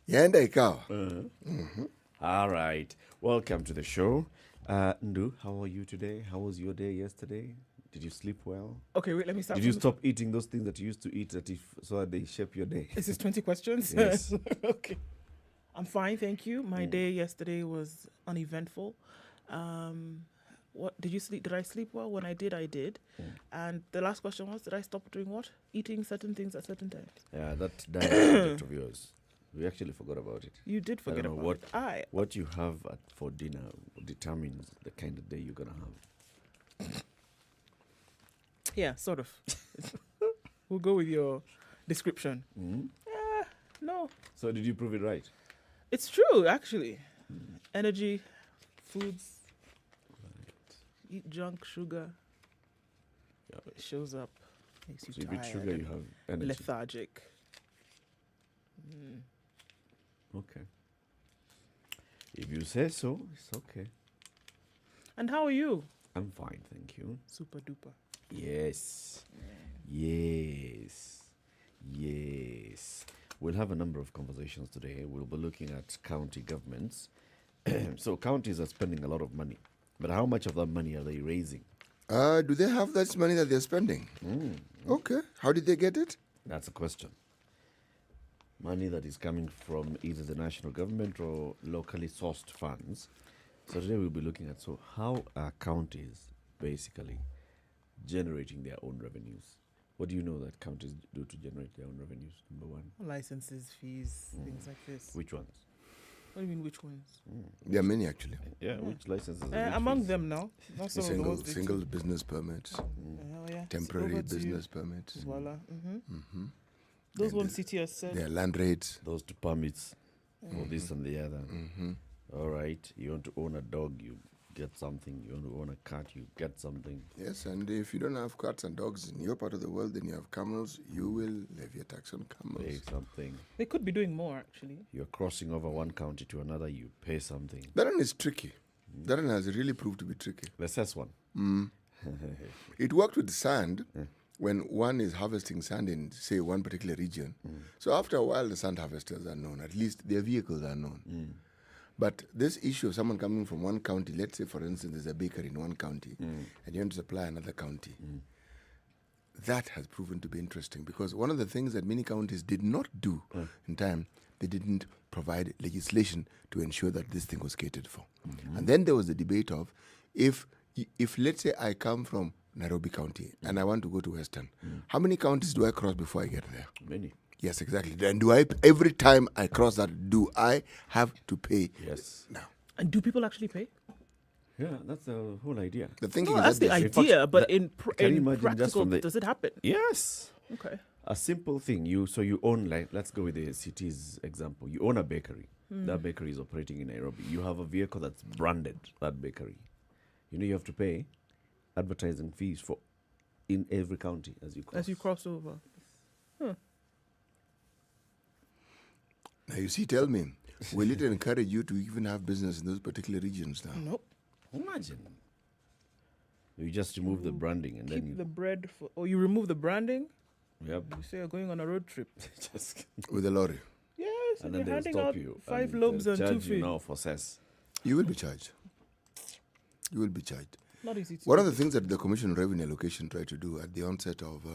yaenda ikawa. All right. Welcome to the show. Ndu, how are you today? How was your day yesterday? Did you sleep well? Okay, wait, let me start. Did you stop eating those things that you used to eat so that they shape your day? Is this 20 questions? Yes. Okay. I'm fine, thank you. My day yesterday was uneventful. What did you sleep? Did I sleep well? When I did, I did. And the last question was, did I stop doing what? Eating certain things at certain times. Yeah, that diet project of yours. We actually forgot about it. You did forget I don't know about it. what you have for dinner determines the kind of day you're gonna have. Yeah, sort of. We'll go with your description. No, So did you prove it right? it's true actually. Energy, foods, eat junk, sugar. Yeah. It shows up, makes you So if tired, you eat sugar, you have energy. lethargic. Okay. If you say so, it's okay. And how are you? I'm fine, thank you. Super duper. Yes. Yes. Yes. We'll have a number of conversations today. We'll be looking at county governments. So counties are spending a lot of money. But how much of that money are they raising? Do they have that money that they're spending? Okay. How did they get it? That's a question. Money that is coming from either the national government or locally sourced funds. So today we'll be looking at how are counties basically generating their own revenues? What do you know that counties do to generate their own revenues? Number one. Licenses, fees, things like this. Which ones? What do you mean, which ones? There are many actually. Yeah, which licenses? and which Among fees? them now. Not some of the Single ones they single took. business permits, Oh, yeah. temporary Over to you. business permits. Voila. Those And ones CT has said. There are land rates. Those two permits for this and the other. All right. You want to own a dog, you get something. You want to own a cat, you get something. Yes, and if you don't have cats and dogs in your part of the world, then you have camels. You will levy a tax on camels. Pay something. They could be doing more, actually. You're crossing over one county to another, you pay something. That one is tricky. That one has really proved to be tricky. The cess one. It worked with sand when one is harvesting sand in, say, one particular region. So after a while, the sand harvesters are known. At least their vehicles are known. But this issue of someone coming from one county, let's say, for instance, there's a bakery in one county, and you want to supply another county, that has proven to be interesting because one of the things that many counties did not do in time, they didn't provide legislation to ensure that this thing was catered for. And then there was the debate of if let's say I come from Nairobi County and I want to go to Western, how many counties do I cross before I get there? Many. Yes, exactly. Then every time I cross that, do I have to pay? Yes. Now, And do people actually pay? Yeah, that's the whole idea. the thinking No, is that's that the they- idea, but can you in imagine just practical, from the- does it happen? Yes. Okay. A simple thing. You own, like, let's go with the city's example. You own a bakery. That bakery is operating in Nairobi. You have a vehicle that's branded that bakery. You have to pay advertising fees for in every county as you cross. As you cross over. Now, you see, tell me, will it encourage you to even have business in those particular regions now? Nope. Imagine. You just remove the branding and then Keep you the bread for, or you remove the branding. yep. You say you're going on a road trip. just With a lorry? Yes, and and then you're they'll handing stop out you. 5 and lobes they'll and 2 charge you fees. now for cess. You will be charged. You will be charged. Not easy to One do. of the things that the Commission on Revenue Allocation tried to do at the onset of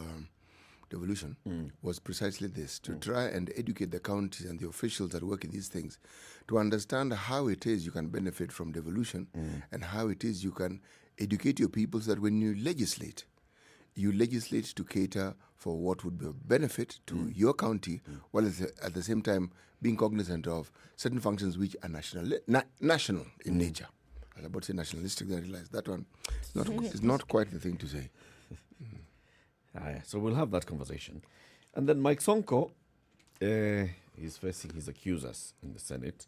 devolution was precisely this, to try and educate the counties and the officials that work in these things to understand how it is you can benefit from devolution and how it is you can educate your people so that when you legislate to cater for what would be of benefit to your county, while at the same time being cognizant of certain functions which are national in nature. I was about to say nationalistic, then I realized that one is not quite the thing to say. So we'll have that conversation. And then Mike Sonko is facing his accusers in the Senate.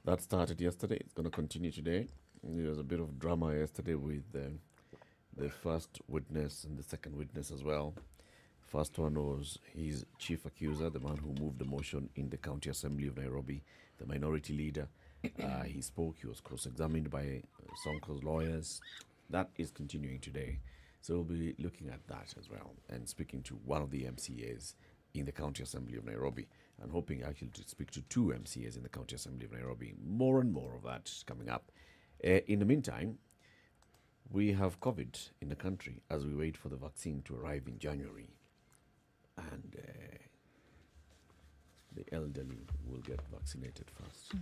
That started yesterday. It's going to continue today. There was a bit of drama yesterday with the first witness and the second witness as well. First one was his chief accuser, the man who moved the motion in the County Assembly of Nairobi, the minority leader. He spoke. He was cross-examined by Sonko's lawyers. That is continuing today. So we'll be looking at that as well and speaking to one of the MCAs in the County Assembly of Nairobi. and hoping actually to speak to 2 MCAs in the County Assembly of Nairobi. More and more of that coming up. In the meantime, we have COVID in the country as we wait for the vaccine to arrive in January. And the elderly will get vaccinated first,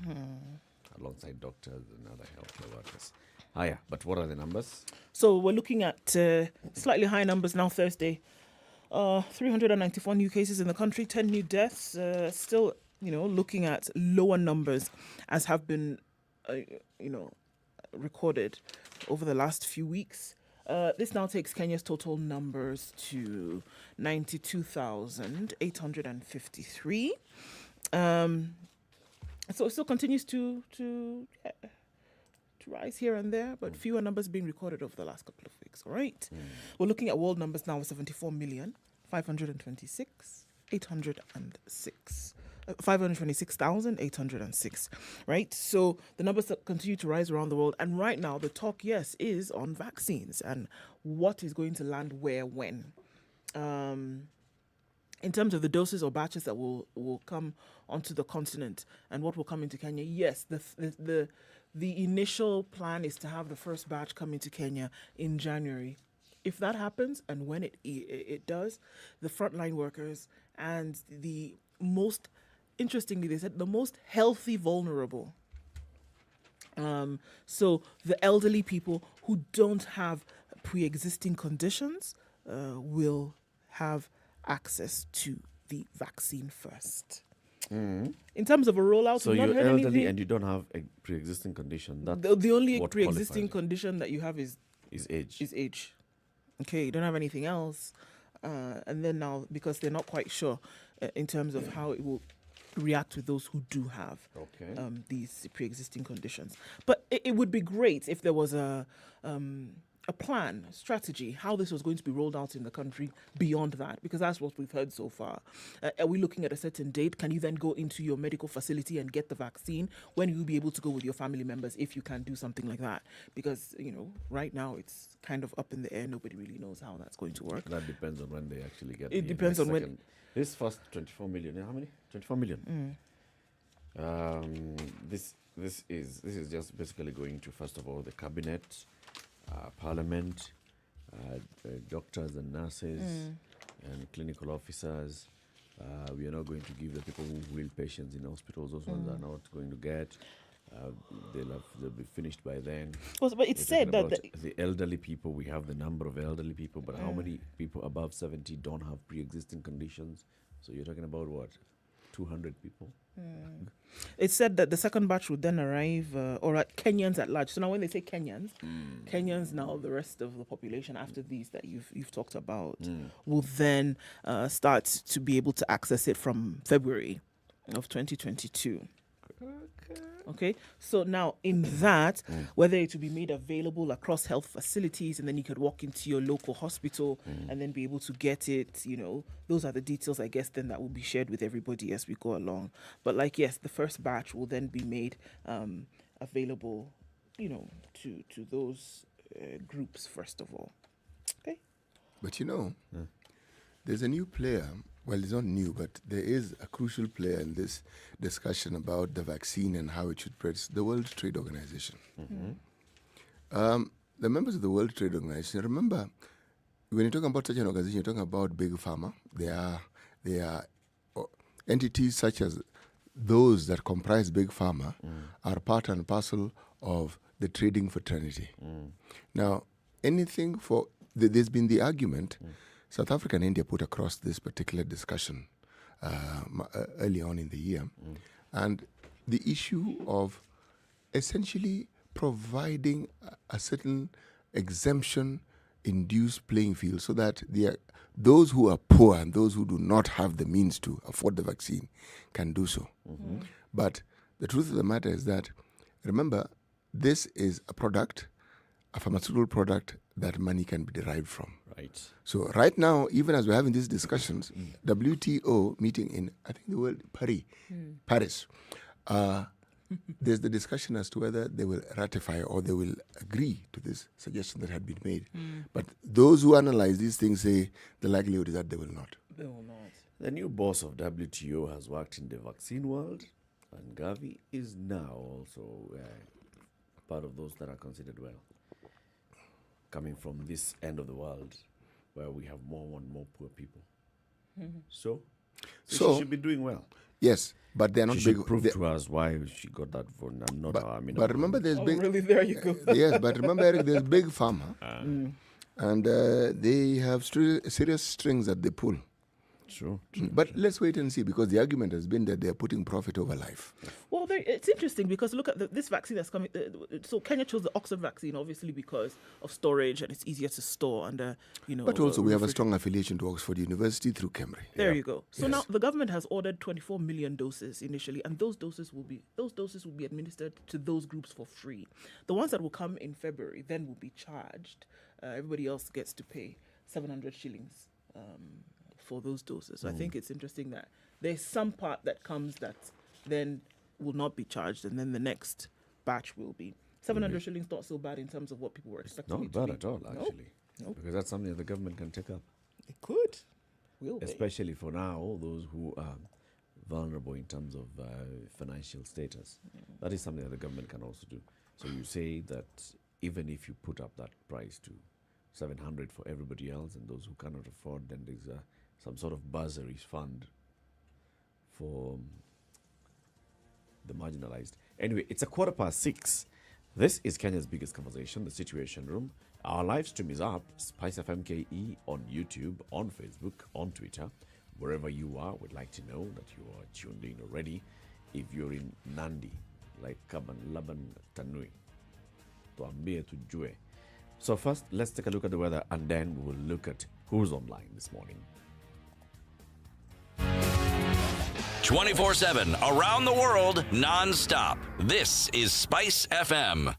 alongside doctors and other healthcare workers. Higher, but what are the numbers? So we're looking at slightly higher numbers now Thursday. 394 new cases in the country, 10 new deaths. Still, looking at lower numbers as have been, recorded over the last few weeks. This now takes Kenya's total numbers to 92,853. So it still continues to rise here and there, but fewer numbers being recorded over the last couple of weeks. All right. We're looking at world numbers now of 526,806. Right? So the numbers that continue to rise around the world. And right now, the talk, yes, is on vaccines and what is going to land where, when. In terms of the doses or batches that will come onto the continent and what will come into Kenya, yes, the initial plan is to have the first batch come into Kenya in January. If that happens, and when it does, the frontline workers and interestingly, they said the most healthy vulnerable. So the elderly people who don't have pre-existing conditions will have access to the vaccine first. In terms of a rollout, so you're elderly and you don't have a pre-existing condition. The only pre-existing condition that you have is age. Okay, you don't have anything else. And then now, because they're not quite sure in terms of how it will react with those who do have these pre-existing conditions. But it would be great if there was a plan, strategy, how this was going to be rolled out in the country beyond that, because that's what we've heard so far. Are we looking at a certain date? Can you then go into your medical facility and get the vaccine? When will you be able to go with your family members if you can do something like that? Because, right now it's kind of up in the air. Nobody really knows how that's going to work. That depends on when they actually get it. It depends on when. This first 24 million. How many? 24 million. This is just basically going to, first of all, the cabinet, Parliament, doctors and nurses, and clinical officers. We are not going to give the people who will patients in hospitals. Those ones are not going to get. They'll be finished by then. Well, but it's said that the elderly people, we have the number of elderly people, but how many people above 70 don't have pre-existing conditions? So you're talking about what? 200 people? It's said that the second batch would then arrive, or at Kenyans at large. So now when they say Kenyans, Kenyans now, the rest of the population after these that you've talked about, will then start to be able to access it from February of 2022. Okay, so now in that, whether it will be made available across health facilities and then you could walk into your local hospital and then be able to get it, those are the details, I guess, then that will be shared with everybody as we go along. But yes, the first batch will then be made available, to those groups first of all. Okay. But there's a new player. Well, it's not new, but there is a crucial player in this discussion about the vaccine and how it should spread. The World Trade Organization. The members of the World Trade Organization, remember, when you're talking about such an organization, you're talking about big pharma. They are entities such as those that comprise big pharma are part and parcel of the trading fraternity. Now, there's been the argument. South Africa and India put across this particular discussion early on in the year. And the issue of essentially providing a certain exemption-induced playing field so that those who are poor and those who do not have the means to afford the vaccine can do so. But the truth of the matter is that, remember, this is a pharmaceutical product that money can be derived from. Right. So right now, even as we're having these discussions, WTO meeting in, I think the world, Paris, there's the discussion as to whether they will ratify or they will agree to this suggestion that had been made. But those who analyze these things say the likelihood is that they will not. They will not. The new boss of WTO has worked in the vaccine world, and Gavi is now also part of those that are considered well. Coming from this end of the world, where we have more and more poor people. So she should be doing well. Yes, but they're not She big. should prove to us why she got that vote. But remember, there's big. Really, there you go. Yes, but remember, Eric, there's big pharma, and they have serious strings that they pull. True. But let's wait and see, because the argument has been that they're putting profit over life. Well, it's interesting because look at this vaccine that's coming. So Kenya chose the Oxford vaccine, obviously because of storage and it's easier to store under, But also we have a strong affiliation to Oxford University through Cambridge. There you go. So now the government has ordered 24 million doses initially, and those doses will be administered to those groups for free. The ones that will come in February then will be charged. Everybody else gets to pay 700 shillings. For those doses. So I think it's interesting that there's some part that comes that then will not be charged, and then the next batch will be. 700 shillings not so bad in terms of what people were expecting. Not bad at all, actually. Nope. Because that's something that the government can take up. It could. Will be. Especially for now, all those who are vulnerable in terms of financial status. That is something that the government can also do. So you say that even if you put up that price to 700 for everybody else, and those who cannot afford, then there's some sort of bursaries fund for the marginalized. Anyway, it's 6:15. This is Kenya's biggest conversation, the Situation Room. Our live stream is up, Spice FM KE, on YouTube, on Facebook, on Twitter. Wherever you are, we'd like to know that you are tuned in already. If you're in Nandi, like Kaban, Laban, Tanui, tuambie tujue. So first, let's take a look at the weather, and then we'll look at who's online this morning. 24/7 around the world, non-stop. This is Spice FM.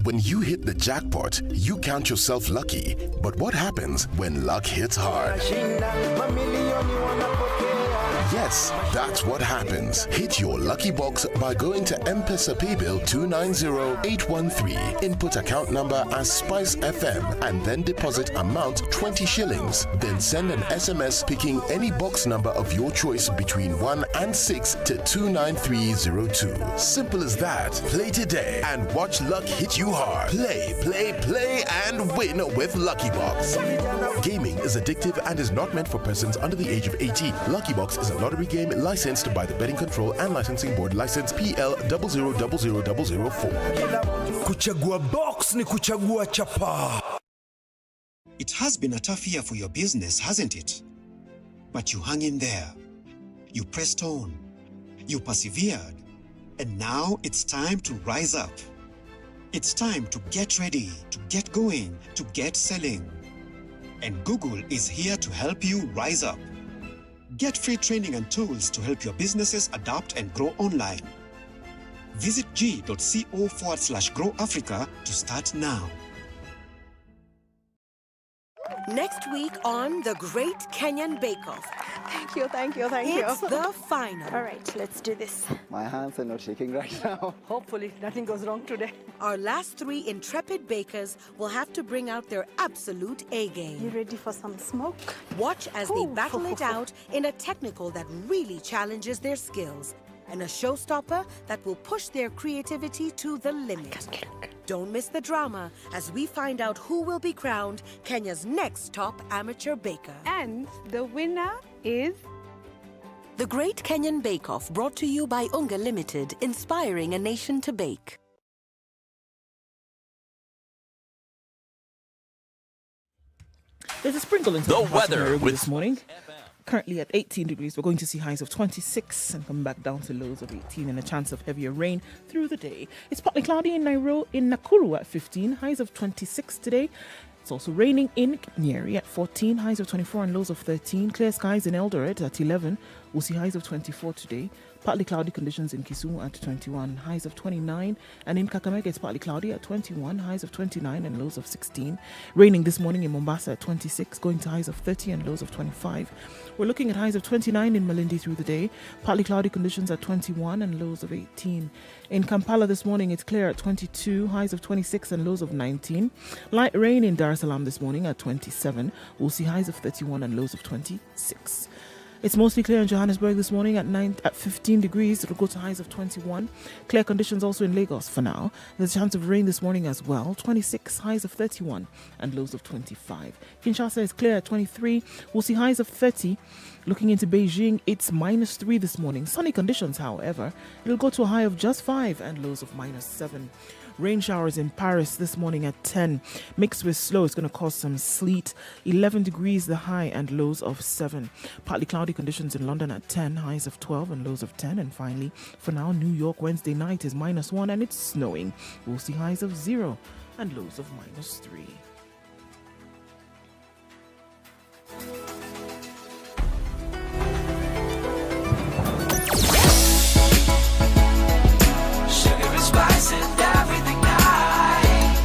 When you hit the jackpot, you count yourself lucky. But what happens when luck hits hard? Yes, that's what happens. Hit your lucky box by going to M-Pesa Paybill 290813. Input account number as Spice FM and then deposit amount 20 shillings. Then send an SMS picking any box number of your choice between 1 and 6 to 29302. Simple as that. Play today and watch luck hit you hard. Play, play, play and win with Lucky Box. Gaming is addictive and is not meant for persons under the age of 18. Lucky Box is a lottery game licensed by the Betting Control and Licensing Board, license PL 0000004. Kuchagua box ni kuchagua chapa. It has been a tough year for your business, hasn't it? But you hung in there. You pressed on. You persevered. And now it's time to rise up. It's time to get ready, to get going, to get selling. And Google is here to help you rise up. Get free training and tools to help your businesses adapt and grow online. Visit g.co/Grow Africa to start now. Next week on The Great Kenyan Bake Off. Thank you. It's the final. All right, let's do this. My hands are not shaking right now. Hopefully, nothing goes wrong today. Our last 3 intrepid bakers will have to bring out their absolute A You game. ready for some smoke? Watch as they Ooh. battle it out in a technical that really challenges their skills and a showstopper that will push their creativity to the limit. Don't miss the drama as we find out who will be crowned Kenya's next top amateur baker. And the winner is... The Great Kenyan Bake Off, brought to you by Unga Limited, inspiring a nation to bake. There's a sprinkle in The weather with this morning. Currently at 18 degrees. We're going to see highs of 26 and come back down to lows of 18 and a chance of heavier rain through the day. It's partly cloudy in Nakuru at 15, highs of 26 today. It's also raining in Nyeri at 14, highs of 24 and lows of 13. Clear skies in Eldoret at 11. We'll see highs of 24 today. Partly cloudy conditions in Kisumu at 21, highs of 29. And in Kakamega, it's partly cloudy at 21, highs of 29 and lows of 16. Raining this morning in Mombasa at 26, going to highs of 30 and lows of 25. We're looking at highs of 29 in Malindi through the day. Partly cloudy conditions at 21 and lows of 18. In Kampala this morning, it's clear at 22, highs of 26 and lows of 19. Light rain in Dar es Salaam this morning at 27. We'll see highs of 31 and lows of 26. It's mostly clear in Johannesburg this morning at 15 degrees. It'll go to highs of 21. Clear conditions also in Lagos for now. There's a chance of rain this morning as well. 26, highs of 31 and lows of 25. Kinshasa is clear at 23. We'll see highs of 30. Looking into Beijing, it's -3 this morning. Sunny conditions, however. It'll go to a high of just 5 and lows of -7. Rain showers in Paris this morning at 10. Mixed with slow, it's going to cause some sleet. 11 degrees the high and lows of 7. Partly cloudy conditions in London at 10. Highs of 12 and lows of 10. And finally, for now, New York Wednesday night is -1 and it's snowing. We'll see highs of 0 and lows of -3. Sugar and spice and everything nice.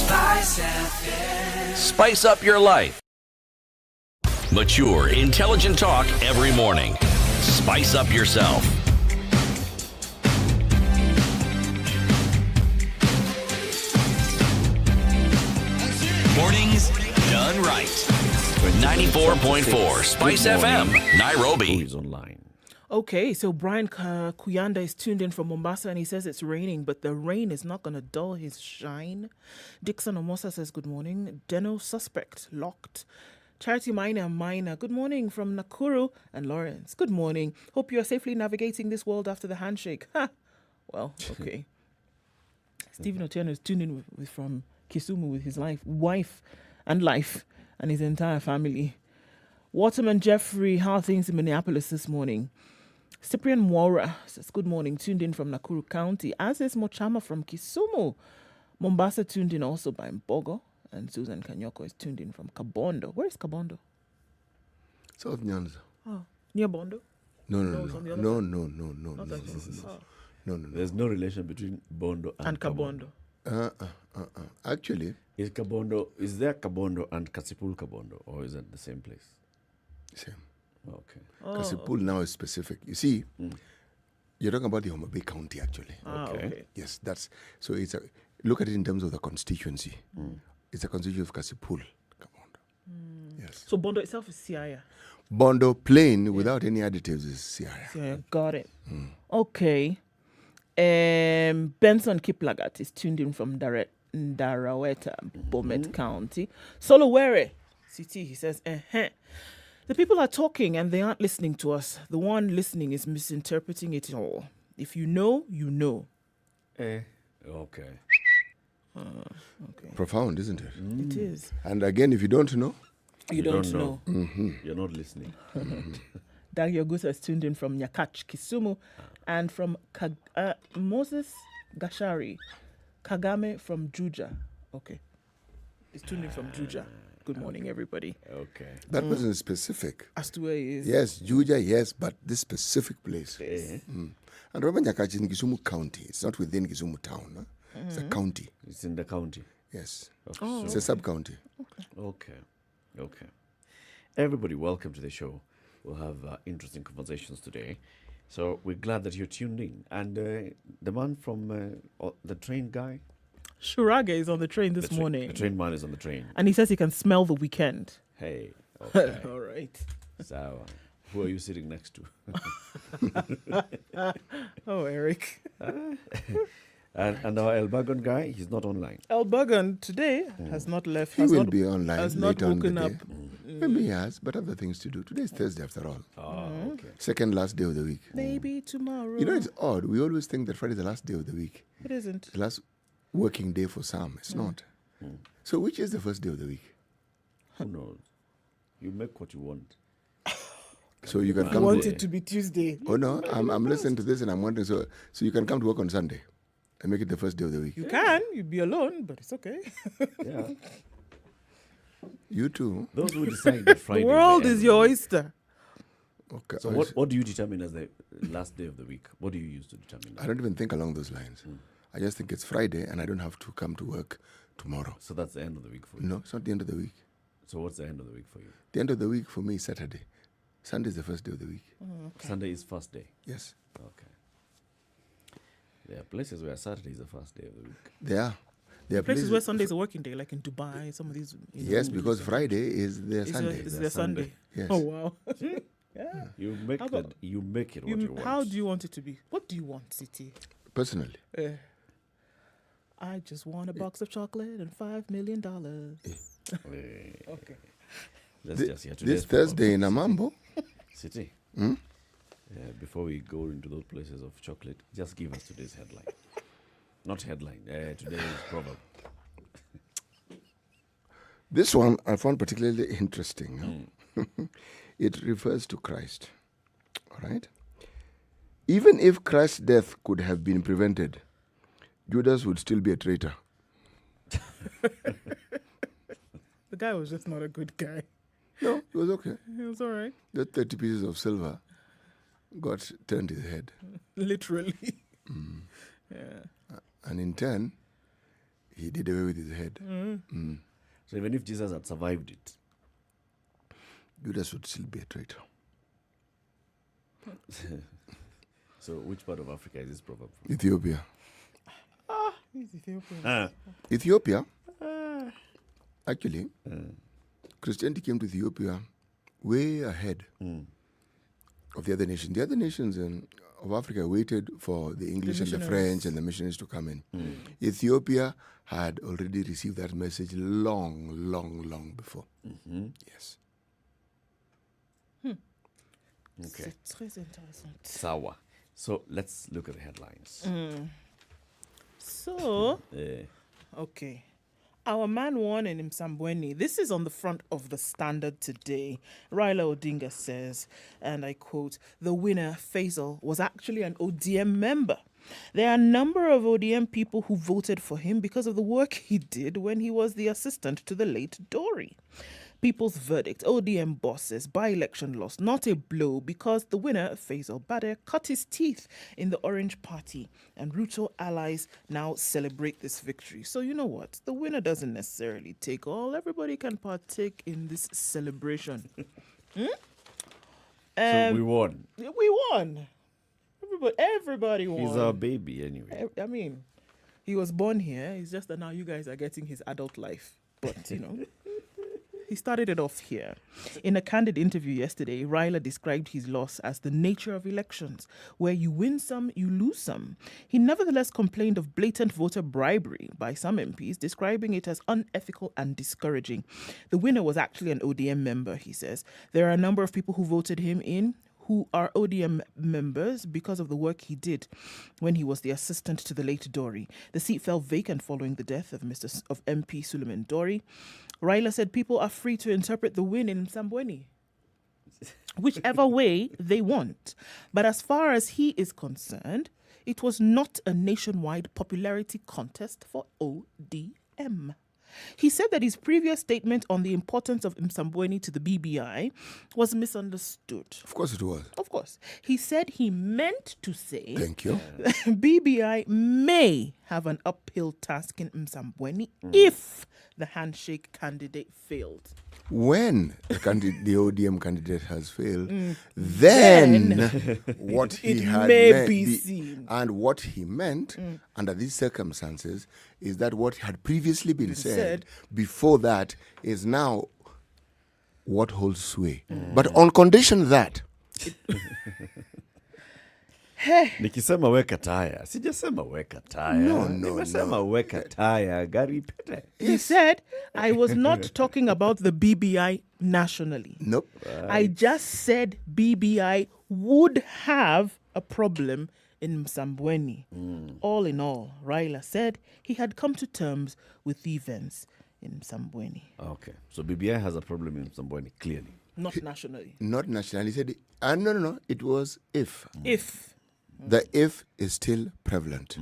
Spice FM. Spice up your life. Mature, intelligent talk every morning. Spice up yourself. Mornings done right. 94.4 Spice FM, Nairobi. Who's online? Okay, so Brian Kuyanda is tuned in from Mombasa and he says it's raining, but the rain is not going to dull his shine. Dixon Omosa says good morning. Deno suspect locked. Charity Minor, good morning from Nakuru. And Lawrence, good morning. Hope you are safely navigating this world after the handshake. Ha! Well, okay. Stephen Otieno is tuned in from Kisumu with his wife and his entire family. Waterman Jeffrey, how are things in Minneapolis this morning? Cyprian Mwara says good morning, tuned in from Nakuru County, as is Mochama from Kisumu. Mombasa tuned in also by Mbogo, and Susan Kanyoko is tuned in from Kabondo. Where is Kabondo? South Nyanza. Oh, near Bondo? No. There's no relation between Bondo and Kabondo. Actually, is there Kabondo and Kasipul Kabondo, or is it the same place? Same. Okay. Kasipul now is specific. You see, you're talking about the Homa Bay County, actually. Okay. Yes, that's so. Look at it in terms of the constituency. It's a constituency of Kasipul, Kabondo. Yes. So Bondo itself is Siaya. Bondo plain without any additives is Siaya. Siaya, got it. Okay. Benson Kiplagat is tuned in from Daraweta, Bomet County. Solowere, CT, he says, The people are talking and they aren't listening to us. The one listening is misinterpreting it all. If you know, you know. Okay. Okay. Profound, isn't it? It is. And again, if you don't know, you don't know. You're not listening. Dag Yogusa is tuned in from Nyakach, Kisumu, and from Moses Gashari, Kagame from Juja. Okay. He's tuned in from Juja. Good morning, everybody. Okay. that person is specific. As to where he is. Yes, Juja, yes, but this specific place. And remember, Nyakach is in Kisumu County. It's not within Kisumu town. Huh? It's a county. It's in the county. Yes. Oh, it's a sub-county. Okay. Everybody, welcome to the show. We'll have interesting conversations today. So we're glad that you're tuned in. And the man from the train guy? Shurage is on the train this morning. The train man is on the train. And he says he can smell the weekend. Hey. Okay. All right. So, who are you sitting next to? Oh, Eric. And our El Bagon guy, he's not online. El Bagon today has not left. He will be online Has not later on the woken up. day. Maybe he has, but other things to do. Today is Thursday after all. Okay. Second last day of the week. Maybe tomorrow. You know, it's odd. We always think that Friday is the last day of the week. It isn't. The last working day for some. It's not. So which is the first day of the week? Who knows? You make what you want. So you can I come want to it to be Tuesday. Oh no, I'm listening to this and I'm wondering, so you can come to work on Sunday and make it the first day of the week. You can. You'd be alone, but it's okay. Yeah. You too. Those who decide that Friday. The world is your oyster. Okay. So what do you determine as the last day of the week? What do you use to determine that? I don't even think along those lines. I just think it's Friday and I don't have to come to work tomorrow. So that's the end of the week for you? No, it's not the end of the week. So what's the end of the week for you? The end of the week for me is Saturday. Sunday is the first day of the week. Sunday is first day? Yes. Okay. There are places where Saturday is the first day of the week. There are. There are Places where Sunday is a working day, like in Dubai, some of these. Yes, because Friday is their It's Sunday. It's their Sunday. Yes. Oh, wow. Yeah. You make it what you want. How do you want it to be? What do you want, City? Personally. I just want a box of chocolate and $5 million. Okay. Let's just hear This today's Thursday in Amambo. City. Hmm? Before we go into those places of chocolate, just give us today's headline. Not headline. Today's proverb. This one I found particularly interesting. It refers to Christ. All right? Even if Christ's death could have been prevented, Judas would still be a traitor. The guy was just not a good guy. No, it was okay. It was all right. The 30 pieces of silver got turned his head. Literally. Yeah. And in turn, he did away with his head. So even if Jesus had survived it, Judas would still be a traitor. So which part of Africa is this proverb from? Ethiopia. He's Ethiopian. Ethiopia, actually, Christianity came to Ethiopia way ahead of the other nations. The other nations of Africa waited for the English and the French and the missionaries to come in. Ethiopia had already received that message long before. Yes. Okay. C'est très intéressant. Sawa. So let's look at the headlines. So, okay. Our man won in Msambweni. This is on the front of the Standard today. Raila Odinga says, and I quote, the winner, Faisal, was actually an ODM member. There are a number of ODM people who voted for him because of the work he did when he was the assistant to the late Dory. People's verdict, ODM bosses, by-election loss, not a blow because the winner, Faisal Bade, cut his teeth in the Orange Party and Ruto allies now celebrate this victory. So you know what? The winner doesn't necessarily take all. Everybody can partake in this celebration. So we won. We won. Everybody won. He's our baby anyway. I mean, he was born here. It's just that now you guys are getting his adult life. But, you know... He started it off here. In a candid interview yesterday, Raila described his loss as the nature of elections, where you win some, you lose some. He nevertheless complained of blatant voter bribery by some MPs, describing it as unethical and discouraging. The winner was actually an ODM member, he says. There are a number of people who voted him in who are ODM members because of the work he did when he was the assistant to the late Dory. The seat fell vacant following the death of MP Suleiman Dory. Raila said people are free to interpret the win in Msambweni, whichever way they want. But as far as he is concerned, it was not a nationwide popularity contest for ODM. He said that his previous statement on the importance of Msambweni to the BBI was misunderstood. Of course it was. Of course. He said he meant to say... Thank you. BBI may have an uphill task in Msambweni if the handshake candidate failed. When the ODM candidate has failed, then what he had meant, seen. And what he meant under these circumstances is that what had previously been said before that is now what holds sway. But on condition that Nikisema weka taya, sijasema weka taya. Nimesema weka taya, gari pete. He said, I was not talking about the BBI nationally. Nope. I just said BBI would have a problem in Msambweni. All in all, Raila said he had come to terms with the events in Msambweni. Okay, so BBI has a problem in Msambweni, clearly. Not nationally. Not nationally. He said, no, it was if. If. The if is still prevalent.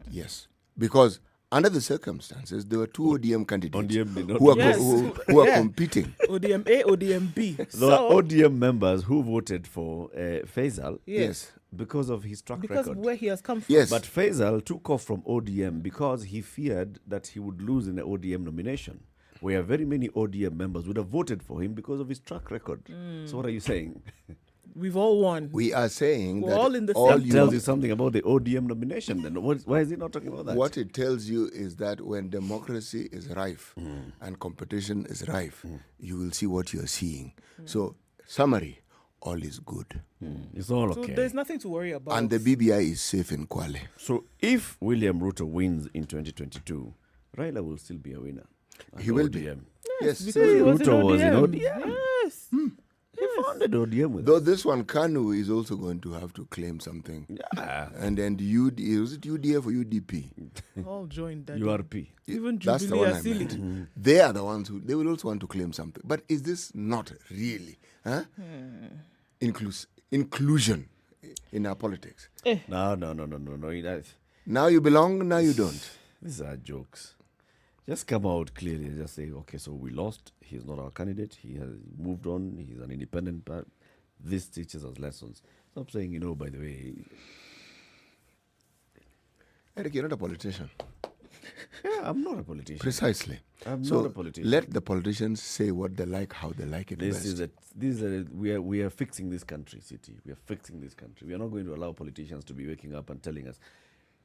Yes. Because under the circumstances, there were two ODM candidates ODM did not who are, Yes. who are Yeah. competing. ODM A, ODM B. There are ODM members who voted for Faisal Yes. because of his track because record. where he has come from. Yes. But Faisal took off from ODM because he feared that he would lose in the ODM nomination, where very many ODM members would have voted for him because of his track record. So what are you saying? We've all won. We are saying We're that all in the all same That tells you something about the ODM nomination then. Why is he not talking about that? What it tells you is that when democracy is rife and competition is rife, you will see what you're seeing. So, summary, all is good. It's all So okay. there's nothing to worry about. And the BBI is safe in Kwale. So if William Ruto wins in 2022, Raila will still be a winner. He will be. ODM. Yes. because he was in Ruto was in ODM. ODM. Yes. He founded ODM with Though this one, Kanu is also going to have to claim something. Yeah. And then is it UDF or UDP? All joined that. URP. Even That's the Jubilee one I Asili. meant. They are the ones who, they will also want to claim something. But is this not really inclusion in our politics? No. Now you belong, now you don't. These are jokes. Just come out clearly and just say, okay, so we lost. He's not our candidate. He has moved on. He's an independent. This teaches us lessons. Stop saying, by the way. Eric, you're not a politician. Yeah, I'm not a politician. Precisely. I'm So not a politician. let the politicians say what they like, how they like it best. We are fixing this country, City. We are fixing this country. We are not going to allow politicians to be waking up and telling us,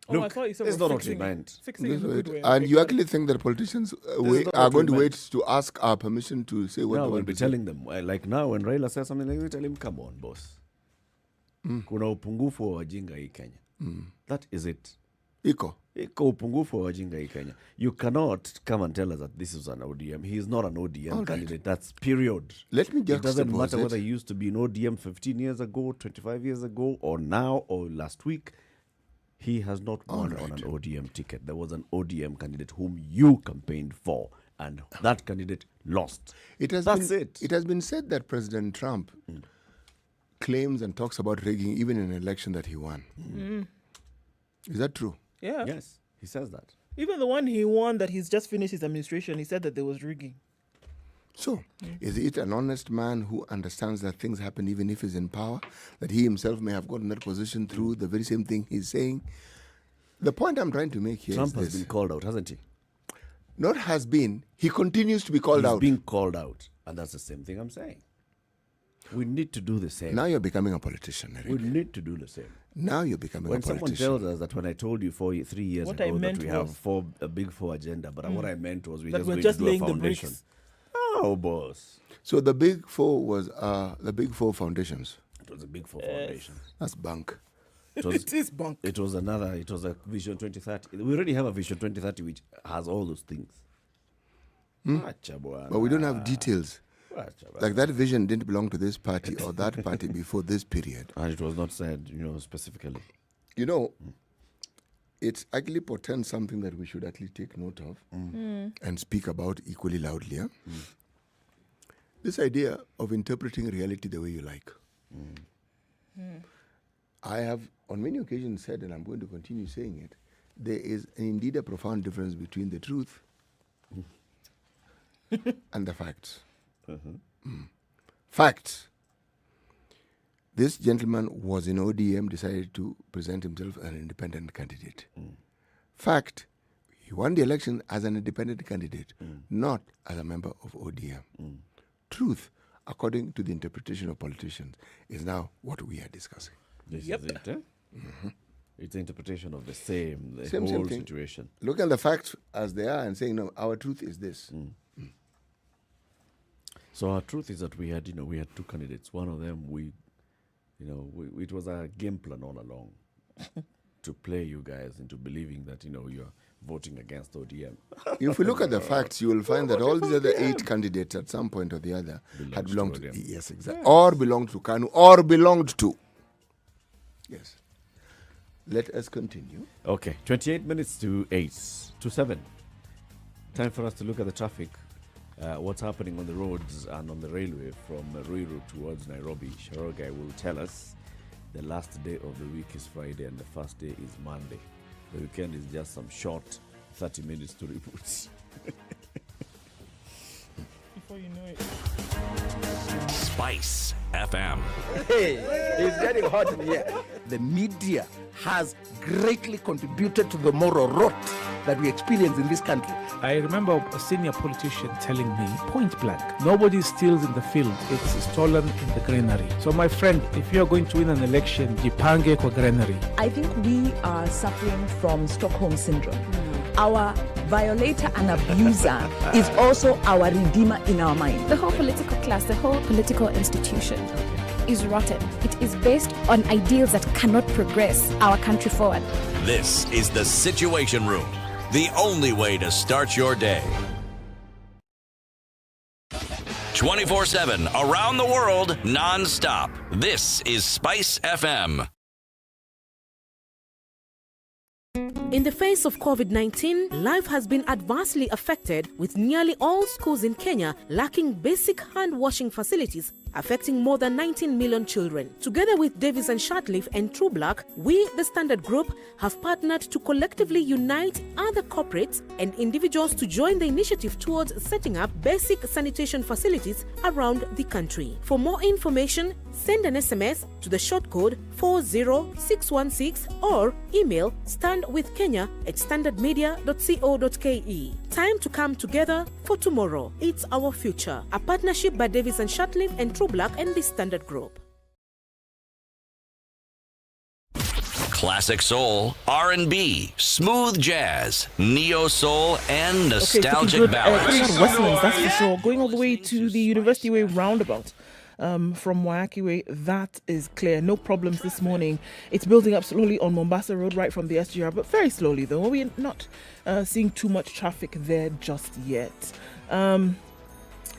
Oh, I look, thought you said it's we're not what we fixing it. meant. Fixing it in a good way. And Okay, you good. actually think that politicians is not are what going we to wait meant. to ask our permission to say what Now they we'll want be to say? telling them, like now when Raila says something like this, we tell him, come on, boss. Kuna upungufu wa wajinga hii Kenya. That is it. Iko. Iko upungufu wa wajinga hii Kenya. You cannot come and tell us that this is an ODM. He is not an ODM candidate. That's period. Let me It doesn't juxtapose matter it. whether he used to be an ODM 15 years ago, 25 years ago, or now, or last week. He has not won on an ODM ticket. There was an ODM candidate whom you campaigned for, and that candidate lost. That's it. It has been said that President Trump claims and talks about rigging even in an election that he won. Is that true? Yeah. Yes, he says that. Even the one he won that he's just finished his administration, he said that there was rigging. So, is it an honest man who understands that things happen even if he's in power? That he himself may have gotten that position through the very same thing he's saying? The point I'm trying to make here Trump is has this. been called out, hasn't he? Not has been. He continues to be called He's out. being called out. And that's the same thing I'm saying. We need to do the same. Now you're becoming a politician, Eric. We need to do the same. Now you're becoming When a someone politician. tells us that when I told you 3 years What I ago that meant we have was- a big four agenda, but what I meant was That we're just going laying to do the a foundation. bricks. Oh, boss. So the big four was the big four foundations. It was a big four foundation. That's bunk. It was, It is bunk. it was a Vision 2030. We already have a Vision 2030 which has all those things. But we don't have details. Like that vision didn't belong to this party or that party before this period. And it was not said, specifically. It actually portends something that we should actually take note of and speak about equally loudly. Huh? This idea of interpreting reality the way you like. I have on many occasions said, and I'm going to continue saying it, there is indeed a profound difference between the truth and the facts. Facts. This gentleman was in ODM, decided to present himself as an independent candidate. Fact, he won the election as an independent candidate, not as a member of ODM. Truth, according to the interpretation of politicians, is now what we are discussing. This is it, eh? It's the interpretation of the same Same whole thing. situation. Look at the facts as they are and saying, no, our truth is this. So our truth is that we had two candidates. One of them, it was a game plan all along to play you guys into believing that, you're voting against ODM. If we look at the facts, you will find that all these other 8 candidates at some point or the other had belonged to ODM. yes, exactly. Or belonged to Kanu, or belonged to. Yes. Let us continue. Okay, 28 minutes to 7. Time for us to look at the traffic. What's happening on the roads and on the railway from Ruiru towards Nairobi. Sharogai will tell us. The last day of the week is Friday and the first day is Monday. The weekend is just some short 30 minutes to reboot. Before you know it. Spice FM. Hey, it's getting hot in here. The media has greatly contributed to the moral rot that we experience in this country. I remember a senior politician telling me, point blank, nobody steals in the field, it's stolen in the granary. So my friend, if you're going to win an election, jipange kwa granary. I think we are suffering from Stockholm syndrome. Our violator and abuser is also our redeemer in our mind. The whole political class, the whole political institution is rotten. It is based on ideals that cannot progress our country forward. This is the Situation Room, the only way to start your day. 24/7, around the world, non-stop. This is Spice FM. In the face of COVID-19, life has been adversely affected, with nearly all schools in Kenya lacking basic hand-washing facilities, affecting more than 19 million children. Together with Davis and Shatliff and True Black, we, the Standard Group, have partnered to collectively unite other corporates and individuals to join the initiative towards setting up basic sanitation facilities around the country. For more information, send an SMS to the short code 40616 or email standwithkenya@standardmedia.co.ke. Time to come together for tomorrow. It's our future. A partnership by Davis and Shatliff and True Black and the Standard Group. Classic soul, R&B, smooth jazz, neo soul, and nostalgic ballads. Westlands, that's for sure. Going all the way to the University Way roundabout. From Waiyaki Way, that is clear. No problems this morning. It's building up slowly on Mombasa Road, right from the SGR, but very slowly though. We're not seeing too much traffic there just yet.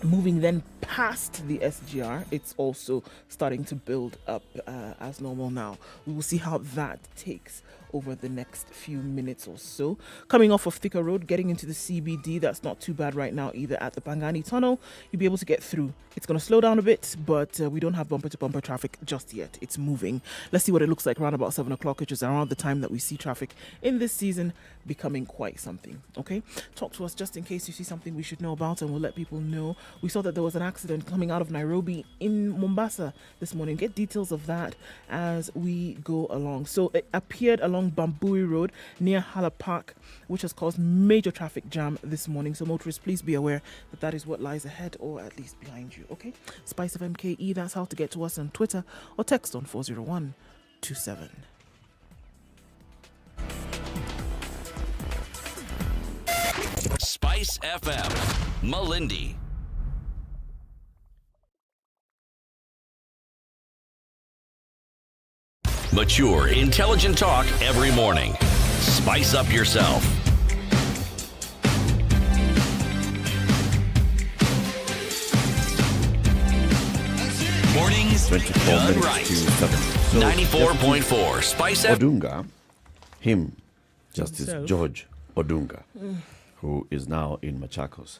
Moving then past the SGR, it's also starting to build up as normal now. We will see how that takes over the next few minutes or so. Coming off of Thika Road, getting into the CBD, that's not too bad right now either. At the Pangani Tunnel, you'll be able to get through. It's going to slow down a bit, but we don't have bumper-to-bumper traffic just yet. It's moving. Let's see what it looks like around about 7 o'clock, which is around the time that we see traffic in this season becoming quite something, okay? Talk to us just in case you see something we should know about, and we'll let people know. We saw that there was an accident coming out of Nairobi in Mombasa this morning. Get details of that as we go along. So it appeared along Bamburi Road near Hala Park, which has caused major traffic jam this morning. So motorists, please be aware that that is what lies ahead, or at least behind you, okay? Spice of MKE, that's how to get to us on Twitter, or text on 40127. Spice FM, Malindi. Mature, intelligent talk every morning. Spice up yourself. Mornings 24 done minutes right. to 7. So 94.4 Spice FM. Odunga, Justice George Odunga, who is now in Machakos,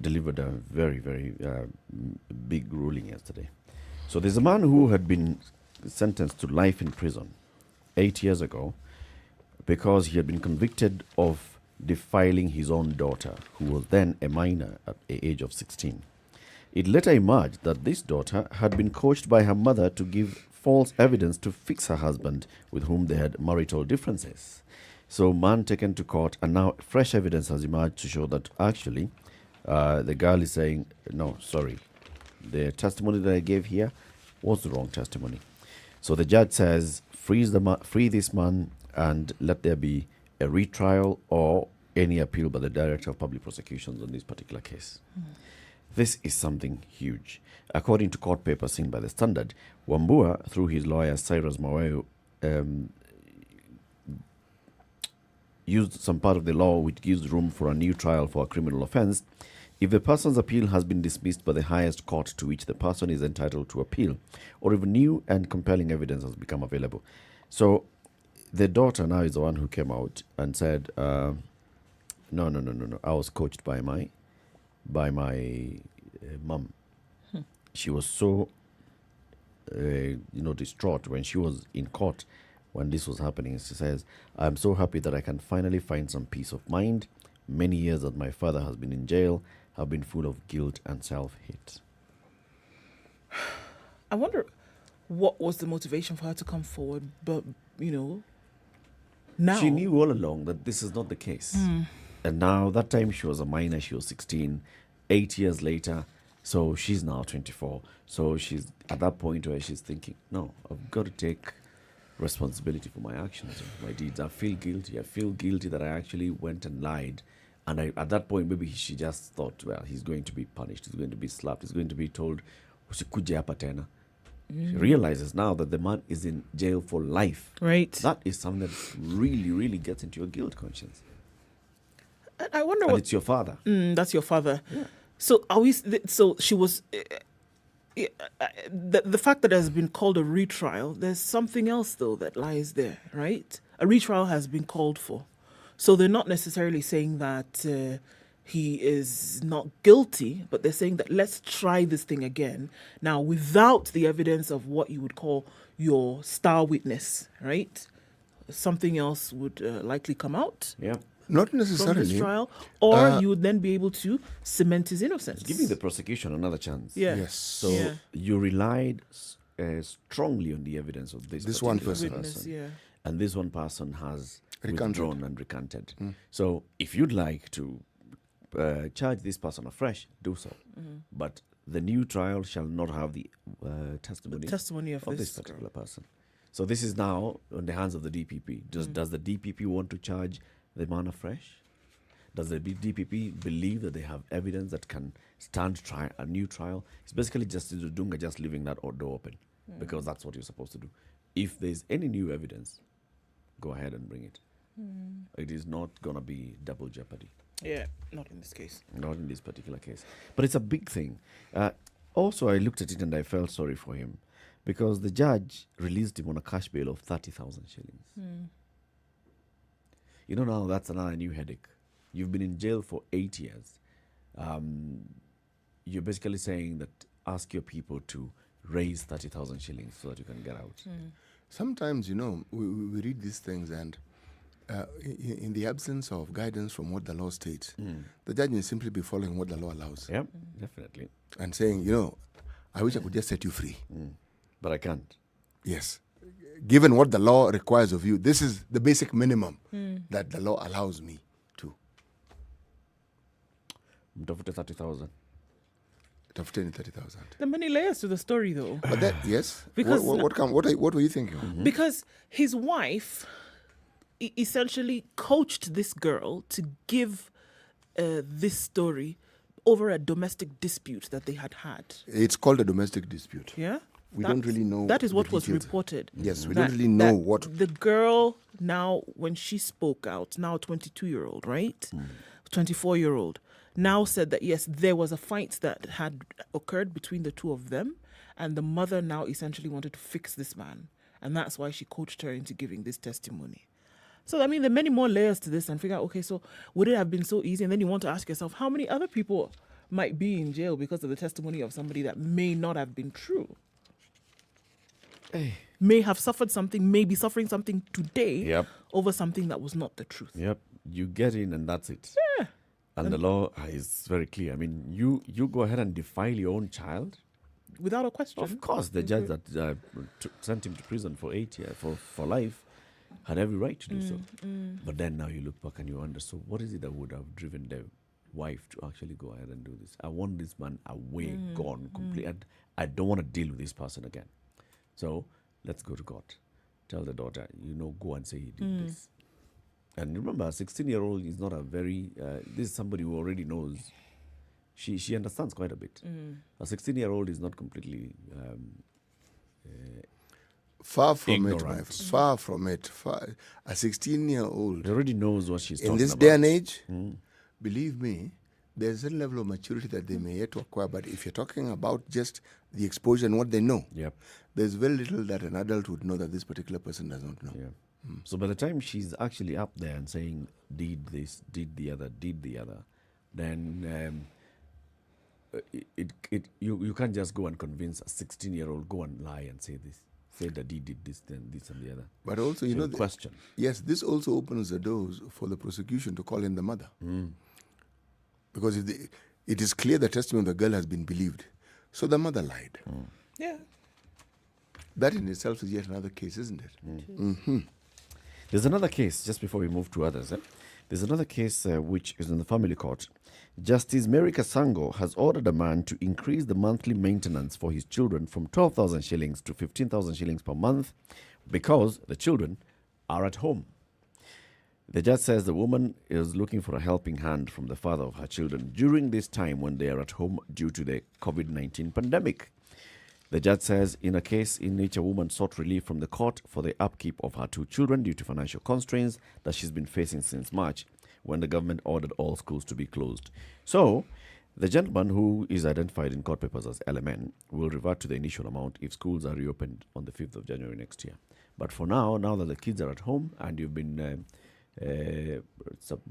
delivered a very, very big ruling yesterday. So there's a man who had been sentenced to life in prison 8 years ago because he had been convicted of defiling his own daughter, who was then a minor at the age of 16. It later emerged that this daughter had been coached by her mother to give false evidence to fix her husband, with whom they had marital differences. So man taken to court, and now fresh evidence has emerged to show that actually the girl is saying, no, sorry, the testimony that I gave here was the wrong testimony. So the judge says, free this man and let there be a retrial or any appeal by the Director of Public Prosecutions on this particular case. This is something huge. According to court papers seen by the Standard, Wambua, through his lawyer Cyrus Maweo, used some part of the law which gives room for a new trial for a criminal offense if the person's appeal has been dismissed by the highest court to which the person is entitled to appeal, or if new and compelling evidence has become available. So the daughter now is the one who came out and said, no, I was coached by my mom. She was so distraught when she was in court when this was happening. She says, I'm so happy that I can finally find some peace of mind. Many years that my father has been in jail have been full of guilt and self-hate. I wonder what was the motivation for her to come forward, but, now... She knew all along that this is not the case. And now, that time she was a minor, she was 16, 8 years later, so she's now 24. So she's at that point where she's thinking, no, I've got to take responsibility for my actions and my deeds. I feel guilty that I actually went and lied. And at that point, maybe she just thought, well, he's going to be punished, he's going to be slapped, he's going to be told, usikuje hapa tena. She realizes now that the man is in jail for life. Right. That is something that really, really gets into your guilt conscience. I wonder and what... it's your father. That's your father. Yeah. So are we? So she was. The fact that it has been called a retrial, there's something else though that lies there, right? A retrial has been called for, so they're not necessarily saying that he is not guilty, but they're saying that let's try this thing again now without the evidence of what you would call your star witness, right? Something else would likely come out. Yeah. Not From necessarily. this trial, or you would then be able to cement his innocence. Giving the prosecution another chance. Yeah. Yes. So you relied strongly on the evidence of this one particular person. Yeah. And this one person has withdrawn and recanted. So if you'd like to charge this person afresh, do so. But the new trial shall not have the testimony of this particular person. So this is now on the hands of the DPP. Does the DPP want to charge the man afresh? Does the DPP believe that they have evidence that can stand a new trial? It's basically just leaving that door open, because that's what you're supposed to do. If there's any new evidence, go ahead and bring it. It is not going to be double jeopardy. Yeah, not in this case. Not in this particular case. But it's a big thing. Also, I looked at it and I felt sorry for him, because the judge released him on a cash bail of 30,000 shillings. Now that's another new headache. You've been in jail for 8 years. You're basically saying that ask your people to raise 30,000 shillings so that you can get out. Sometimes, we read these things and in the absence of guidance from what the law states, the judge may simply be following what the law allows. Yep, definitely. And saying, I wish I could just set you free. But I can't. Yes. Given what the law requires of you, this is the basic minimum that the law allows me to. Mtafute 30,000. Tafuteni 30,000. There are many layers to the story, though. But that, yes. Because what were you thinking? Because his wife essentially coached this girl to give this story over a domestic dispute that they had. It's called a domestic dispute. Yeah? We don't really know. That is what the was details. reported. Yes, we don't really know what. The girl now, when she spoke out, now 22-year-old, right? 24-year-old, now said that, yes, there was a fight that had occurred between the two of them, and the mother now essentially wanted to fix this man. And that's why she coached her into giving this testimony. So, there are many more layers to this, and figure out, okay, so would it have been so easy? And then you want to ask yourself, how many other people might be in jail because of the testimony of somebody that may not have been true? May have suffered something, may be suffering something today over something that was not the truth. Yep. You get in and that's it. Yeah. And the law is very clear. You go ahead and defile your own child. Without a question. Of course, the judge that sent him to prison for 8 years, for life, had every right to do so. But then now you look back and you wonder, so what is it that would have driven the wife to actually go ahead and do this? I want this man away, gone, complete. And I don't want to deal with this person again. So let's go to God. Tell the daughter, go and say he did this. And remember, a 16-year-old is not a very, this is somebody who already knows. She understands quite a bit. A 16-year-old is not completely far from ignorant. it, far from it. A 16-year-old already knows what she's talking about. In this day and age, believe me, there's a level of maturity that they may yet to acquire. But if you're talking about just the exposure and what they know, there's very little that an adult would know that this particular person does not know. So by the time she's actually up there and saying, did this, did the other, then you can't just go and convince a 16-year-old, go and lie and say this. say that he did this, then this and the other. But also, So question. Yes, this also opens the doors for the prosecution to call in the mother. Because it is clear the testimony of the girl has been believed. So the mother lied. Yeah. That in itself is yet another case, isn't it? There's another case, just before we move to others. There's another case which is in the family court. Justice Mary Kasango has ordered a man to increase the monthly maintenance for his children from 12,000 shillings to 15,000 shillings per month because the children are at home. The judge says the woman is looking for a helping hand from the father of her children during this time when they are at home due to the COVID-19 pandemic. The judge says in a case in which a woman sought relief from the court for the upkeep of her two children due to financial constraints that she's been facing since March, when the government ordered all schools to be closed. So, the gentleman who is identified in court papers as LMN will revert to the initial amount if schools are reopened on the 5th of January next year. But for now that the kids are at home and you've been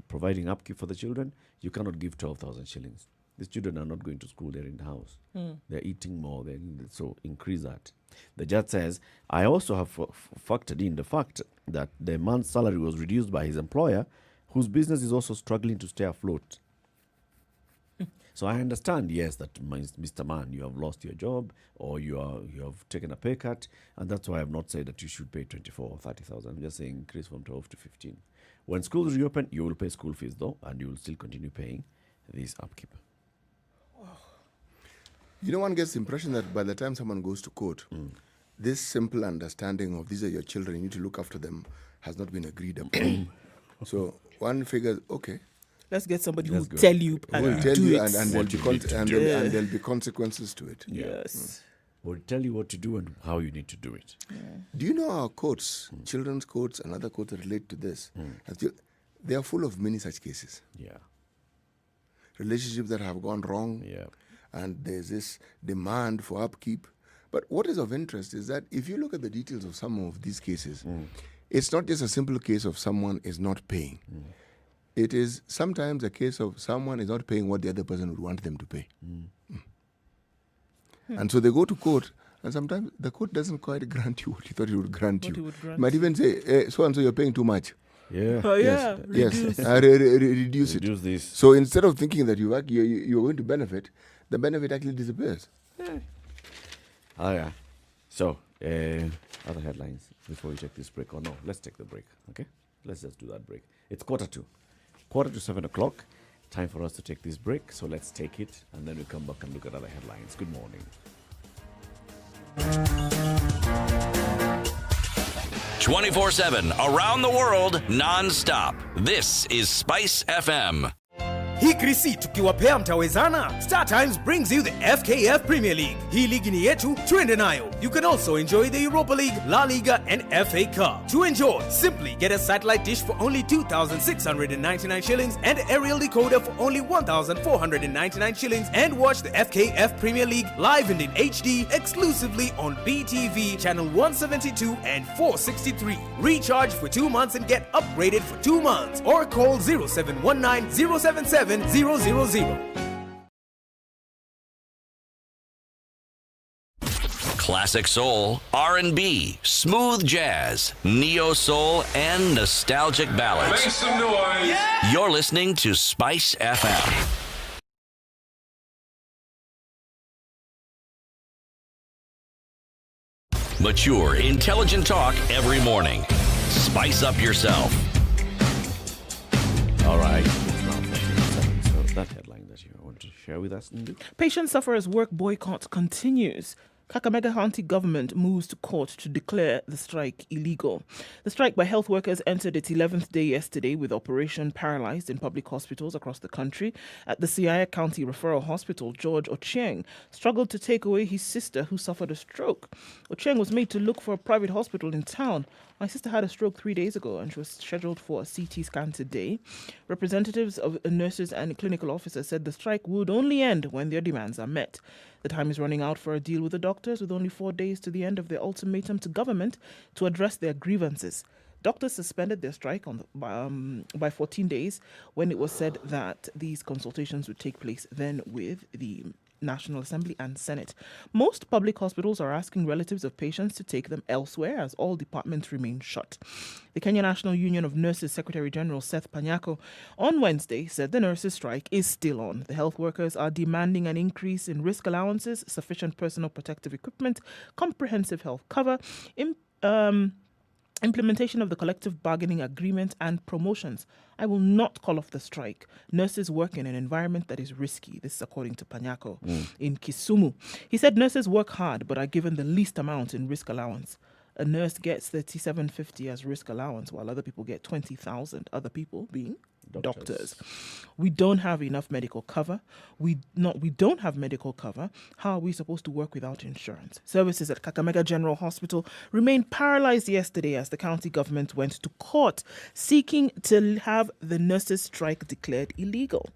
providing upkeep for the children, you cannot give 12,000 shillings. These children are not going to school, they're in the house. They're eating more, so increase that. The judge says, I also have factored in the fact that the man's salary was reduced by his employer, whose business is also struggling to stay afloat. So I understand, yes, that Mr. Man, you have lost your job or you have taken a pay cut, and that's why I have not said that you should pay 24 or 30,000. I'm just saying increase from 12 to 15. When schools reopen, you will pay school fees though, and you will still continue paying this upkeep. You know, one gets the impression that by the time someone goes to court, this simple understanding of these are your children, you need to look after them, has not been agreed upon. So one figures, okay, let's get somebody who will tell you and there'll be consequences to it. Yes. Will tell you what to do and how you need to do it. Do you know our courts, children's courts and other courts that relate to this, they are full of many such cases. Yeah. Relationships that have gone wrong. Yeah. And there's this demand for upkeep. But what is of interest is that if you look at the details of some of these cases, it's not just a simple case of someone is not paying. It is sometimes a case of someone is not paying what the other person would want them to pay. And so they go to court, and sometimes the court doesn't quite grant you what you thought it would grant you. Might even say, hey, so-and-so, you're paying too much. Yeah. Reduce it. Reduce this. So instead of thinking that you're going to benefit, the benefit actually disappears. Yeah. So, other headlines before we take this break. Or no, let's take the break. Okay? Let's just do that break. It's 6:45, 7 o'clock. Time for us to take this break. So let's take it, and then we'll come back and look at other headlines. Good morning. 24/7 around the world non-stop. This is Spice FM. Hii Krisi tukiwapea mtawezana. Star Times brings you the FKF Premier League. Hii ligi ni yetu, twende nayo. You can also enjoy the Europa League, La Liga and FA Cup. To enjoy, simply get a satellite dish for only 2,699 shillings and aerial decoder for only 1,499 shillings and watch the FKF Premier League live and in HD exclusively on BTV channel 172 and 463. Recharge for 2 months and get upgraded for 2 months or call 0719 077 000. Classic soul, R&B, smooth jazz, neo soul, and nostalgic ballads. Make some noise. Yeah. You're listening to Spice FM. Mature, intelligent talk every morning. Spice up yourself. All right. So that headline that you want to share with us, Ndu? Patient sufferers work boycott continues. Kakamega County government moves to court to declare the strike illegal. The strike by health workers entered its 11th day yesterday with operation paralyzed in public hospitals across the country. At the Siaya County Referral Hospital, George Ochieng struggled to take away his sister who suffered a stroke. Ochieng was made to look for a private hospital in town. My sister had a stroke 3 days ago and she was scheduled for a CT scan today. Representatives of nurses and clinical officers said the strike would only end when their demands are met. The time is running out for a deal with the doctors, with only 4 days to the end of their ultimatum to government to address their grievances. Doctors suspended their strike by 14 days when it was said that these consultations would take place then with the National Assembly and Senate. Most public hospitals are asking relatives of patients to take them elsewhere as all departments remain shut. The Kenya National Union of Nurses Secretary General Seth Panyako on Wednesday said the nurses' strike is still on. The health workers are demanding an increase in risk allowances, sufficient personal protective equipment, comprehensive health cover, implementation of the collective bargaining agreement, and promotions. I will not call off the strike. Nurses work in an environment that is risky. This is according to Panyako in Kisumu. He said nurses work hard but are given the least amount in risk allowance. A nurse gets 3750 as risk allowance, while other people get 20,000. Other people being doctors. We don't have enough medical cover. We don't have medical cover. How are we supposed to work without insurance? Services at Kakamega General Hospital remained paralyzed yesterday as the county government went to court seeking to have the nurses' strike declared illegal.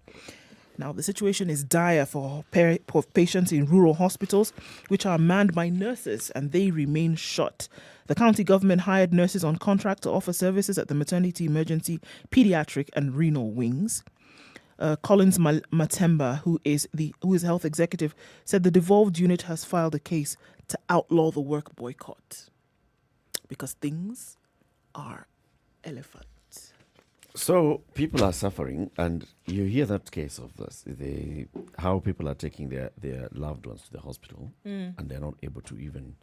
Now, the situation is dire for patients in rural hospitals, which are manned by nurses, and they remain shut. The county government hired nurses on contract to offer services at the maternity, emergency, pediatric, and renal wings. Collins Matemba, who is health executive, said the devolved unit has filed a case to outlaw the work boycott because things are elephant. So people are suffering, and you hear that case of this, how people are taking their loved ones to the hospital, and they're not able to even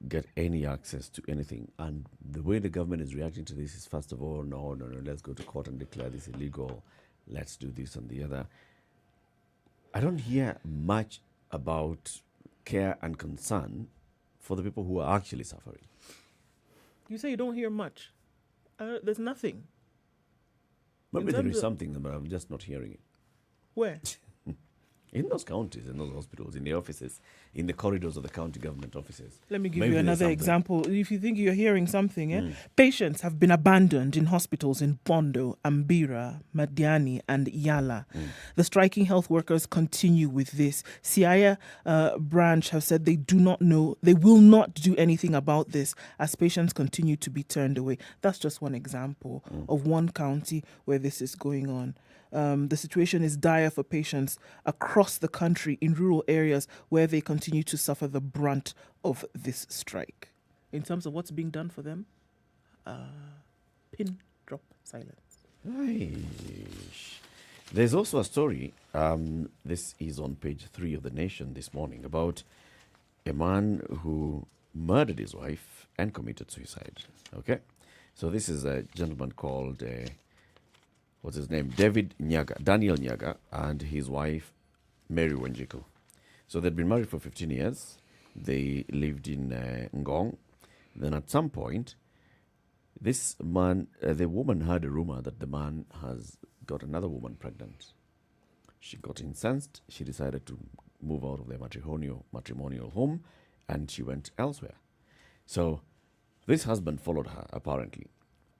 get any access to anything. And the way the government is reacting to this is, first of all, no, let's go to court and declare this illegal. Let's do this and the other. I don't hear much about care and concern for the people who are actually suffering. You say you don't hear much. There's nothing. Maybe there is something, but I'm just not hearing it. Where? In those counties, in those hospitals, in the offices, in the corridors of the county government offices. Let me give you another example. If you think you're hearing something, patients have been abandoned in hospitals in Bondo, Ambira, Madiani, and Yala. The striking health workers continue with this. Siaya branch have said they will not do anything about this as patients continue to be turned away. That's just one example of one county where this is going on. The situation is dire for patients across the country in rural areas where they continue to suffer the brunt of this strike. In terms of what's being done for them, pin drop silence. There's also a story, this is on page 3 of The Nation this morning, about a man who murdered his wife and committed suicide. Okay? So this is a gentleman called... what's his name? Daniel Nyaga, and his wife, Mary Wanjiku. So they'd been married for 15 years. They lived in Ngong. Then at some point, this man, the woman heard a rumor that the man has got another woman pregnant. She got incensed. She decided to move out of their matrimonial home, and she went elsewhere. So this husband followed her, apparently,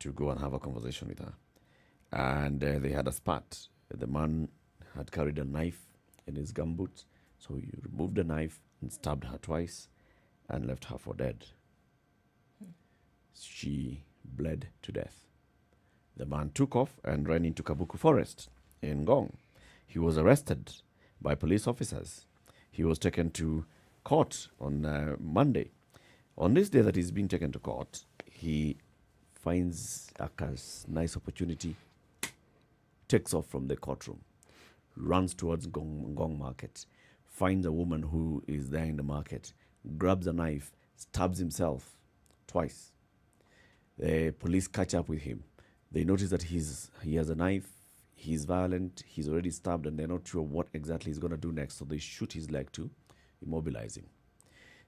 to go and have a conversation with her. And they had a spat. The man had carried a knife in his gumboots, so he removed the knife and stabbed her twice and left her for dead. She bled to death. The man took off and ran into Kabuku Forest in Ngong. He was arrested by police officers. He was taken to court on Monday. On this day that he's being taken to court, he finds a nice opportunity, takes off from the courtroom, runs towards Ngong Market, finds a woman who is there in the market, grabs a knife, stabs himself twice. The police catch up with him. They notice that he has a knife, he's violent, he's already stabbed, and they're not sure what exactly he's going to do next, so they shoot his leg to immobilize him.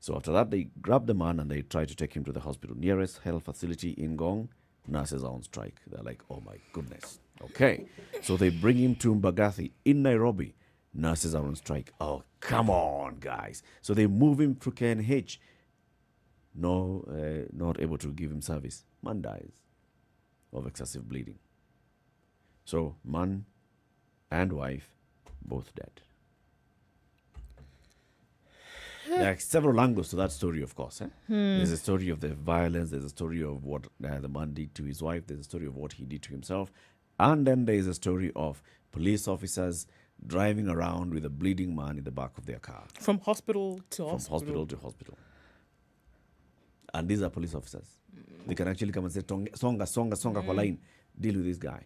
So after that, they grab the man and they try to take him to the hospital. Nearest health facility in Ngong, nurses are on strike. They're like, oh my goodness. Okay. So they bring him to Mbagathi in Nairobi. Nurses are on strike. Oh, come on, guys. So they move him to KNH. No, not able to give him service. Man dies of excessive bleeding. So man and wife both dead. There are several angles to that story, of course. There's a story of the violence. There's a story of what the man did to his wife. There's a story of what he did to himself. And then there's a story of police officers driving around with a bleeding man in the back of their car. From hospital to From hospital. hospital to hospital. And these are police officers. They can actually come and say, songa kwa line, deal with this guy.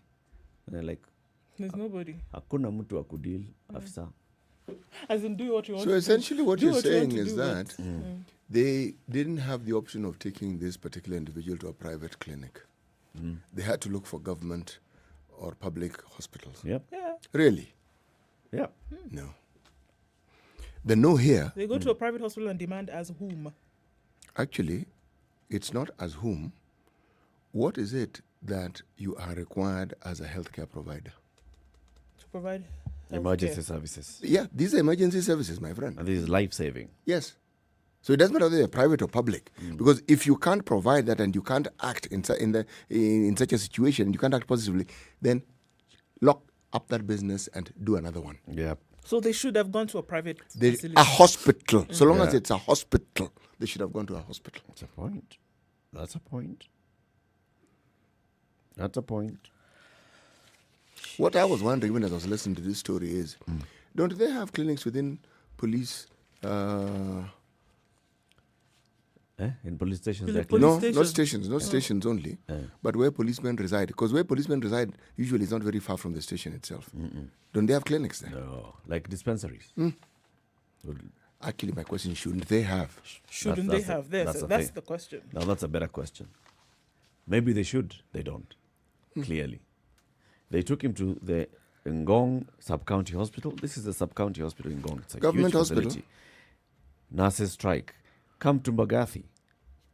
And they're like, there's nobody. Hakuna mtu wa kudeal, officer. As in, do what you want So to essentially do. what Do you're what you want saying to is do that with. they didn't have the option of taking this particular individual to a private clinic. They had to look for government or public hospitals. Yep. Yeah. Really? Yeah. No. The no here, They go to a private hospital and demand as whom? actually, it's not as whom. What is it that you are required as a healthcare provider? To provide Emergency healthcare. services. Yeah, these are emergency services, my friend. And this is life-saving. Yes. So it doesn't matter whether they're private or public, because if you can't provide that and you can't act in such a situation, you can't act positively, then lock up that business and do another one. Yeah. So they should have gone to a private facility. A hospital. So long as Yeah. it's a hospital, they should have gone to a hospital. That's a point. That's a point. That's a point. What I was wondering when I was listening to this story is, don't they have clinics within police? In police stations, In there the are No, police not station. stations, not stations only, but where policemen reside. Because where policemen reside usually is not very far from the station itself. Don't they have clinics there? No, like dispensaries. Actually, my question, shouldn't they have? Shouldn't That's they have the- this? that's the That's thing. the question. Now that's a better question. Maybe they should. They don't. Clearly. They took him to the Ngong Sub-County Hospital. This is the Sub-County Hospital in Ngong. It's a Government huge hospital? facility. Nurses strike. Come to Mbagathi.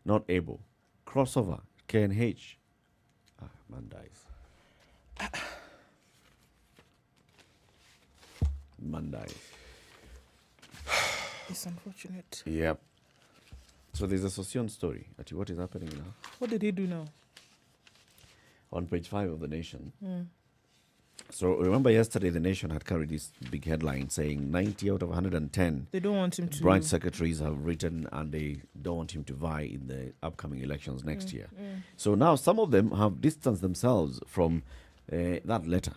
Not able. Crossover. KNH. Man dies. Man dies. It's unfortunate. Yep. So there's a Sosion story. Ati, what is happening now? What did he do now? On page 5 of The Nation. So remember yesterday The Nation had carried this big headline saying 90 out of 110 They don't want him to. branch secretaries have written and they don't want him to vie in the upcoming elections next year. So now some of them have distanced themselves from that letter.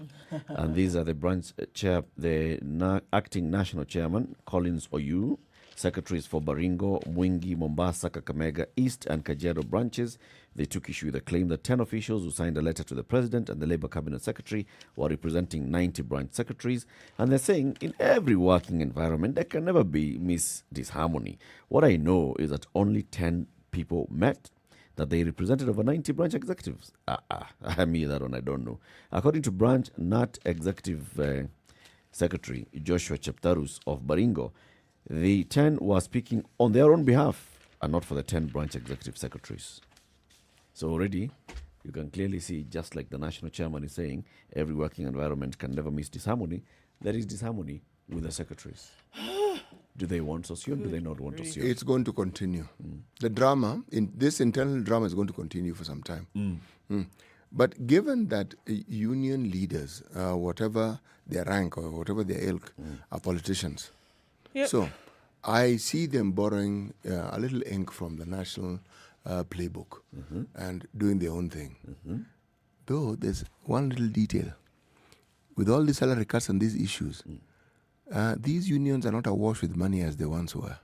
And these are the branch chair, the acting national chairman, Collins Oyu, secretaries for Baringo, Mwingi, Mombasa, Kakamega, East and Kajiado branches. They took issue with the claim that 10 officials who signed a letter to the president and the Labour Cabinet Secretary were representing 90 branch secretaries. And they're saying in every working environment, there can never be disharmony. What I know is that only 10 people met, that they represented over 90 branch executives. I mean, that one I don't know. According to branch NAT Executive Secretary Joshua Cheptarus of Baringo, the 10 were speaking on their own behalf and not for the 10 branch executive secretaries. So already, you can clearly see, just like the national chairman is saying, every working environment can never miss disharmony. There is disharmony with the secretaries. Do they want Sosion? Do they not want Sosion? It's going to continue. The drama, this internal drama is going to continue for some time. But given that union leaders, whatever their rank or whatever their ilk, are politicians, so I see them borrowing a little ink from the national playbook and doing their own thing. Though there's one little detail. With all the salary cuts and these issues, these unions are not awash with money as they once were.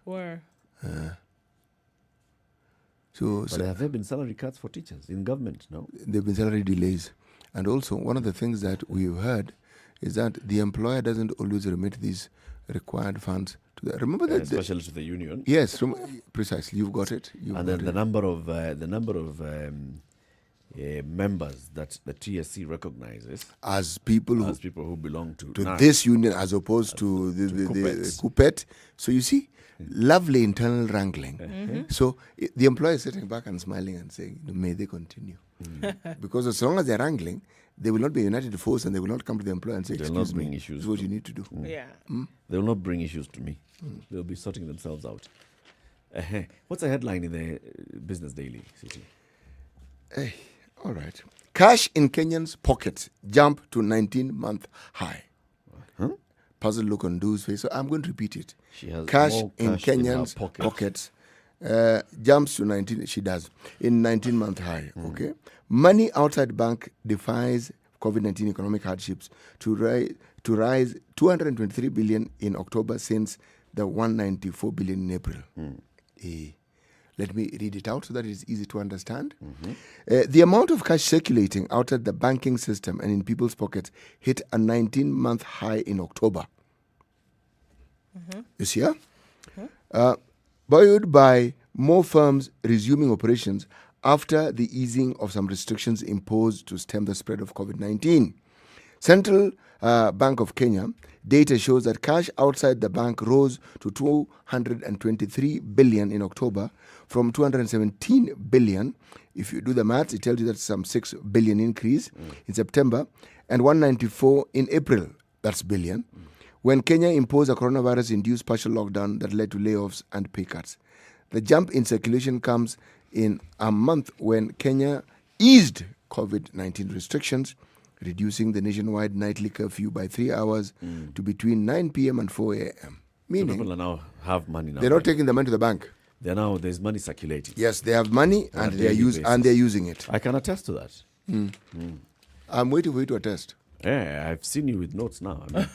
But have there been salary cuts for teachers in government? No. There have been salary delays. And also, one of the things that we've heard is that the employer doesn't always remit these required funds to the. Remember that, especially to the union. Yes, precisely. You've got it. And then the number of members that the TSC recognizes as people who belong to this union, as opposed to the Kupet. So you see, lovely internal wrangling. So the employer is sitting back and smiling and saying, "May they continue," because as long as they're wrangling, they will not be a united force, and they will not come to the employer and say, "Excuse me, this is what you need to do." They will not bring issues to me. They'll be sorting themselves out. What's the headline in the Business Daily, City? Hey, all right. Cash in Kenyans' pockets jump to 19-month high. Puzzled look on Du's face. So I'm going to repeat it. She has cash more in cash Kenyans' in her pockets jumps to 19. She does in 19-month high. Okay. Money outside bank defies COVID-19 economic hardships to rise 223 billion in October since the 194 billion in April. Let me read it out so that it's easy to understand. The amount of cash circulating outside the banking system and in people's pockets hit a 19-month high in October. This year, buoyed by more firms resuming operations after the easing of some restrictions imposed to stem the spread of COVID-19. Central Bank of Kenya data shows that cash outside the bank rose to 223 billion in October from 217 billion. If you do the maths, it tells you that's some 6 billion increase in September and 194 in April. That's billion. When Kenya imposed a coronavirus-induced partial lockdown that led to layoffs and pay cuts. The jump in circulation comes in a month when Kenya eased COVID-19 restrictions, reducing the nationwide nightly curfew by 3 hours to between 9 p.m. and 4 a.m. Meaning, people now have money now. They're not taking the money to the bank. There's money circulating. Yes, they have money and they're using it. I can attest to that. I'm waiting for you to attest. Yeah, I've seen you with notes now. I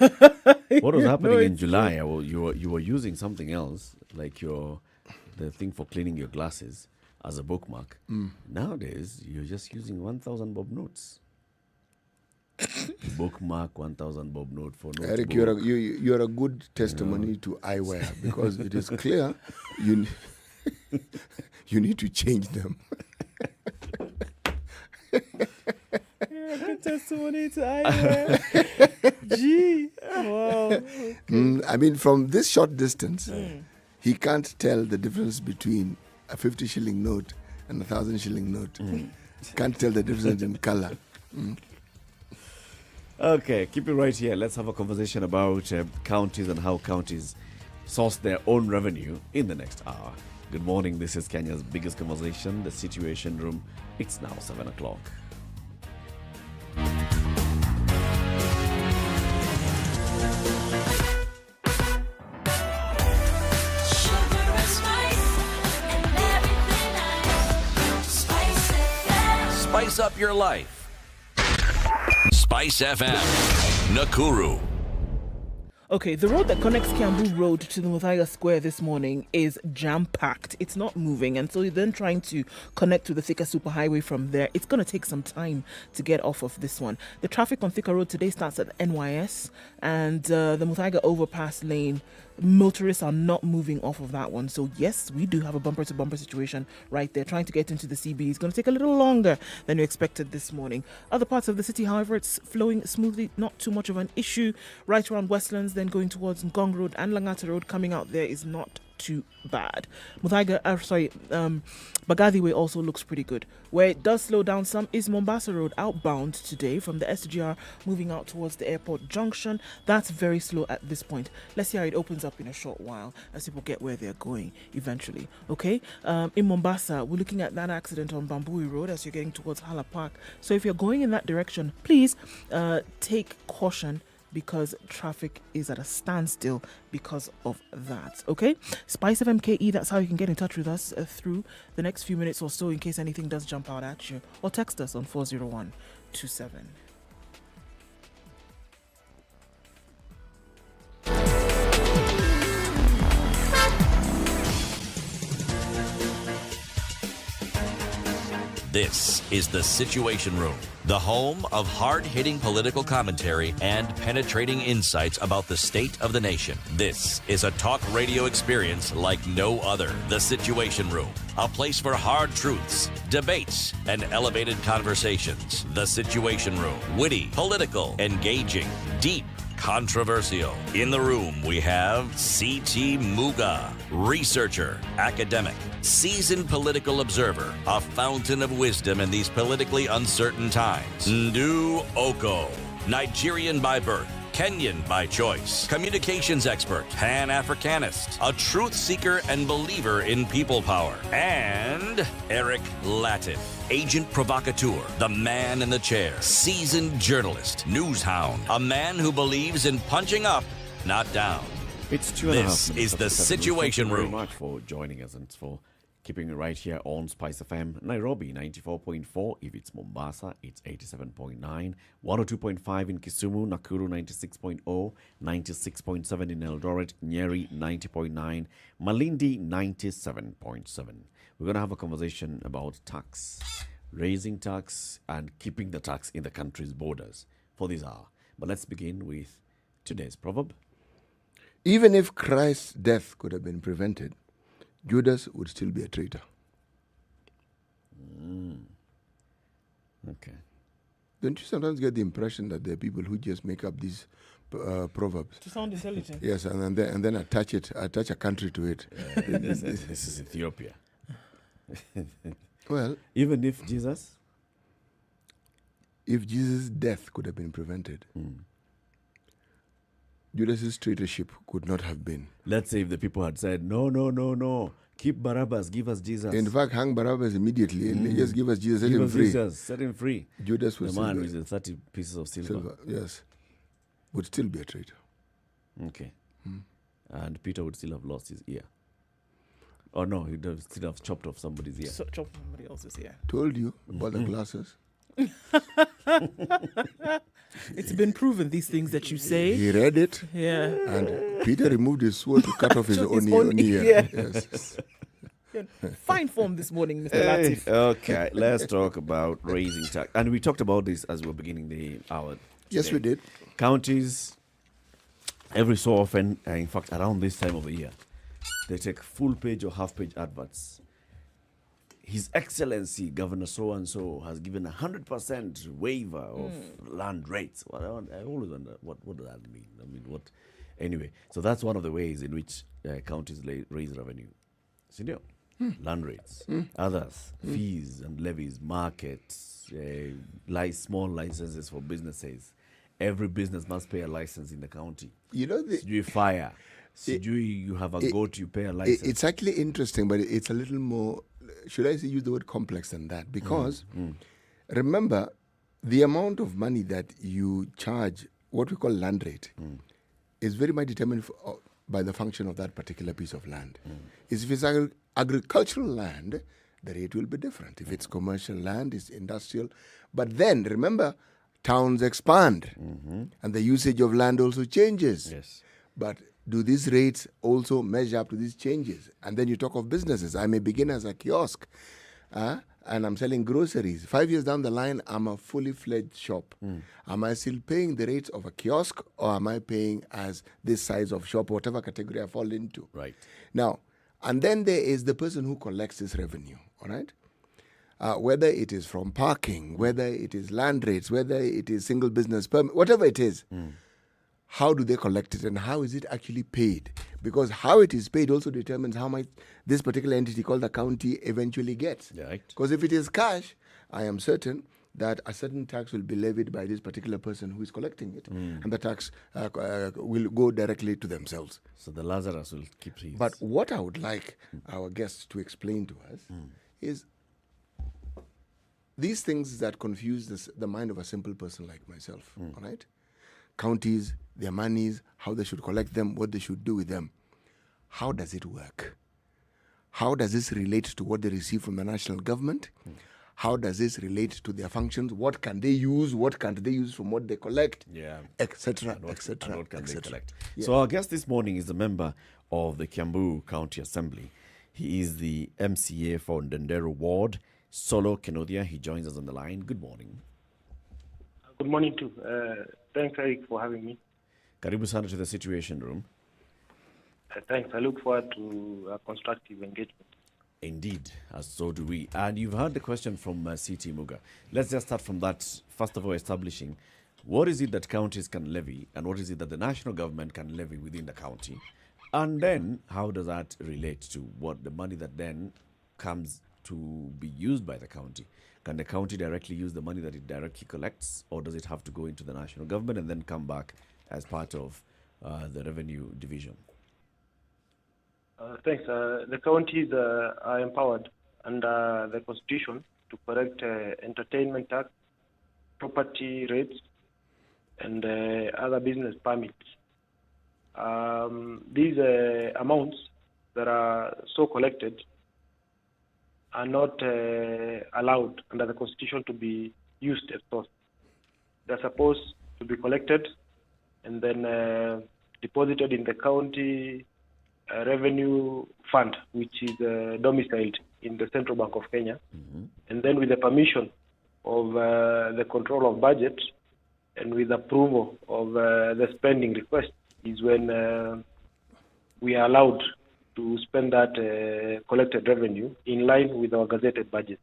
mean, what was happening in July? You were using something else, like the thing for cleaning your glasses as a bookmark. Nowadays, you're just using 1,000 bob notes. Bookmark 1,000 bob note for notes. Eric, you're a good testimony to eyewear because it is clear you need to change them. You're a good testimony to eyewear. Gee, wow. Okay. I mean, from this short distance, he can't tell the difference between a 50 shilling note and a 1,000 shilling note. Can't tell the difference in color. Okay, keep it right here. Let's have a conversation about counties and how counties source their own revenue in the next hour. Good morning. This is Kenya's biggest conversation, the Situation Room. It's now 7 o'clock. Spice up your life. Spice FM, Nakuru. Okay, the road that connects Kiambu Road to the Muthaiga Square this morning is jam-packed. It's not moving, and so you're then trying to connect to the Thika Superhighway from there. It's going to take some time to get off of this one. The traffic on Thika Road today starts at NYS, and the Muthaiga overpass lane. Motorists are not moving off of that one. So yes, we do have a bumper-to-bumper situation right there. Trying to get into the CB is going to take a little longer than you expected this morning. Other parts of the city, however, it's flowing smoothly. Not too much of an issue. Right around Westlands, then going towards Ngong Road and Langata Road, coming out there is not too bad. Bagathi Way also looks pretty good. Where it does slow down some is Mombasa Road outbound today from the SGR moving out towards the airport junction. That's very slow at this point. Let's see how it opens up in a short while as people get where they're going eventually. Okay, in Mombasa, we're looking at that accident on Bambui Road as you're getting towards Hala Park. So if you're going in that direction, please take caution, because traffic is at a standstill because of that. Okay, Spice FMKE, that's how you can get in touch with us through the next few minutes or so in case anything does jump out at you, or text us on 40127. This is the Situation Room, the home of hard-hitting political commentary and penetrating insights about the state of the nation. This is a talk radio experience like no other. The Situation Room, a place for hard truths, debates, and elevated conversations. The Situation Room, witty, political, engaging, deep, controversial. In the room, we have C.T. Muga, researcher, academic, seasoned political observer, a fountain of wisdom in these politically uncertain times. Ndu Oko, Nigerian by birth, Kenyan by choice, communications expert, Pan-Africanist, a truth seeker and believer in people power, and Eric Latif, agent provocateur, the man in the chair, seasoned journalist, news hound, a man who believes in punching up, not down. It's 2.5 minutes. This is the Situation Room. Thank you Room. very much for joining us and for Keeping it right here on Spice FM. Nairobi, 94.4. If it's Mombasa, it's 87.9. 102.5 in Kisumu. Nakuru, 96.0. 96.7 in Eldoret. Nyeri, 90.9. Malindi, 97.7. We're going to have a conversation about tax. Raising tax and keeping the tax in the country's borders for this hour. But let's begin with today's proverb. Even if Christ's death could have been prevented, Judas would still be a traitor. Okay. Don't you sometimes get the impression that there are people who just make up these proverbs? To sound intelligent. Yes, and then attach a country to it. This is Ethiopia. Well, even if Jesus' death could have been prevented, Judas's traitorship could not have been. Let's say if the people had said, no, keep Barabbas, give us Jesus. In fact, hang Barabbas immediately and just give us Jesus, set him free. Jesus, set him free. Judas was the man with the 30 pieces of silver. Yes, would still be a traitor. Okay. And Peter would still have lost his ear. Oh no, he would still have chopped off somebody's ear. Chopped somebody else's ear. Told you about the glasses. It's been proven, these things that you say. He read it. Yeah. And Peter removed his sword to cut off his own ear. Yeah. Yes. Fine form this morning, Mr. Latif. Okay, let's talk about raising tax. And we talked about this as we were beginning the hour today. Yes, we did. Counties, every so often, in fact, around this time of the year, they take full page or half page adverts. His Excellency Governor so-and-so has given 100% waiver of land rates. Well, I always wonder, what does that mean? I mean, what? Anyway, so that's one of the ways in which counties raise revenue. Senior, land rates. Others, fees and levies, markets, small licenses for businesses. Every business must pay a license in the county. You know, you fire. You have a goat, you pay a license. It's actually interesting, but it's a little more, should I say, use the word complex than that? Because remember, the amount of money that you charge, what we call land rate, is very much determined by the function of that particular piece of land. If it's agricultural land, the rate will be different. If it's commercial land, it's industrial. But then, remember, towns expand, and the usage of land also changes. Yes. But do these rates also measure up to these changes? And then you talk of businesses. I may begin as a kiosk, and I'm selling groceries. 5 years down the line, I'm a fully fledged shop. Am I still paying the rates of a kiosk, or am I paying as this size of shop, whatever category I fall into? Right. Now, and then there is the person who collects this revenue, all right? Whether it is from parking, whether it is land rates, whether it is single business permit, whatever it is, how do they collect it and how is it actually paid? Because how it is paid also determines how much this particular entity called the county eventually gets. Right. Because if it is cash, I am certain that a certain tax will be levied by this particular person who is collecting it. And the tax will go directly to themselves. So the Lazarus will keep his. But what I would like our guests to explain to us is these things that confuse the mind of a simple person like myself, all right? Counties, their monies, how they should collect them, what they should do with them. How does it work? How does this relate to what they receive from the national government? How does this relate to their functions? What can they use? What can't they use from what they collect? Yeah. Etc., And what can they collect? Yeah. So our guest this morning is a member of the Kiambu County Assembly. He is the MCA for Ndendero Ward, Solo Kenodia. He joins us on the line. Good morning. Good morning too. Thanks, Eric, for having me. Karibu sana to the Situation Room. Thanks. I look forward to a constructive engagement. Indeed, as so do we. And you've heard the question from C.T. Muga. Let's just start from that. First of all, establishing what is it that counties can levy and what is it that the national government can levy within the county? And then how does that relate to what the money that then comes to be used by the county? Can the county directly use the money that it directly collects, or does it have to go into the national government and then come back as part of the revenue division? Thanks. The counties are empowered under the Constitution to collect entertainment tax, property rates, and other business permits. These amounts that are so collected are not allowed under the Constitution to be used as source. They're supposed to be collected and then deposited in the county revenue fund, which is domiciled in the Central Bank of Kenya. And then with the permission of the control of budget and with approval of the spending request is when we are allowed to spend that collected revenue in line with our gazetted budget.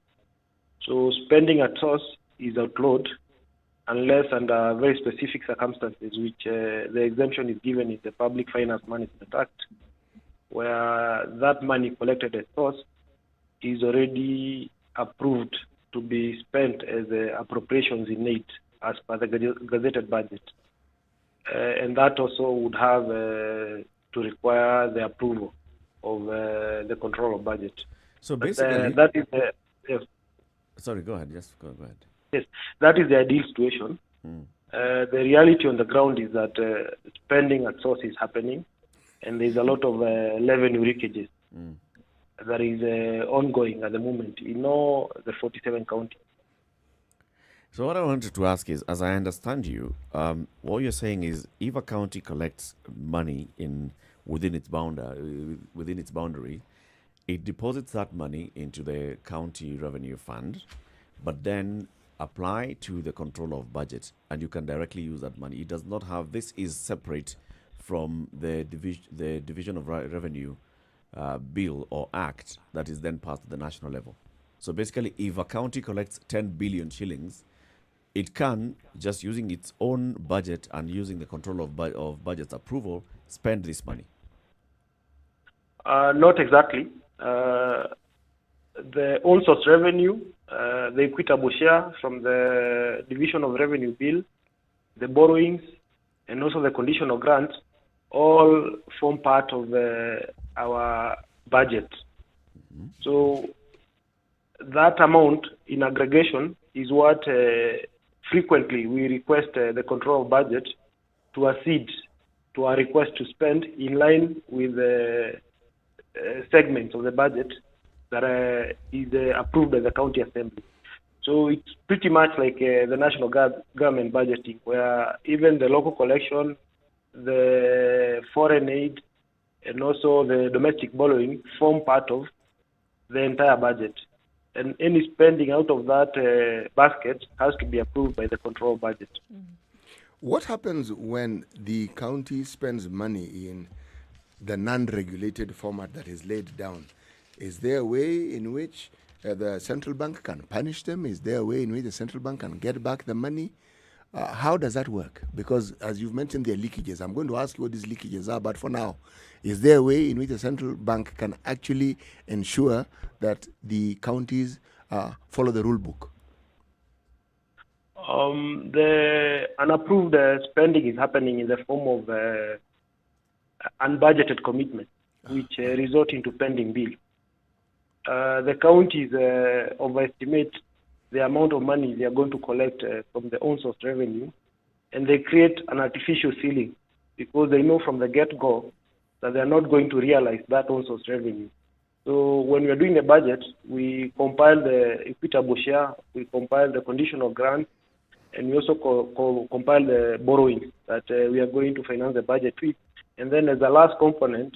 So spending at source is outlawed unless under very specific circumstances, which the exemption is given in the Public Finance Management Act, where that money collected at source is already approved to be spent as appropriations in need as per the gazetted budget. And that also would have to require the approval of the control of budget. So basically, that is the yes. Sorry, go ahead. Just go ahead. Yes, that is the ideal situation. The reality on the ground is that spending at source is happening, and there's a lot of revenue leakages that is ongoing at the moment in all the 47 counties. So what I wanted to ask is, as I understand you, what you're saying is, if a county collects money within its boundary, it deposits that money into the county revenue fund, but then apply to the control of budget, and you can directly use that money. It does not have, this is separate from the division of revenue bill or act that is then passed at the national level. So basically, if a county collects 10 billion shillings, it can, just using its own budget and using the control of budget's approval, spend this money. Not exactly. The own source revenue, the equitable share from the division of revenue bill, the borrowings, and also the conditional grants, all form part of our budget. So that amount in aggregation is what frequently we request the control of budget to accede to our request to spend in line with the segments of the budget that is approved by the county assembly. So it's pretty much like the national government budgeting, where even the local collection, the foreign aid, and also the domestic borrowing form part of the entire budget. And any spending out of that basket has to be approved by the control budget. What happens when the county spends money in the non-regulated format that is laid down? Is there a way in which the central bank can punish them? Is there a way in which the central bank can get back the money? How does that work? Because as you've mentioned, there are leakages. I'm going to ask you what these leakages are, but for now, is there a way in which the central bank can actually ensure that the counties follow the rule book? The unapproved spending is happening in the form of unbudgeted commitments, which result into pending bill. The counties overestimate the amount of money they are going to collect from the own source revenue, and they create an artificial ceiling because they know from the get-go that they are not going to realize that own source revenue. So when we are doing the budget, we compile the equitable share, we compile the conditional grant, and we also compile the borrowings that we are going to finance the budget with. And then as the last component,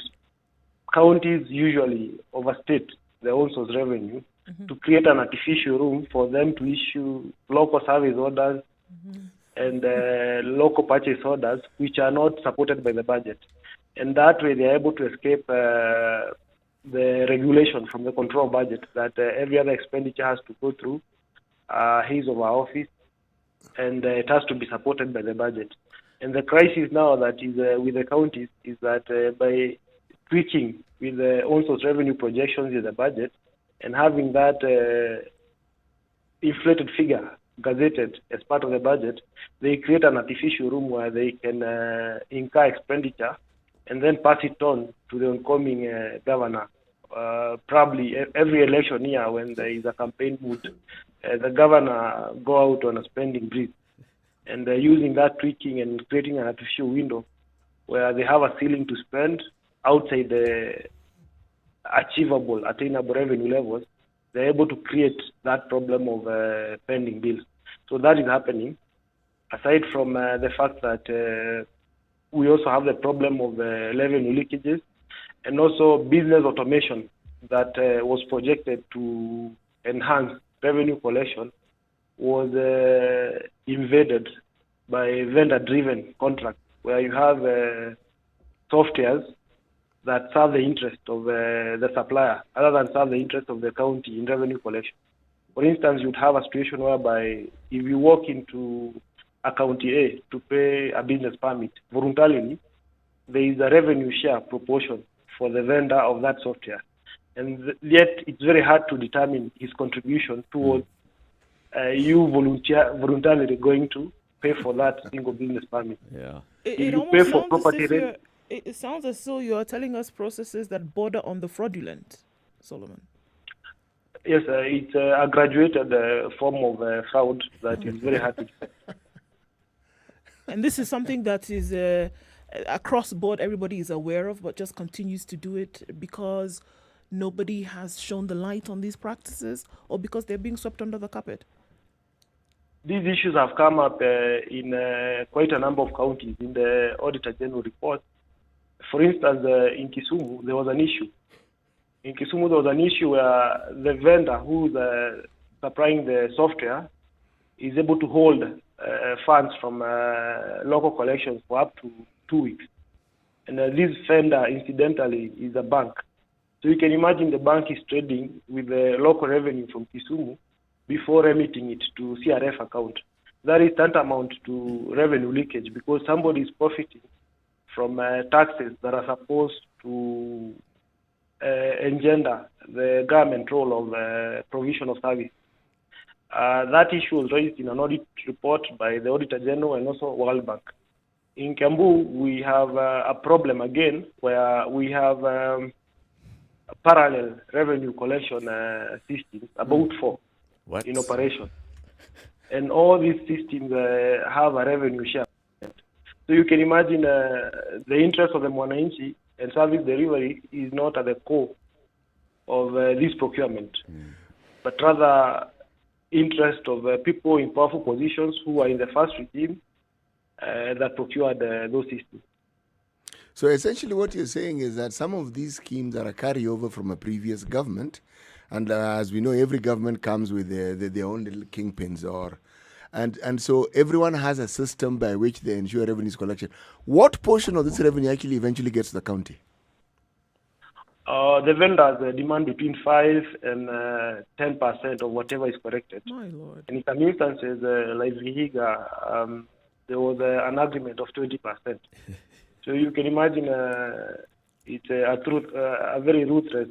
counties usually overstate their own source revenue to create an artificial room for them to issue local service orders and local purchase orders, which are not supported by the budget. And that way they are able to escape the regulation from the control budget that every other expenditure has to go through his or her office, and it has to be supported by the budget. And the crisis now that is with the counties is that by tweaking with the own source revenue projections in the budget and having that inflated figure gazetted as part of the budget, they create an artificial room where they can incur expenditure and then pass it on to the oncoming governor. Probably every election year when there is a campaign mood, the governor go out on a spending breeze, and using that tweaking and creating an artificial window where they have a ceiling to spend outside the attainable revenue levels, they're able to create that problem of pending bills. So that is happening. Aside from the fact that we also have the problem of revenue leakages and also business automation that was projected to enhance revenue collection was invaded by vendor-driven contracts, where you have softwares that serve the interest of the supplier, other than serve the interest of the county in revenue collection. For instance, you'd have a situation whereby if you walk into a county A to pay a business permit voluntarily, there is a revenue share proportion for the vendor of that software. And yet it's very hard to determine his contribution towards you voluntarily going to pay for that single business permit. Yeah. It almost sounds as if it sounds as though you're telling us processes that border on the fraudulent, Solomon. Yes, it's a graduated form of fraud that is very hard to And this is something that is across board, everybody is aware of, but just continues to do it because nobody has shown the light on these practices, or because they're being swept under the carpet? These issues have come up in quite a number of counties in the Auditor General report. For instance, in Kisumu, there was an issue. In Kisumu, there was an issue where the vendor who's supplying the software is able to hold funds from local collections for up to 2 weeks. And this vendor, incidentally, is a bank. So you can imagine the bank is trading with the local revenue from Kisumu before remitting it to CRF account. That is tantamount to revenue leakage, because somebody is profiting from taxes that are supposed to engender the government role of provision of service. That issue was raised in an audit report by the Auditor General and also World Bank. In Kiambu, we have a problem again where we have parallel revenue collection systems, about 4 in operation. And all these systems have a revenue share. So you can imagine the interest of the Mwananchi and service delivery is not at the core of this procurement, but rather interest of people in powerful positions who are in the first regime that procured those systems. So essentially what you're saying is that some of these schemes are a carryover from a previous government, and as we know, every government comes with their own little kingpins, and so everyone has a system by which they ensure revenues collection. What portion of this revenue actually eventually gets to the county? The vendors demand between 5 and 10% of whatever is collected. My Lord. And in some instances, like Vihiga, there was an agreement of 20%. So you can imagine it's a very ruthless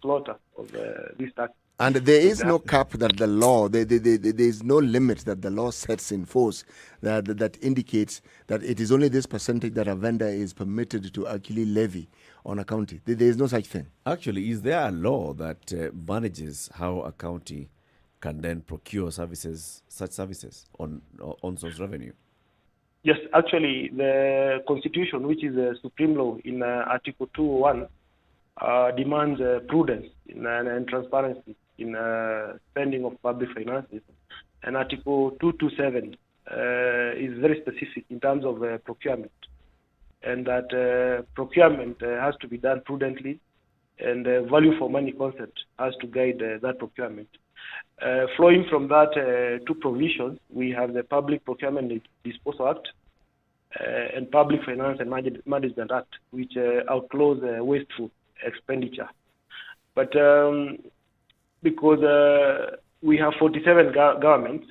slaughter of this tax. And there is no cap that the law, there is no limit that the law sets in force that indicates that it is only this percentage that a vendor is permitted to actually levy on a county. There is no such thing. Actually, is there a law that manages how a county can then procure services, such services on source revenue? Yes, actually, the Constitution, which is a supreme law in Article 201, demands prudence and transparency in spending of public finances. And Article 227 is very specific in terms of procurement, and that procurement has to be done prudently, and value for money concept has to guide that procurement. Flowing from that two provisions, we have the Public Procurement Disposal Act and Public Finance and Management Act, which outlaws wasteful expenditure. But because we have 47 governments,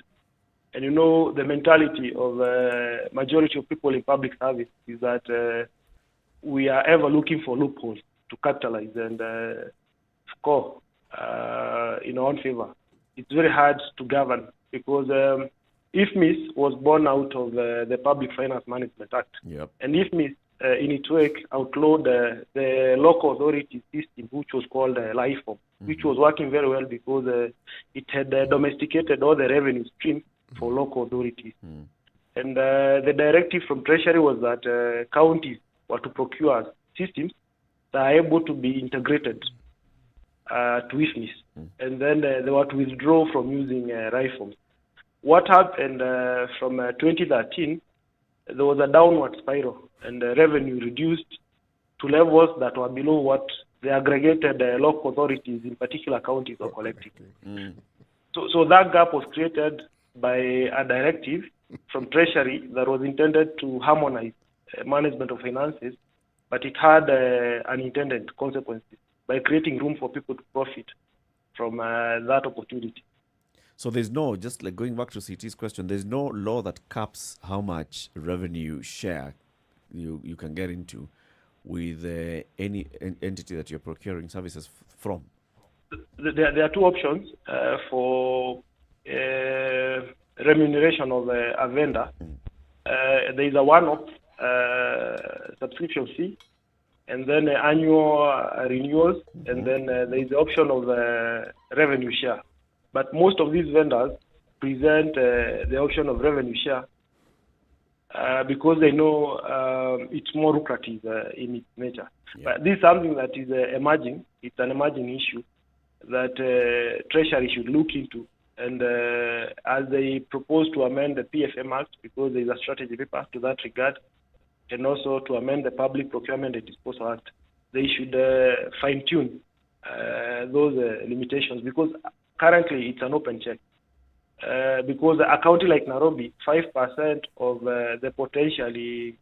and you know the mentality of majority of people in public service is that we are ever looking for loopholes to capitalize and score in our own favor. It's very hard to govern because IFMIS was born out of the Public Finance Management Act. Yep. And IFMIS, in its wake, outlawed the local authority system, which was called LIFOM, which was working very well because it had domesticated all the revenue streams for local authorities. And the directive from Treasury was that counties were to procure systems that are able to be integrated to IFMIS. and then they were to withdraw from using rifles. What happened from 2013, there was a downward spiral, and revenue reduced to levels that were below what the aggregated local authorities in particular counties were collecting. So that gap was created by a directive from Treasury that was intended to harmonize management of finances, but it had unintended consequences by creating room for people to profit from that opportunity. So there's no, just like going back to CT's question, there's no law that caps how much revenue share you can get into with any entity that you're procuring services from. There are two options for remuneration of a vendor. There is a one-off subscription fee, and then annual renewals, and then there is the option of revenue share. But most of these vendors present the option of revenue share because they know it's more lucrative in its nature. But this is something that is emerging. It's an emerging issue that Treasury should look into. And as they propose to amend the PFM Act, because there is a strategy paper to that regard, and also to amend the Public Procurement and Disposal Act, they should fine-tune those limitations, because currently it's an open check. Because a county like Nairobi, 5% of the potentially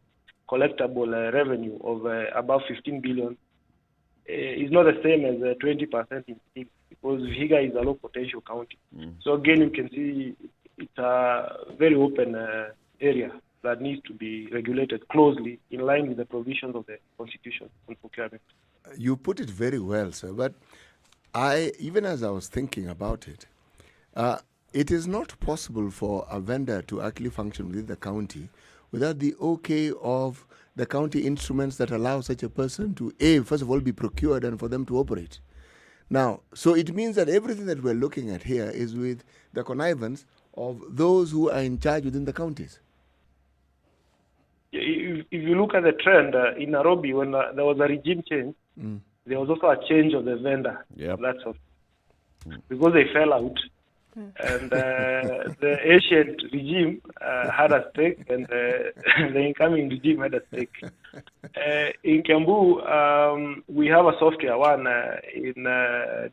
collectible revenue of above 15 billion is not the same as 20% in Vihiga, because Vihiga is a low potential county. So again, you can see it's a very open area that needs to be regulated closely in line with the provisions of the Constitution on procurement. You put it very well, sir, but even as I was thinking about it, it is not possible for a vendor to actually function within the county without the okay of the county instruments that allow such a person to, first of all, be procured and for them to operate. Now, so it means that everything that we're looking at here is with the connivance of those who are in charge within the counties. If you look at the trend in Nairobi, when there was a regime change, there was also a change of the vendor. That's all. Because they fell out, and the ancient regime had a stake, and the incoming regime had a stake. In Kiambu, we have a software one in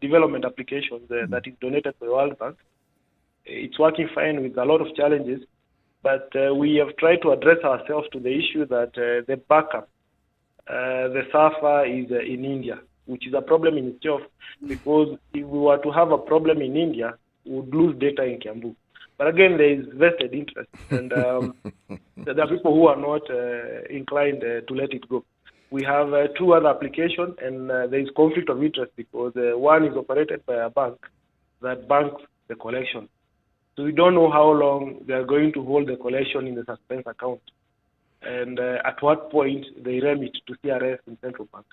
development applications that is donated by the World Bank. It's working fine with a lot of challenges, but we have tried to address ourselves to the issue that the backup, the server is in India, which is a problem in itself, because if we were to have a problem in India, we would lose data in Kiambu. But again, there is vested interest, and there are people who are not inclined to let it go. We have two other applications, and there is conflict of interest because one is operated by a bank that banks the collection. So we don't know how long they are going to hold the collection in the suspense account, and at what point they remit to CRS in Central Bank.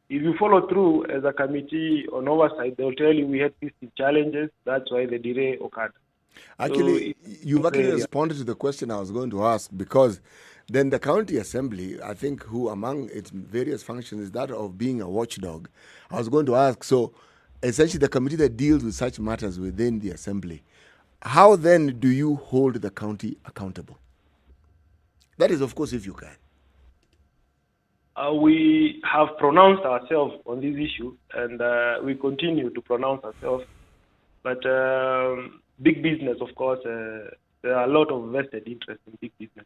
If you follow through as a committee on oversight, they'll tell you we had 50 challenges, that's why the delay occurred. Actually, you've actually responded to the question I was going to ask, because then the county assembly, I think, who among its various functions is that of being a watchdog. I was going to ask, so essentially the committee that deals with such matters within the assembly, how then do you hold the county accountable? That is, of course, if you can. We have pronounced ourselves on this issue, and we continue to pronounce ourselves. But big business, of course, there are a lot of vested interest in big business.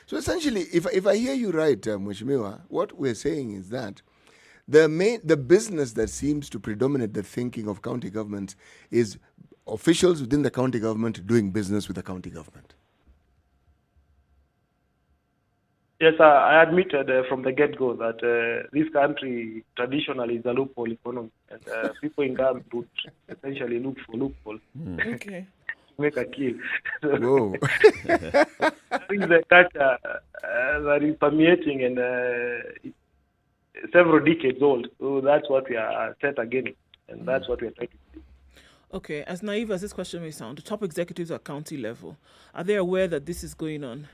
So essentially, if I hear you right, Mheshimiwa, what we're saying is that the business that seems to predominate the thinking of county governments is officials within the county government doing business with the county government. Yes, I admitted from the get-go that this country traditionally is a loophole economy, and people in government would essentially look for loopholes. Okay. Make a kill. Whoa. I think the culture that is permeating and several decades old. So that's what we are set against, and that's what we are trying to do. Okay, as naive as this question may sound, the top executives at county level, are they aware that this is going on?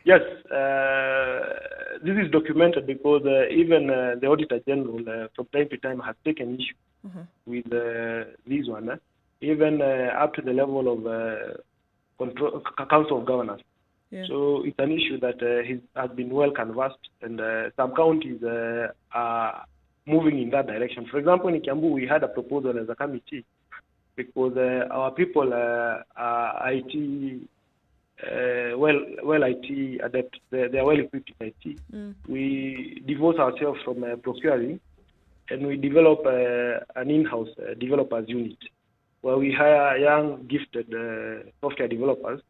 Yes, this is documented because even the Auditor General from time to time has taken issue with this one, even up to the level of Council of Governors. Yeah. So it's an issue that has been well canvassed, and some counties are moving in that direction. For example, in Kiambu, we had a proposal as a committee because our people are IT, well IT adept. They are well equipped in IT. We divorce ourselves from procuring, and we develop an in-house developers unit where we hire young, gifted software developers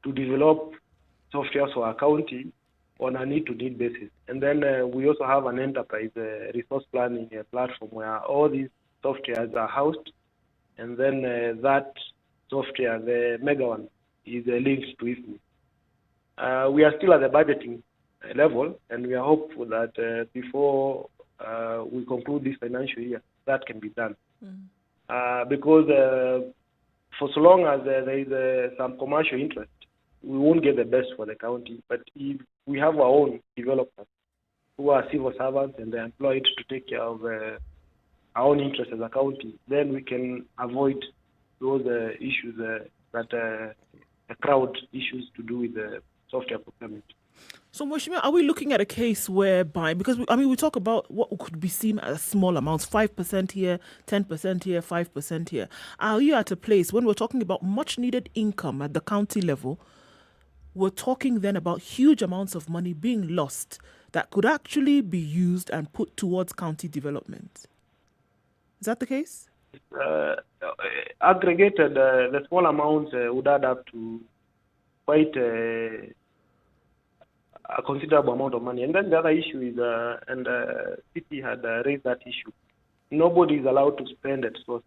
to develop software for our county on a need-to-need basis. And then we also have an enterprise resource planning platform where all these softwares are housed, and then that software, the mega one, is linked to IFMI. We are still at the budgeting level, and we are hopeful that before we conclude this financial year, that can be done. Because for so long as there is some commercial interest, we won't get the best for the county. But if we have our own developers who are civil servants and they're employed to take care of our own interests as a county, then we can avoid those issues that crowd issues to do with the software procurement. So, Mheshimiwa, are we looking at a case whereby, because we talk about what could be seen as small amounts, 5% here, 10% here, 5% here. Are you at a place when we're talking about much needed income at the county level, we're talking then about huge amounts of money being lost that could actually be used and put towards county development? Is that the case? Aggregated, the small amounts would add up to quite a considerable amount of money. And then the other issue is, and City had raised that issue, nobody is allowed to spend at source.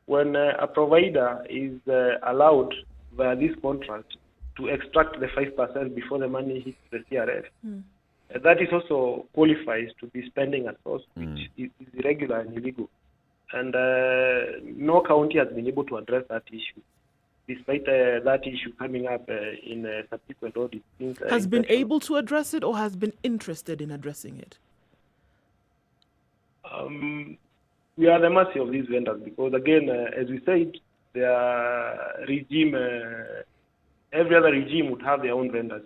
When a provider is allowed via this contract to extract the 5% before the money hits the CRF, that is also qualifies to be spending at source, which is irregular and illegal. And no county has been able to address that issue, despite that issue coming up in subsequent audits. Has been able to address it or has been interested in addressing it? We are at the mercy of these vendors because, again, as we said, their regime, every other regime would have their own vendors.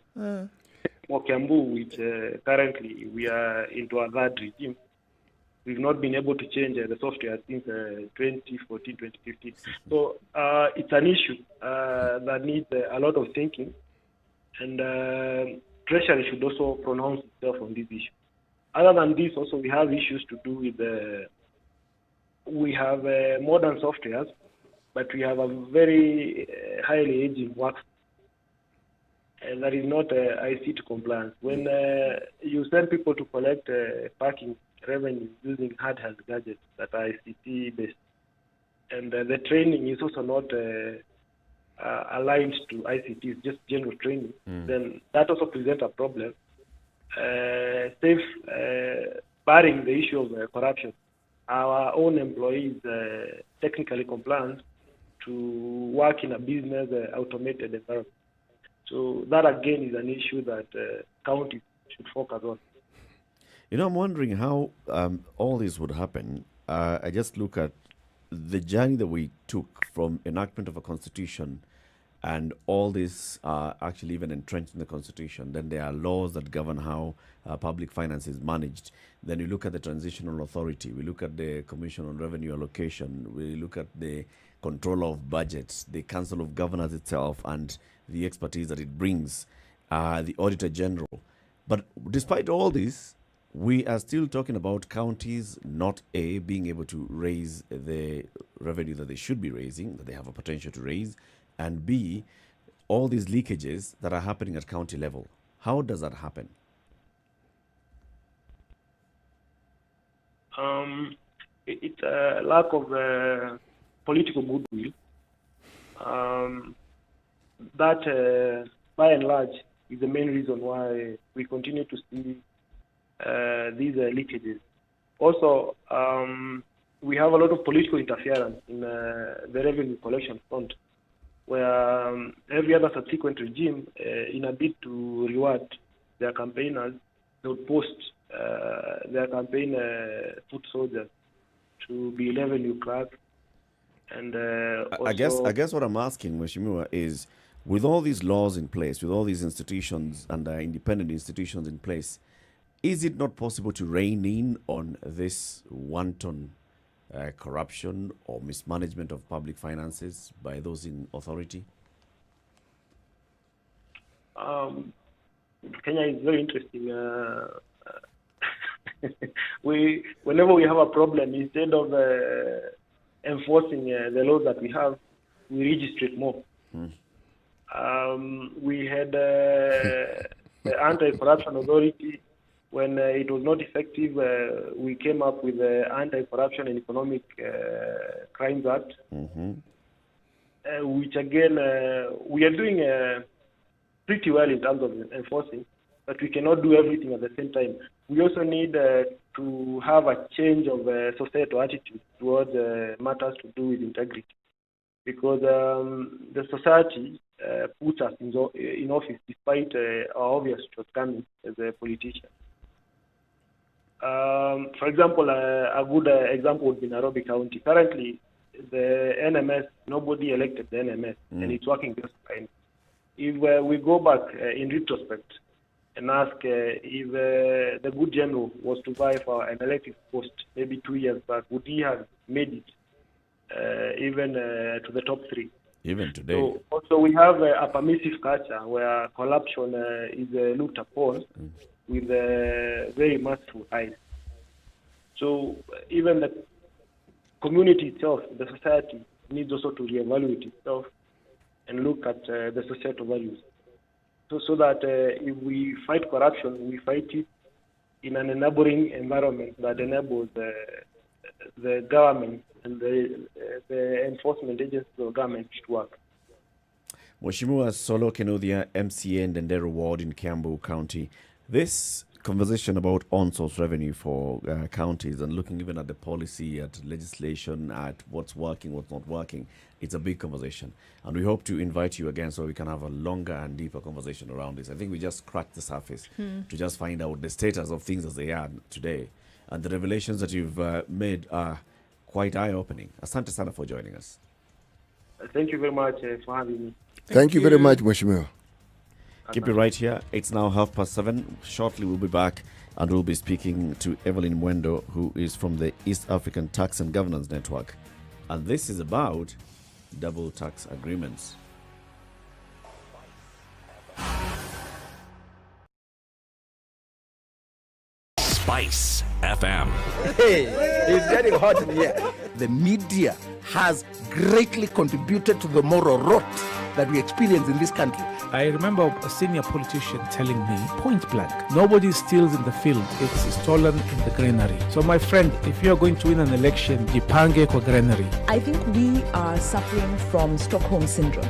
Kiambu, which currently we are into a third regime, we've not been able to change the software since 2014, 2015. So it's an issue that needs a lot of thinking, and Treasury should also pronounce itself on this issue. Other than this, also we have issues to do with we have modern softwares, but we have a very highly aging workforce that is not ICT compliant. When you send people to collect parking revenue using handheld gadgets that are ICT based, and the training is also not aligned to ICT, it's just general training, then that also presents a problem. Barring the issue of corruption, our own employees technically compliant to work in a business automated environment. So that again is an issue that counties should focus on. You know, I'm wondering how all this would happen. I just look at the journey that we took from enactment of a constitution, and all this actually even entrenched in the constitution. Then there are laws that govern how public finance is managed. Then you look at the transitional authority. We look at the Commission on Revenue Allocation. We look at the control of budgets, the Council of Governors itself, and the expertise that it brings, the Auditor General. But despite all this, we are still talking about counties not A, being able to raise the revenue that they should be raising, that they have a potential to raise, and B, all these leakages that are happening at county level. How does that happen? It's a lack of political goodwill. That, by and large, is the main reason why we continue to see these leakages. Also, we have a lot of political interference in the revenue collection front. where every other subsequent regime, in a bid to reward their campaigners, they would post their campaign foot soldiers to be revenue clerks. And I guess what I'm asking, Mheshimiwa, is with all these laws in place, with all these institutions and independent institutions in place, is it not possible to rein in on this wanton corruption or mismanagement of public finances by those in authority? Kenya is very interesting. Whenever we have a problem, instead of enforcing the laws that we have, we register more. We had the Anti-Corruption Authority. When it was not effective, we came up with the Anti-Corruption and Economic Crimes Act, which again, we are doing pretty well in terms of enforcing, but we cannot do everything at the same time. We also need to have a change of societal attitude towards matters to do with integrity, because the society puts us in office despite our obvious shortcomings as a politician. For example, a good example would be Nairobi County. Currently, the NMS, nobody elected the NMS, and it's working just fine. If we go back in retrospect and ask if the good general was to vie for an elective post maybe 2 years back, would he have made it even to the top 3? Even today. So also we have a permissive culture where corruption is looked upon with very merciful eyes. So even the community itself, the society, needs also to reevaluate itself and look at the societal values. So that if we fight corruption, we fight it in an enabling environment that enables the government and the enforcement agencies of government to work. Mheshimiwa Solo Kenodia, MCA in Ndendere Ward in Kiambu County. This conversation about on-source revenue for counties and looking even at the policy, at legislation, at what's working, what's not working, it's a big conversation. And we hope to invite you again so we can have a longer and deeper conversation around this. I think we just cracked the surface to just find out the status of things as they are today. And the revelations that you've made are quite eye-opening. Asante sana for joining us. Thank you very much for having me. Thank you very much, Mheshimiwa. Keep it right here. It's now 7:30. Shortly, we'll be back and we'll be speaking to Evelyn Mwendo, who is from the East African Tax and Governance Network. And this is about double tax agreements. Spice FM. Hey, it's getting hot in here. The media has greatly contributed to the moral rot that we experience in this country. I remember a senior politician telling me, point blank, nobody steals in the field, it's stolen in the granary. So my friend, if you're going to win an election, jipange kwa granary. I think we are suffering from Stockholm Syndrome.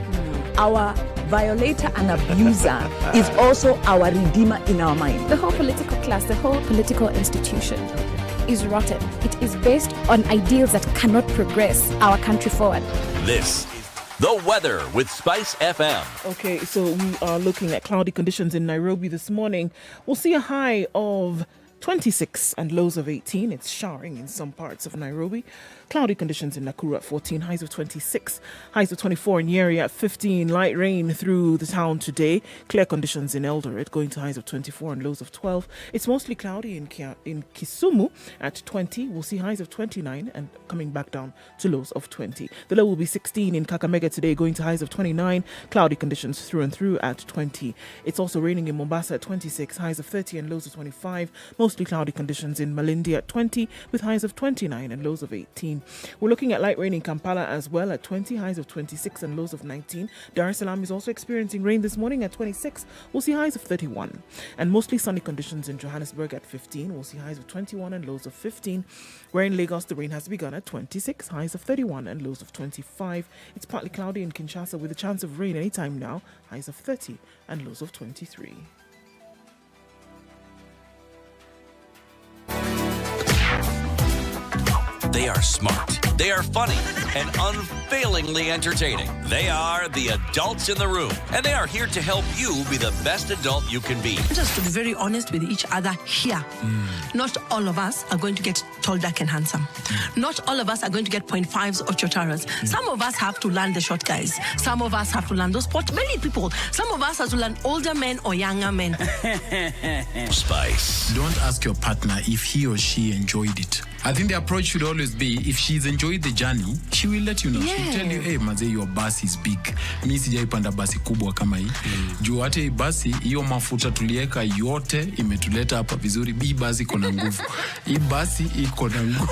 Our violator and abuser is also our redeemer in our mind. The whole political class, the whole political institution is rotten. It is based on ideals that cannot progress our country forward. This is the weather with Spice FM. Okay, so we are looking at cloudy conditions in Nairobi this morning. We'll see a high of 26 and lows of 18. It's showering in some parts of Nairobi. Cloudy conditions in Nakuru at 14, highs of 26, highs of 24 in Nyeri at 15. Light rain through the town today. Clear conditions in Eldoret, going to highs of 24 and lows of 12. It's mostly cloudy in Kisumu at 20. We'll see highs of 29 and coming back down to lows of 20. The low will be 16 in Kakamega today, going to highs of 29. Cloudy conditions through and through at 20. It's also raining in Mombasa at 26, highs of 30 and lows of 25. Mostly cloudy conditions in Malindi at 20 with highs of 29 and lows of 18. We're looking at light rain in Kampala as well at 20, highs of 26 and lows of 19. Dar es Salaam is also experiencing rain this morning at 26. We'll see highs of 31. And mostly sunny conditions in Johannesburg at 15. We'll see highs of 21 and lows of 15. Where in Lagos, the rain has begun at 26, highs of 31 and lows of 25. It's partly cloudy in Kinshasa with a chance of rain anytime now, highs of 30 and lows of 23. They are smart, they are funny, and unfailingly entertaining. They are the adults in the room, and they are here to help you be the best adult you can be. Just to be very honest with each other here, not all of us are going to get tall, dark, and handsome. Not all of us are going to get 0.5s or chotaras. Some of us have to learn the short guys. Some of us have to learn those pot-bellied people. Some of us have to learn older men or younger men. Spice. Don't ask your partner if he or she enjoyed it. I think the approach should always be, if she's enjoyed the journey, she will let you know. She'll tell you, hey, maze, your bus is big. Mi sijaipanda basi kubwa kama hii. Juu hata hii basi, hiyo mafuta tulieka yote, imetuleta hapa vizuri. Hii basi iko na nguvu. Hii basi iko na nguvu.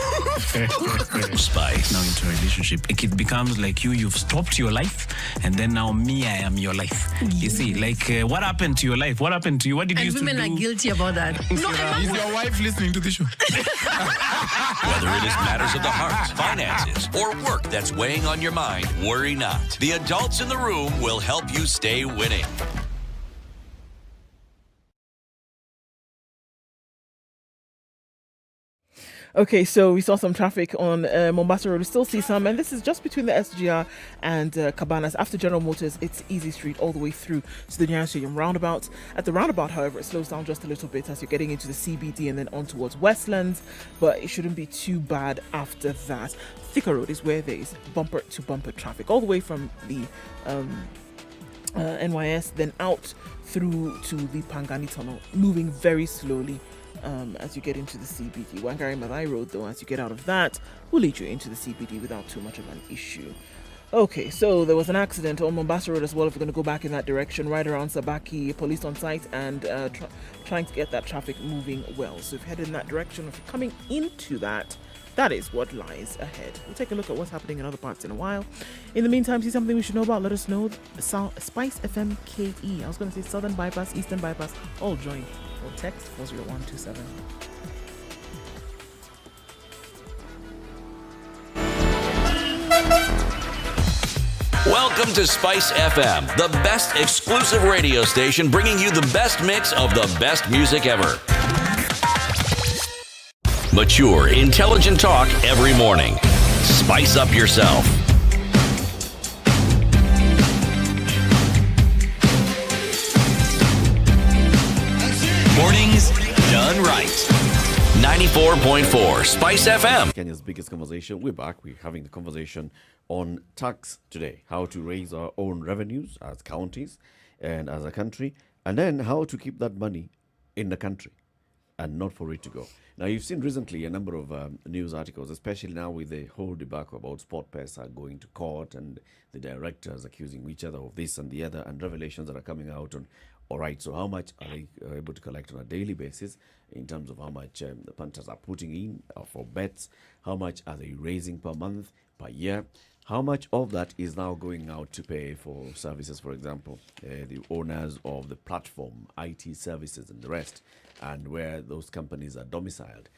Spice. Now into a relationship, it becomes like you've stopped your life, and then now me, I am your life. You see, like, what happened to your life? What happened to you? What did you used to do? And women are guilty about that. Is your wife listening to the show? Whether it is matters of the heart, finances, or work that's weighing on your mind, worry not. The adults in the room will help you stay winning. Okay, so we saw some traffic on Mombasa Road. We still see some, and this is just between the SGR and Cabanas. After General Motors, it's Easy Street all the way through to the Nyeri Stadium roundabout. At the roundabout, however, it slows down just a little bit as you're getting into the CBD and then on towards Westlands, but it shouldn't be too bad after that. Thika Road is where there is bumper-to-bumper traffic, all the way from the NYS, then out through to the Pangani Tunnel, moving very slowly. As you get into the CBD. Wangari Maathai Road, though, as you get out of that, will lead you into the CBD without too much of an issue. Okay, so there was an accident on Mombasa Road as well, if we're going to go back in that direction, right around Sabaki, police on site and trying to get that traffic moving well. So if you're headed in that direction, if you're coming into that, that is what lies ahead. We'll take a look at what's happening in other parts in a while. In the meantime, see something we should know about, let us know. Spice FM KE. I was going to say Southern Bypass, Eastern Bypass, all join. Or text 40127. Welcome to Spice FM, the best exclusive radio station bringing you the best mix of the best music ever. Mature, intelligent talk every morning. Spice up yourself. Mornings done right. 94.4 Spice FM. Kenya's biggest conversation. We're back. We're having the conversation on tax today. How to raise our own revenues as counties and as a country. And then how to keep that money in the country and not for it to go. Now, you've seen recently a number of news articles, especially now with the whole debacle about Sport Pesa going to court and the directors accusing each other of this and the other, and revelations that are coming out on, all right, so how much are they able to collect on a daily basis in terms of how much the punters are putting in for bets? How much are they raising per month, per year? How much of that is now going out to pay for services, for example, the owners of the platform, IT services and the rest, and where those companies are domiciled?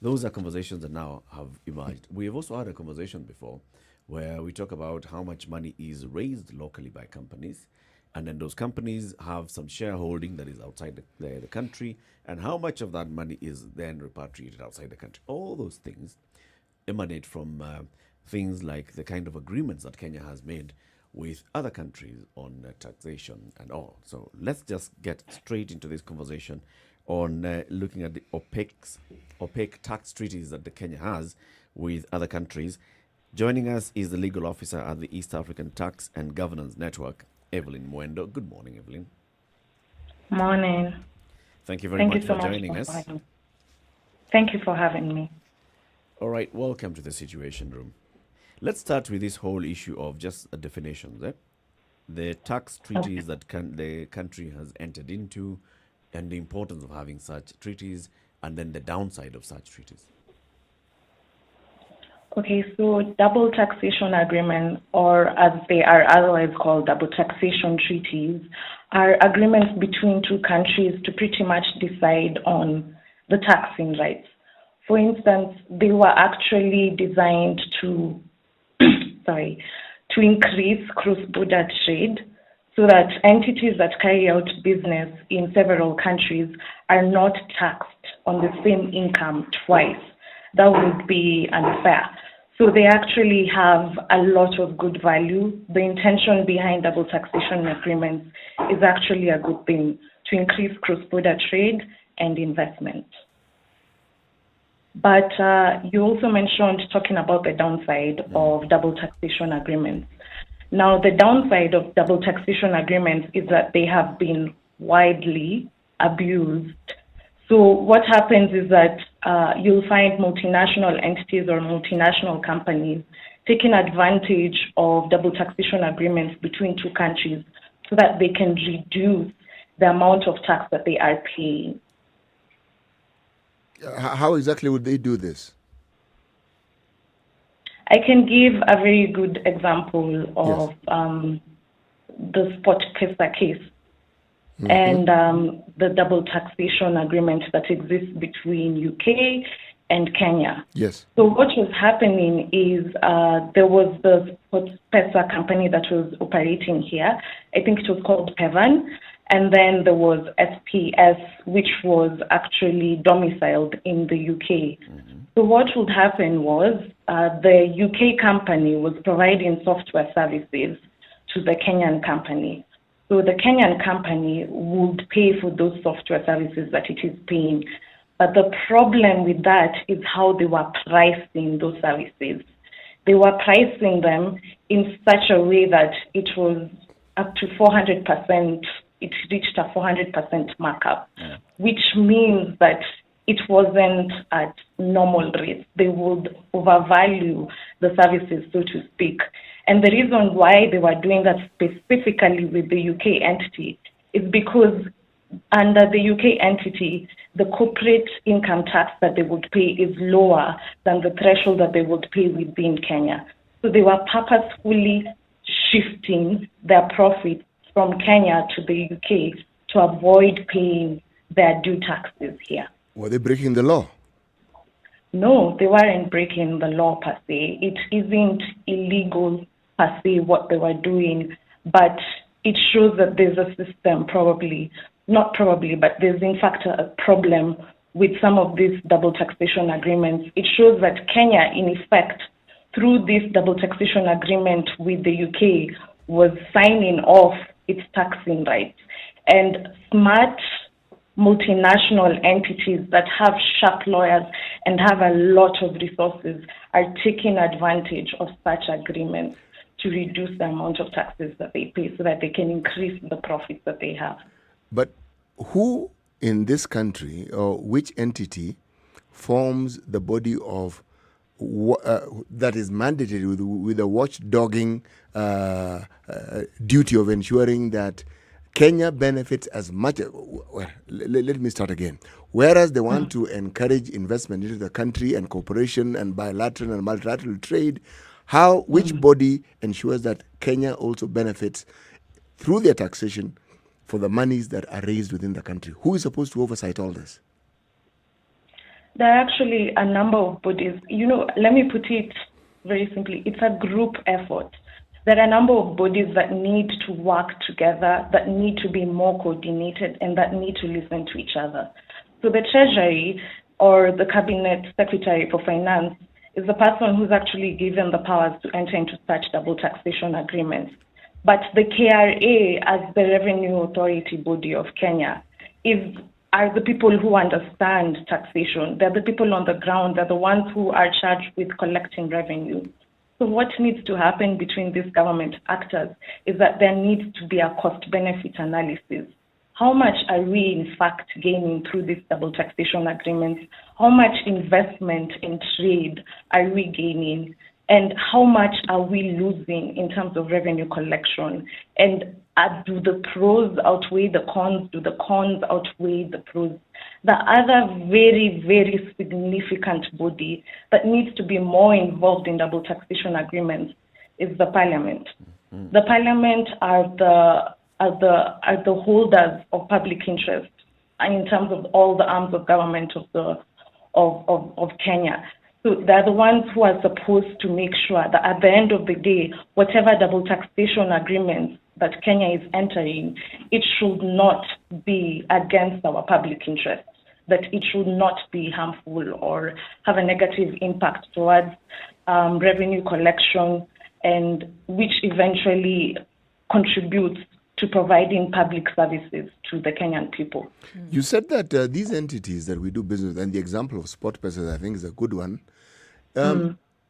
Those are conversations that now have emerged. We have also had a conversation before where we talk about how much money is raised locally by companies, and then those companies have some shareholding that is outside the country, and how much of that money is then repatriated outside the country. All those things emanate from things like the kind of agreements that Kenya has made with other countries on taxation and all. So let's just get straight into this conversation on looking at the opaque tax treaties that the Kenya has with other countries. Joining us is the legal officer at the East African Tax and Governance Network, Evelyn Mwendo. Good morning, Evelyn. Morning. Thank you very much for joining us. Thank you for having me. All right, welcome to the Situation Room. Let's start with this whole issue of just a definition. The tax treaties that the country has entered into, and the importance of having such treaties, and then the downside of such treaties. Okay, so double taxation agreements, or as they are otherwise called, double taxation treaties, are agreements between two countries to pretty much decide on the taxing rights. For instance, they were actually designed to increase cross-border trade, so that entities that carry out business in several countries are not taxed on the same income twice. that would be unfair. So they actually have a lot of good value. The intention behind double taxation agreements is actually a good thing to increase cross-border trade and investment. But you also mentioned talking about the downside of double taxation agreements. Now, the downside of double taxation agreements is that they have been widely abused. So what happens is that you'll find multinational entities or multinational companies taking advantage of double taxation agreements between two countries so that they can reduce the amount of tax that they are paying. How exactly would they do this? I can give a very good example of the Spot Pesa case and the double taxation agreement that exists between UK and Kenya. Yes. So what was happening is there was the Spot Pesa company that was operating here. I think it was called Pevan. And then there was SPS, which was actually domiciled in the UK. So what would happen was the UK company was providing software services to the Kenyan company. So the Kenyan company would pay for those software services that it is paying. But the problem with that is how they were pricing those services. They were pricing them in such a way that it was up to 400%. It reached a 400% markup, which means that it wasn't at normal rates. They would overvalue the services, so to speak. And the reason why they were doing that specifically with the UK entity is because under the UK entity, the corporate income tax that they would pay is lower than the threshold that they would pay within Kenya. So they were purposefully shifting their profits from Kenya to the UK to avoid paying their due taxes here. Were they breaking the law? No, they weren't breaking the law per se. It isn't illegal per se what they were doing, but it shows that there's a system but there's in fact a problem with some of these double taxation agreements. It shows that Kenya, in effect, through this double taxation agreement with the UK, was signing off its taxing rights. And smart multinational entities that have sharp lawyers and have a lot of resources are taking advantage of such agreements to reduce the amount of taxes that they pay so that they can increase the profits that they have. But who in this country or which entity forms the body of that is mandated with a watchdogging duty of ensuring that Kenya benefits as much? Well, let me start again. Whereas they want to encourage investment into the country and cooperation and bilateral and multilateral trade, which body ensures that Kenya also benefits through their taxation for the monies that are raised within the country? Who is supposed to oversight all this? There are actually a number of bodies. Let me put it very simply. It's a group effort. There are a number of bodies that need to work together, that need to be more coordinated, and that need to listen to each other. So the Treasury or the Cabinet Secretary for Finance is the person who's actually given the powers to enter into such double taxation agreements. But the KRA, as the revenue authority body of Kenya, are the people who understand taxation. They're the people on the ground. They're the ones who are charged with collecting revenue. So what needs to happen between these government actors is that there needs to be a cost-benefit analysis. How much are we, in fact, gaining through these double taxation agreements? How much investment in trade are we gaining? And how much are we losing in terms of revenue collection? And do the pros outweigh the cons? Do the cons outweigh the pros? The other very, very significant body that needs to be more involved in double taxation agreements is the Parliament. The Parliament are the holders of public interest in terms of all the arms of government of Kenya. So they're the ones who are supposed to make sure that at the end of the day, whatever double taxation agreements that Kenya is entering, it should not be against our public interest. that it should not be harmful or have a negative impact towards revenue collection, and which eventually contributes to providing public services to the Kenyan people. You said that these entities that we do business with, and the example of SportPesa, I think, is a good one.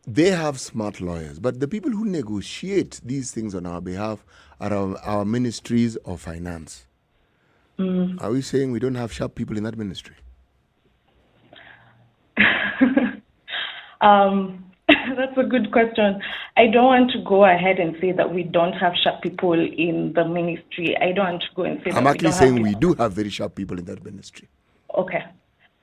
They have smart lawyers, but the people who negotiate these things on our behalf are our ministries of finance. Are we saying we don't have sharp people in that ministry? That's a good question. I don't want to go ahead and say that we don't have sharp people in the ministry. I don't want to go and say that I'm actually saying we have do have very sharp people in that ministry. Okay.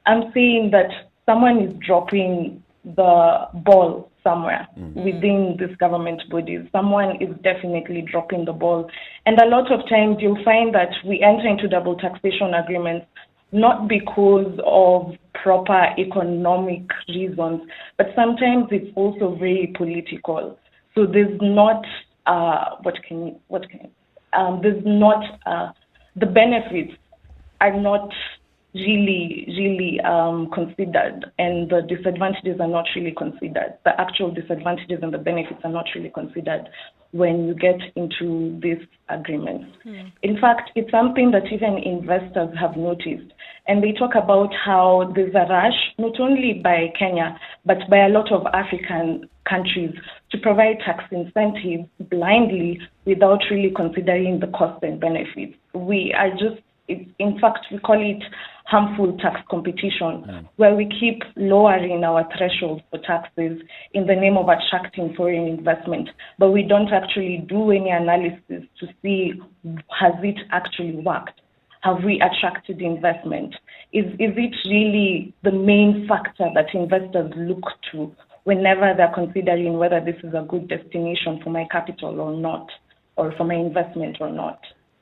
I'm saying that someone is dropping the ball somewhere within this government bodies. Someone is definitely dropping the ball. And a lot of times you'll find that we enter into double taxation agreements not because of proper economic reasons, but sometimes it's also very political. So there's not the benefits are not really considered, and the disadvantages are not really considered. The actual disadvantages and the benefits are not really considered when you get into these agreements. In fact, it's something that even investors have noticed. And they talk about how there's a rush, not only by Kenya, but by a lot of African countries to provide tax incentives blindly without really considering the costs and benefits. In fact, we call it harmful tax competition, where we keep lowering our thresholds for taxes in the name of attracting foreign investment, but we don't actually do any analysis to see, has it actually worked? Have we attracted investment? Is it really the main factor that investors look to whenever they're considering whether this is a good destination for my capital or not, or for my investment or not?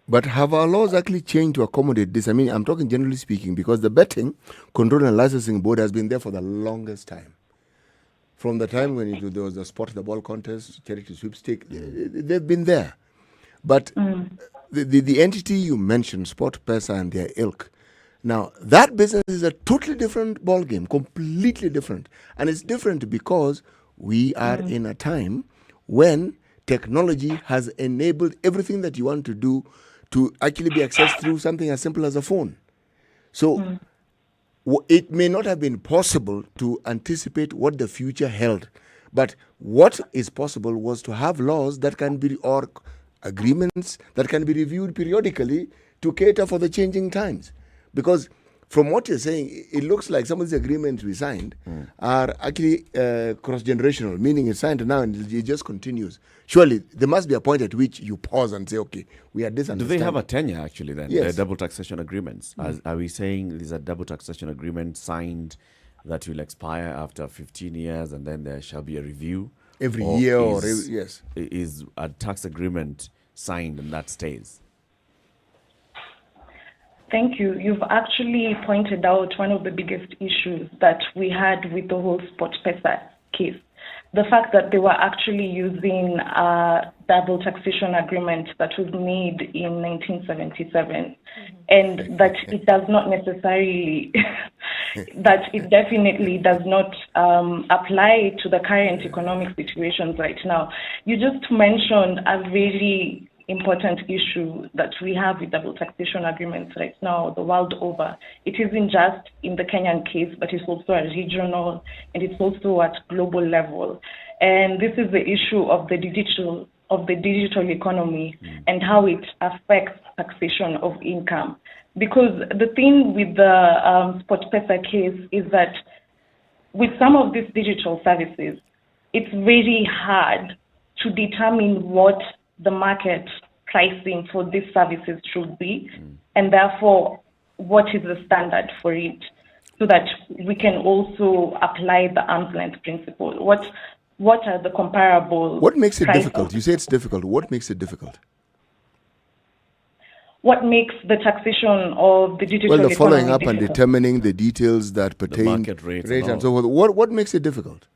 But have our laws actually changed to accommodate this? I mean, I'm talking generally speaking, because the Betting Control and Licensing Board has been there for the longest time. From the time when there was the Spot the Ball contest, charity sweepstake, they've been there. But the entity you mentioned, SportPesa and their ilk, now that business is a totally different ballgame, completely different. And it's different because we are in a time when technology has enabled everything that you want to do to actually be accessed through something as simple as a phone. So it may not have been possible to anticipate what the future held, but what is possible was to have laws that can be, or agreements that can be reviewed periodically to cater for the changing times. Because from what you're saying, it looks like some of these agreements we signed are actually cross-generational, meaning it's signed now and it just continues. Surely there must be a point at which you pause and say, okay, we had this understanding. Do they have a tenure actually then? Yes. Double taxation agreements. Are we saying there's a double taxation agreement signed that will expire after 15 years and then there shall be a review? Every year yes. Is a tax agreement signed and that stays? Thank you. You've actually pointed out one of the biggest issues that we had with the whole SportPesa case. The fact that they were actually using a double taxation agreement that was made in 1977, and that it does not necessarily, that it definitely does not apply to the current economic situations right now. You just mentioned a very important issue that we have with double taxation agreements right now the world over. It isn't just in the Kenyan case, but it's also a regional and it's also at global level. And this is the issue of the digital economy and how it affects taxation of income. Because the thing with the SportPesa case is that with some of these digital services, it's very hard to determine what the market pricing for these services should be, and therefore what is the standard for it, so that we can also apply the arm's length principle. What are the comparable? What makes it prices? difficult? You say it's difficult. What makes it difficult? What makes the taxation of the digital the following economy up difficult? and determining the details that pertain market rates and and so forth. What makes it difficult?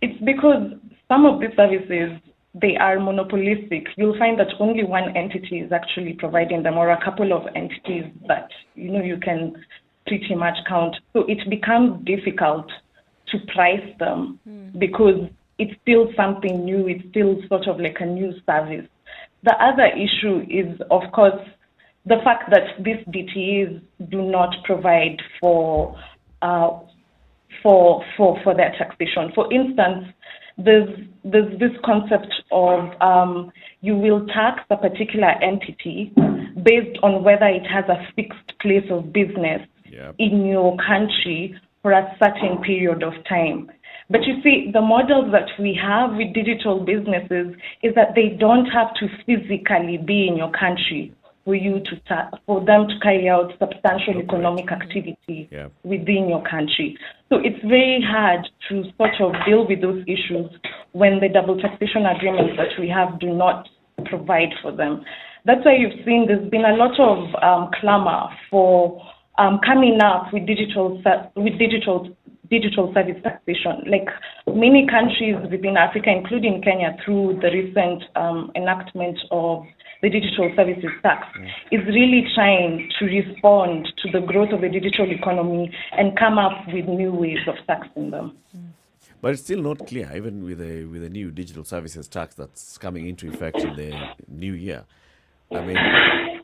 It's because some of these services, they are monopolistic. You'll find that only one entity is actually providing them, or a couple of entities that you can pretty much count. So it becomes difficult to price them because it's still something new. It's still sort of like a new service. The other issue is, of course, the fact that these DTEs do not provide for their taxation. For instance, there's this concept of you will tax a particular entity based on whether it has a fixed place of business in your country for a certain period of time. But you see, the models that we have with digital businesses is that they don't have to physically be in your country for them to carry out substantial economic activity within your country. So it's very hard to sort of deal with those issues when the double taxation agreements that we have do not provide for them. That's why you've seen there's been a lot of clamor for coming up with digital service taxation. Like many countries within Africa, including Kenya, through the recent enactment of the digital services tax, is really trying to respond to the growth of the digital economy and come up with new ways of taxing them. But it's still not clear, even with a new digital services tax that's coming into effect in the new year. I mean,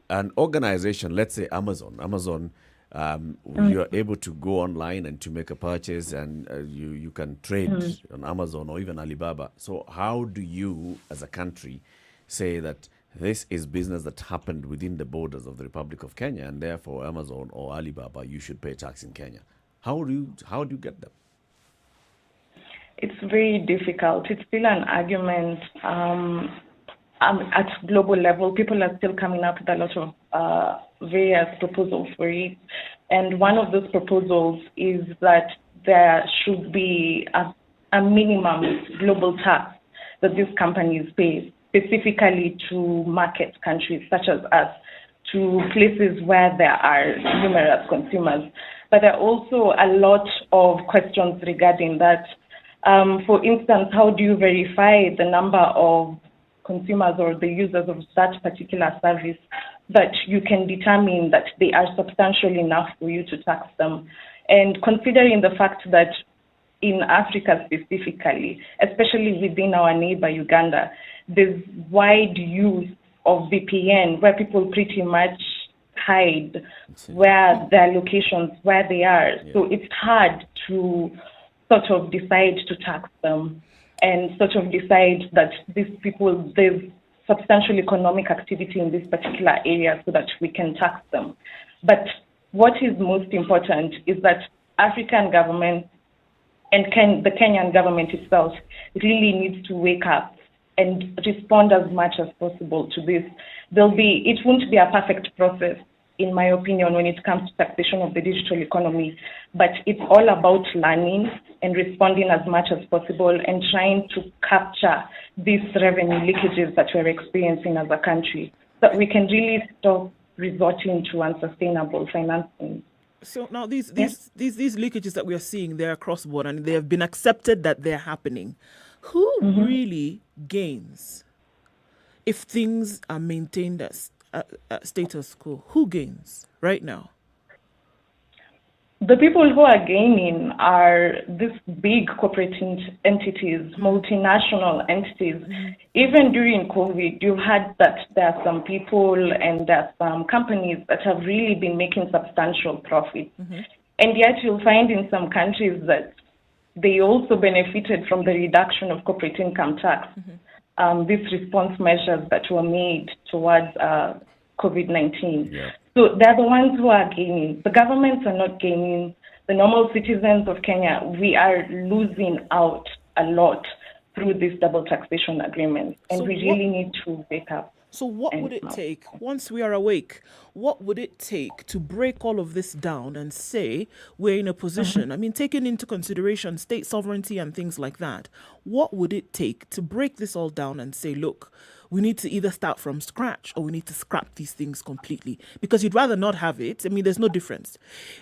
an organization, let's say Amazon, you are able to go online and to make a purchase, and you can trade on Amazon or even Alibaba. So how do you, as a country, say that this is business that happened within the borders of the Republic of Kenya, and therefore Amazon or Alibaba, you should pay tax in Kenya? How do you get them? It's very difficult. It's still an argument at global level. People are still coming up with a lot of various proposals for it. And one of those proposals is that there should be a minimum global tax that these companies pay, specifically to market countries such as us, to places where there are numerous consumers. But there are also a lot of questions regarding that. For instance, how do you verify the number of consumers or the users of that particular service that you can determine that they are substantial enough for you to tax them? And considering the fact that in Africa specifically, especially within our neighbor Uganda, there's wide use of VPN where people pretty much hide where their locations, where they are. So it's hard to sort of decide to tax them and sort of decide that these people, there's substantial economic activity in this particular area so that we can tax them. But what is most important is that African governments and the Kenyan government itself really needs to wake up and respond as much as possible to this. It won't be a perfect process, in my opinion, when it comes to taxation of the digital economy, but it's all about learning and responding as much as possible and trying to capture these revenue leakages that we're experiencing as a country, so that we can really stop resorting to unsustainable financing. So now these leakages that we are seeing, they're across board and they have been accepted that they're happening. Who really gains if things are maintained as status quo? Who gains right now? The people who are gaining are these big corporate entities, multinational entities. Even during COVID, you had that there are some people and there are some companies that have really been making substantial profits. And yet you'll find in some countries that they also benefited from the reduction of corporate income tax, these response measures that were made towards COVID-19. So they're the ones who are gaining. The governments are not gaining. The normal citizens of Kenya, we are losing out a lot through this double taxation agreement. And we really need to wake up. So what would it take, once we are awake, what would it take to break all of this down and say we're in a position, I mean, taking into consideration state sovereignty and things like that, what would it take to break this all down and say, look, we need to either start from scratch or we need to scrap these things completely, because you'd rather not have it. I mean, there's no difference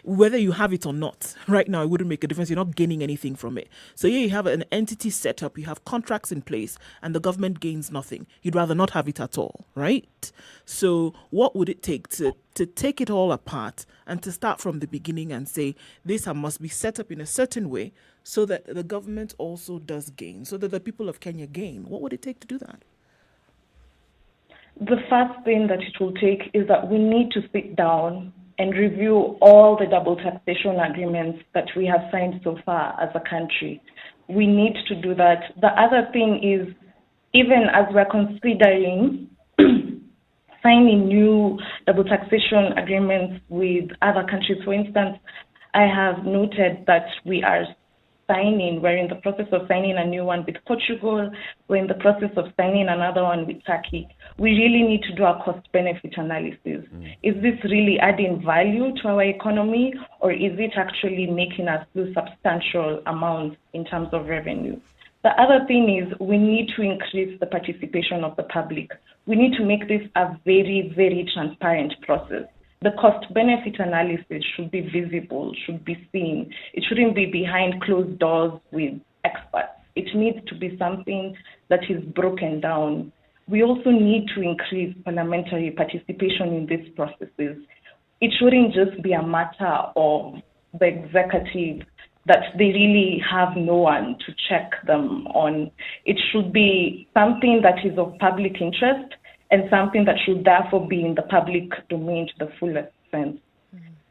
whether you have it or not. Right now, it wouldn't make a difference. You're not gaining anything from it. So yeah, you have an entity set up, you have contracts in place, and the government gains nothing. You'd rather not have it at all, right? So what would it take to take it all apart and to start from the beginning and say this must be set up in a certain way so that the government also does gain, so that the people of Kenya gain? What would it take to do that? The first thing that it will take is that we need to sit down and review all the double taxation agreements that we have signed so far as a country. We need to do that. The other thing is, even as we're considering signing new double taxation agreements with other countries, for instance, I have noted that we're in the process of signing a new one with Portugal. We're in the process of signing another one with Turkey. We really need to do a cost-benefit analysis. Is this really adding value to our economy, or is it actually making us lose substantial amounts in terms of revenue? The other thing is we need to increase the participation of the public. We need to make this a very, very transparent process. The cost-benefit analysis should be visible, should be seen. It shouldn't be behind closed doors with experts. It needs to be something that is broken down. We also need to increase parliamentary participation in these processes. It shouldn't just be a matter of the executive that they really have no one to check them on. It should be something that is of public interest and something that should therefore be in the public domain to the fullest extent.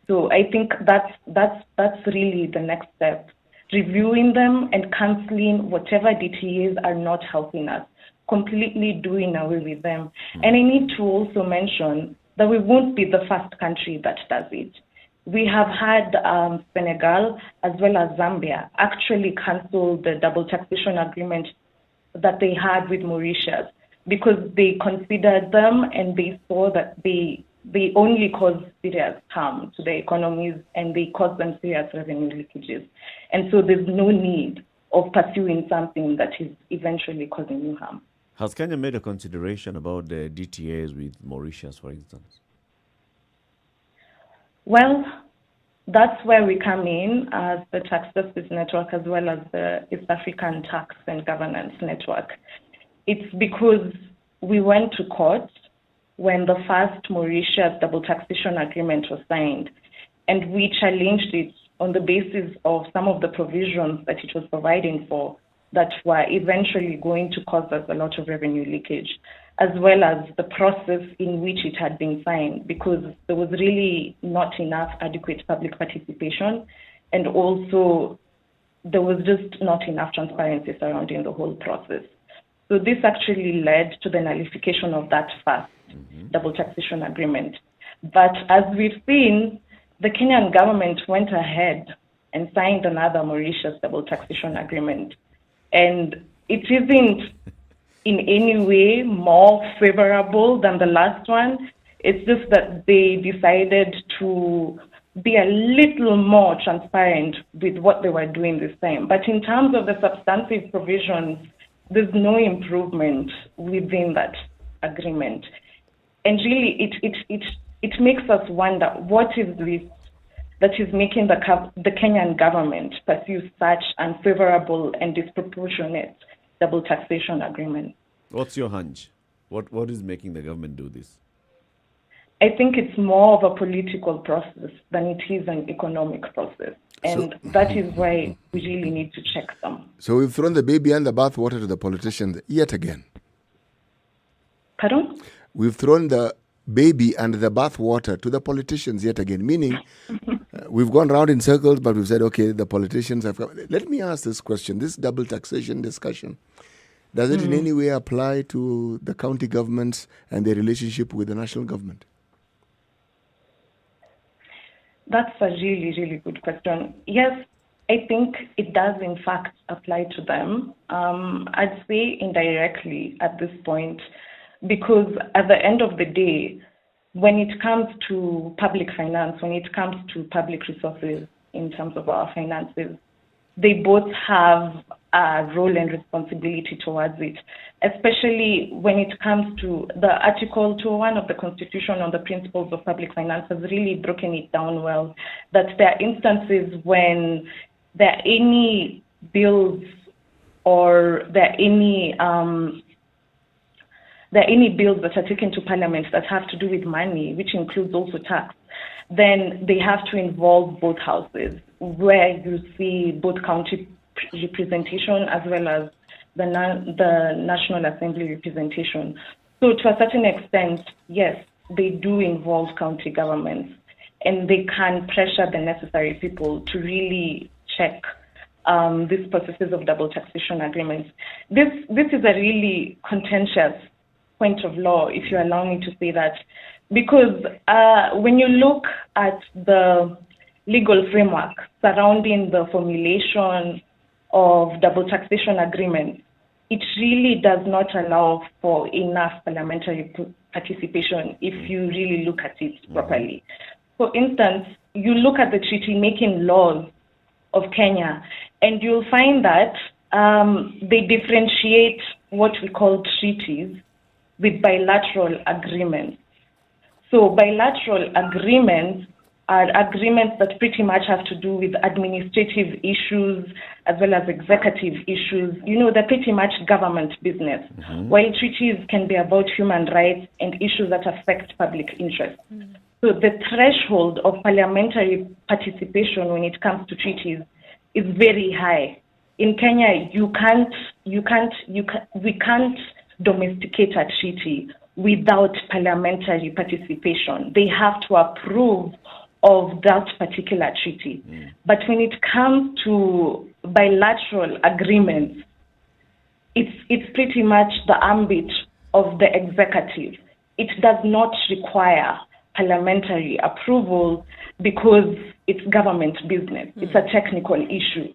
So I think that's really the next step. Reviewing them and cancelling whatever DTAs are not helping us, completely doing away with them. And I need to also mention that we won't be the first country that does it. We have had Senegal as well as Zambia actually cancel the double taxation agreement that they had with Mauritius, because they considered them and they saw that they only cause serious harm to the economies and they cause them serious revenue leakages. And so there's no need of pursuing something that is eventually causing you harm. Has Kenya made a consideration about the DTAs with Mauritius, for instance? Well, that's where we come in as the Tax Justice Network as well as the East African Tax and Governance Network. It's because we went to court when the first Mauritius double taxation agreement was signed, and we challenged it on the basis of some of the provisions that it was providing for that were eventually going to cause us a lot of revenue leakage, as well as the process in which it had been signed, because there was really not enough adequate public participation, and also there was just not enough transparency surrounding the whole process. So this actually led to the nullification of that first double taxation agreement. But as we've seen, the Kenyan government went ahead and signed another Mauritius double taxation agreement. And it isn't in any way more favorable than the last one. It's just that they decided to be a little more transparent with what they were doing this time. But in terms of the substantive provisions, there's no improvement within that agreement. And really, it makes us wonder, what is this that is making the Kenyan government pursue such unfavorable and disproportionate double taxation agreement? What's your hunch? What is making the government do this? I think it's more of a political process than it is an economic process. And that is why we really need to check them. So we've thrown the baby and the bathwater to the politicians yet again. Pardon? We've thrown the baby and the bathwater to the politicians yet again, meaning we've gone round in circles, but we've said, okay, the politicians have come. Let me ask this question, this double taxation discussion, does it in any way apply to the county governments and their relationship with the national government? That's a really, really good question. Yes, I think it does in fact apply to them. I'd say indirectly at this point, because at the end of the day, when it comes to public finance, when it comes to public resources in terms of our finances, they both have role and responsibility towards it, especially when it comes to the Article 201 of the Constitution on the Principles of Public Finance has really broken it down well, that there are instances when there are any bills or there are any bills that are taken to Parliament that have to do with money, which includes also tax, then they have to involve both houses, where you see both county representation as well as the National Assembly representation. So to a certain extent, yes, they do involve county governments, and they can pressure the necessary people to really check these processes of double taxation agreements. This is a really contentious point of law, if you allow me to say that, because when you look at the legal framework surrounding the formulation of double taxation agreements, it really does not allow for enough parliamentary participation if you really look at it properly. For instance, you look at the treaty-making laws of Kenya, and you'll find that they differentiate what we call treaties with bilateral agreements. So bilateral agreements are agreements that pretty much have to do with administrative issues as well as executive issues. You know, they're pretty much government business, while treaties can be about human rights and issues that affect public interest. So the threshold of parliamentary participation when it comes to treaties is very high. In Kenya, we can't domesticate a treaty without parliamentary participation. They have to approve of that particular treaty. But when it comes to bilateral agreements, it's pretty much the ambit of the executive. It does not require parliamentary approval because it's government business. It's a technical issue.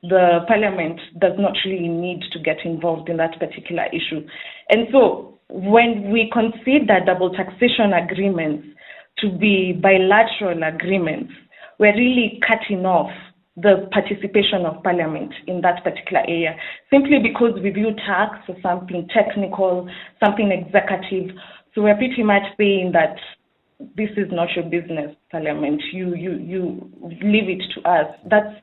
The parliament does not really need to get involved in that particular issue. And so when we consider double taxation agreements to be bilateral agreements, we're really cutting off the participation of parliament in that particular area, simply because we view tax as something technical, something executive. So we're pretty much saying that this is not your business, parliament. You leave it to us. That's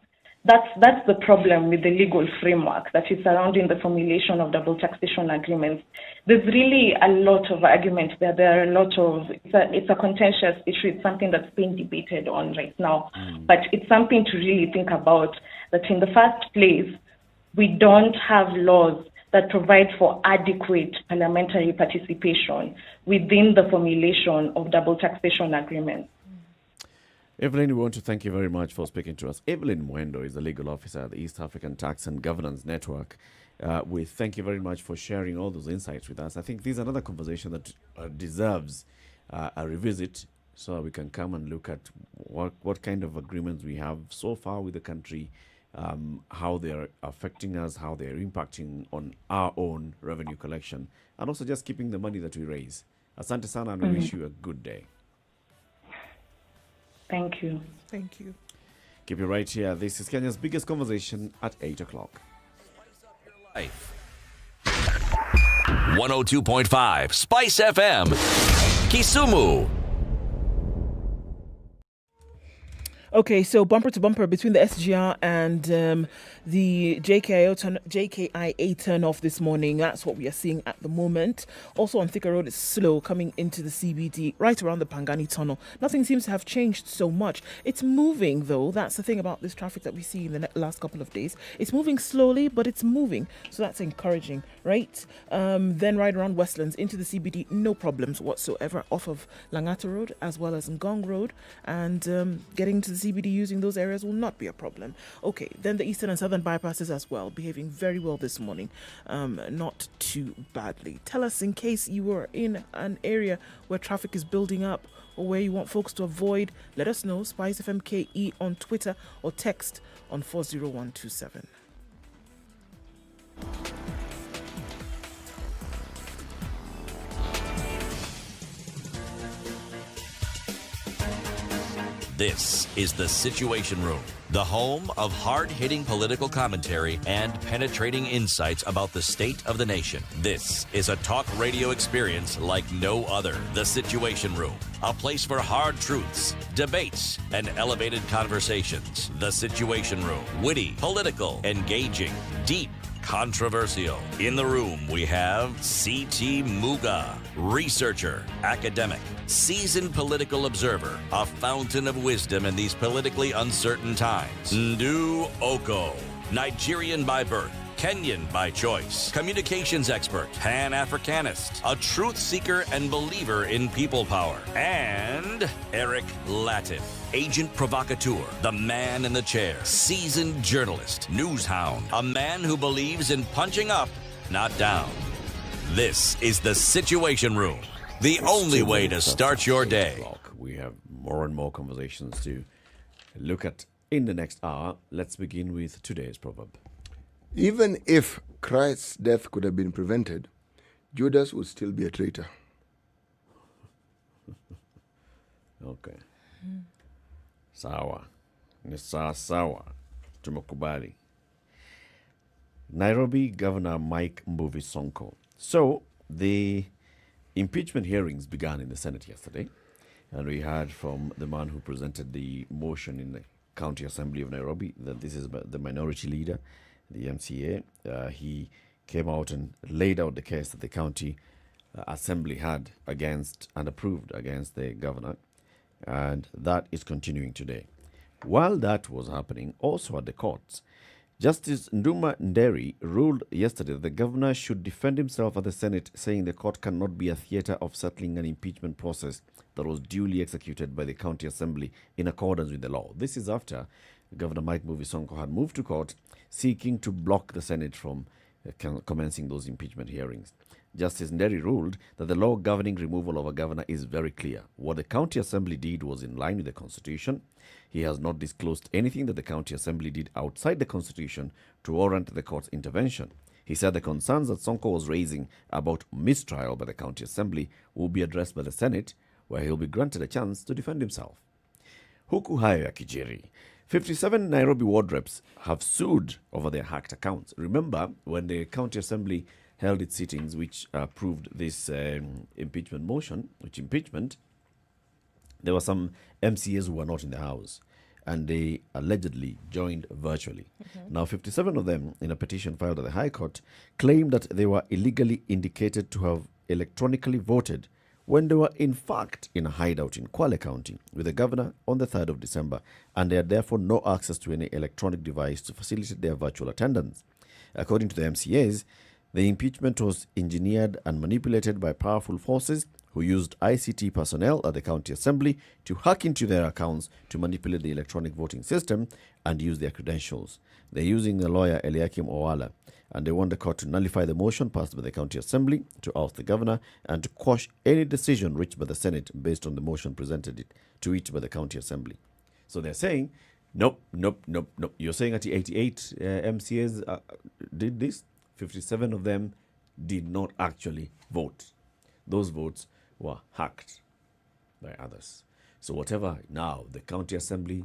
the problem with the legal framework that is surrounding the formulation of double taxation agreements. There's really a lot of arguments there. There are a lot of, it's a contentious issue. It's something that's being debated on right now. But it's something to really think about, that in the first place, we don't have laws that provide for adequate parliamentary participation within the formulation of double taxation agreements. Evelyn, we want to thank you very much for speaking to us. Evelyn Mwendo is the legal officer at the East African Tax and Governance Network. We thank you very much for sharing all those insights with us. I think this is another conversation that deserves a revisit, so we can come and look at what kind of agreements we have so far with the country, how they are affecting us, how they are impacting on our own revenue collection, and also just keeping the money that we raise. Asante sana, and we wish you a good day. Thank you. Thank you. Keep it right here. This is Kenya's biggest conversation at 8 o'clock. 102.5 Spice FM, Kisumu. Okay, so bumper to bumper between the SGR and the JKIA turn-off this morning. That's what we are seeing at the moment. Also on Thika Road, it's slow coming into the CBD, right around the Pangani Tunnel. Nothing seems to have changed so much. It's moving, though. That's the thing about this traffic that we see in the last couple of days. It's moving slowly, but it's moving. So that's encouraging, right? Then right around Westlands into the CBD, no problems whatsoever off of Langata Road as well as Ngong Road. And getting to the CBD using those areas will not be a problem. Okay, then the eastern and southern bypasses as well, behaving very well this morning, not too badly. Tell us, in case you were in an area where traffic is building up or where you want folks to avoid, let us know. Spice FM KE on Twitter or text on 40127. This is the Situation Room the home of hard-hitting political commentary and penetrating insights about the state of the nation. This is a talk radio experience like no other. The Situation Room, a place for hard truths, debates, and elevated conversations. The Situation Room, witty, political, engaging, deep, controversial. In the room, we have C.T. Muga, researcher, academic, seasoned political observer, a fountain of wisdom in these politically uncertain times. Ndu Oko, Nigerian by birth, Kenyan by choice, communications expert, Pan-Africanist, a truth seeker and believer in people power, and Eric Latin, agent provocateur, the man in the chair, seasoned journalist, news hound, a man who believes in punching up, not down. This is the Situation Room, the only way to start your day. We have more and more conversations to look at in the next hour. Let's begin with today's proverb. Even if Christ's death could have been prevented, Judas would still be a traitor. Okay. Sawa. Ni sawa. Tumekubali. Nairobi Governor Mike Mbuvi Sonko. So, the impeachment hearings began in the Senate yesterday, and we heard from the man who presented the motion in the County Assembly of Nairobi that this is the minority leader, the MCA. He came out and laid out the case that the county assembly had against and approved against the governor, and that is continuing today. While that was happening, also at the courts, Justice Nduma Nyeri ruled yesterday that the governor should defend himself at the Senate, saying the court cannot be a theatre of settling an impeachment process that was duly executed by the county assembly in accordance with the law. This is after Governor Mike Mbuvi Sonko had moved to court seeking to block the Senate from commencing those impeachment hearings. Justice Nyeri ruled that the law governing removal of a governor is very clear. What the county assembly did was in line with the constitution. He has not disclosed anything that the county assembly did outside the constitution to warrant the court's intervention. He said the concerns that Sonko was raising about mistrial by the county assembly will be addressed by the Senate, where he will be granted a chance to defend himself. Huku hayo yakijiri, 57 Nairobi ward reps have sued over their hacked accounts. Remember, when the county assembly held its sittings, which approved this impeachment motion, there were some MCAs who were not in the house, and they allegedly joined virtually. Now, 57 of them, in a petition filed at the High Court, claimed that they were illegally indicated to have electronically voted when they were in fact in a hideout in Kwale County with the governor on the 3rd of December, and they had therefore no access to any electronic device to facilitate their virtual attendance. According to the MCAs, the impeachment was engineered and manipulated by powerful forces who used ICT personnel at the county assembly to hack into their accounts to manipulate the electronic voting system and use their credentials. They're using the lawyer Eliakim Owala, and they want the court to nullify the motion passed by the county assembly to oust the governor and to quash any decision reached by the Senate based on the motion presented to it by the county assembly. So they're saying, nope. You're saying that the 88 MCAs did this? 57 of them did not actually vote. Those votes were hacked by others. So whatever, now the county assembly,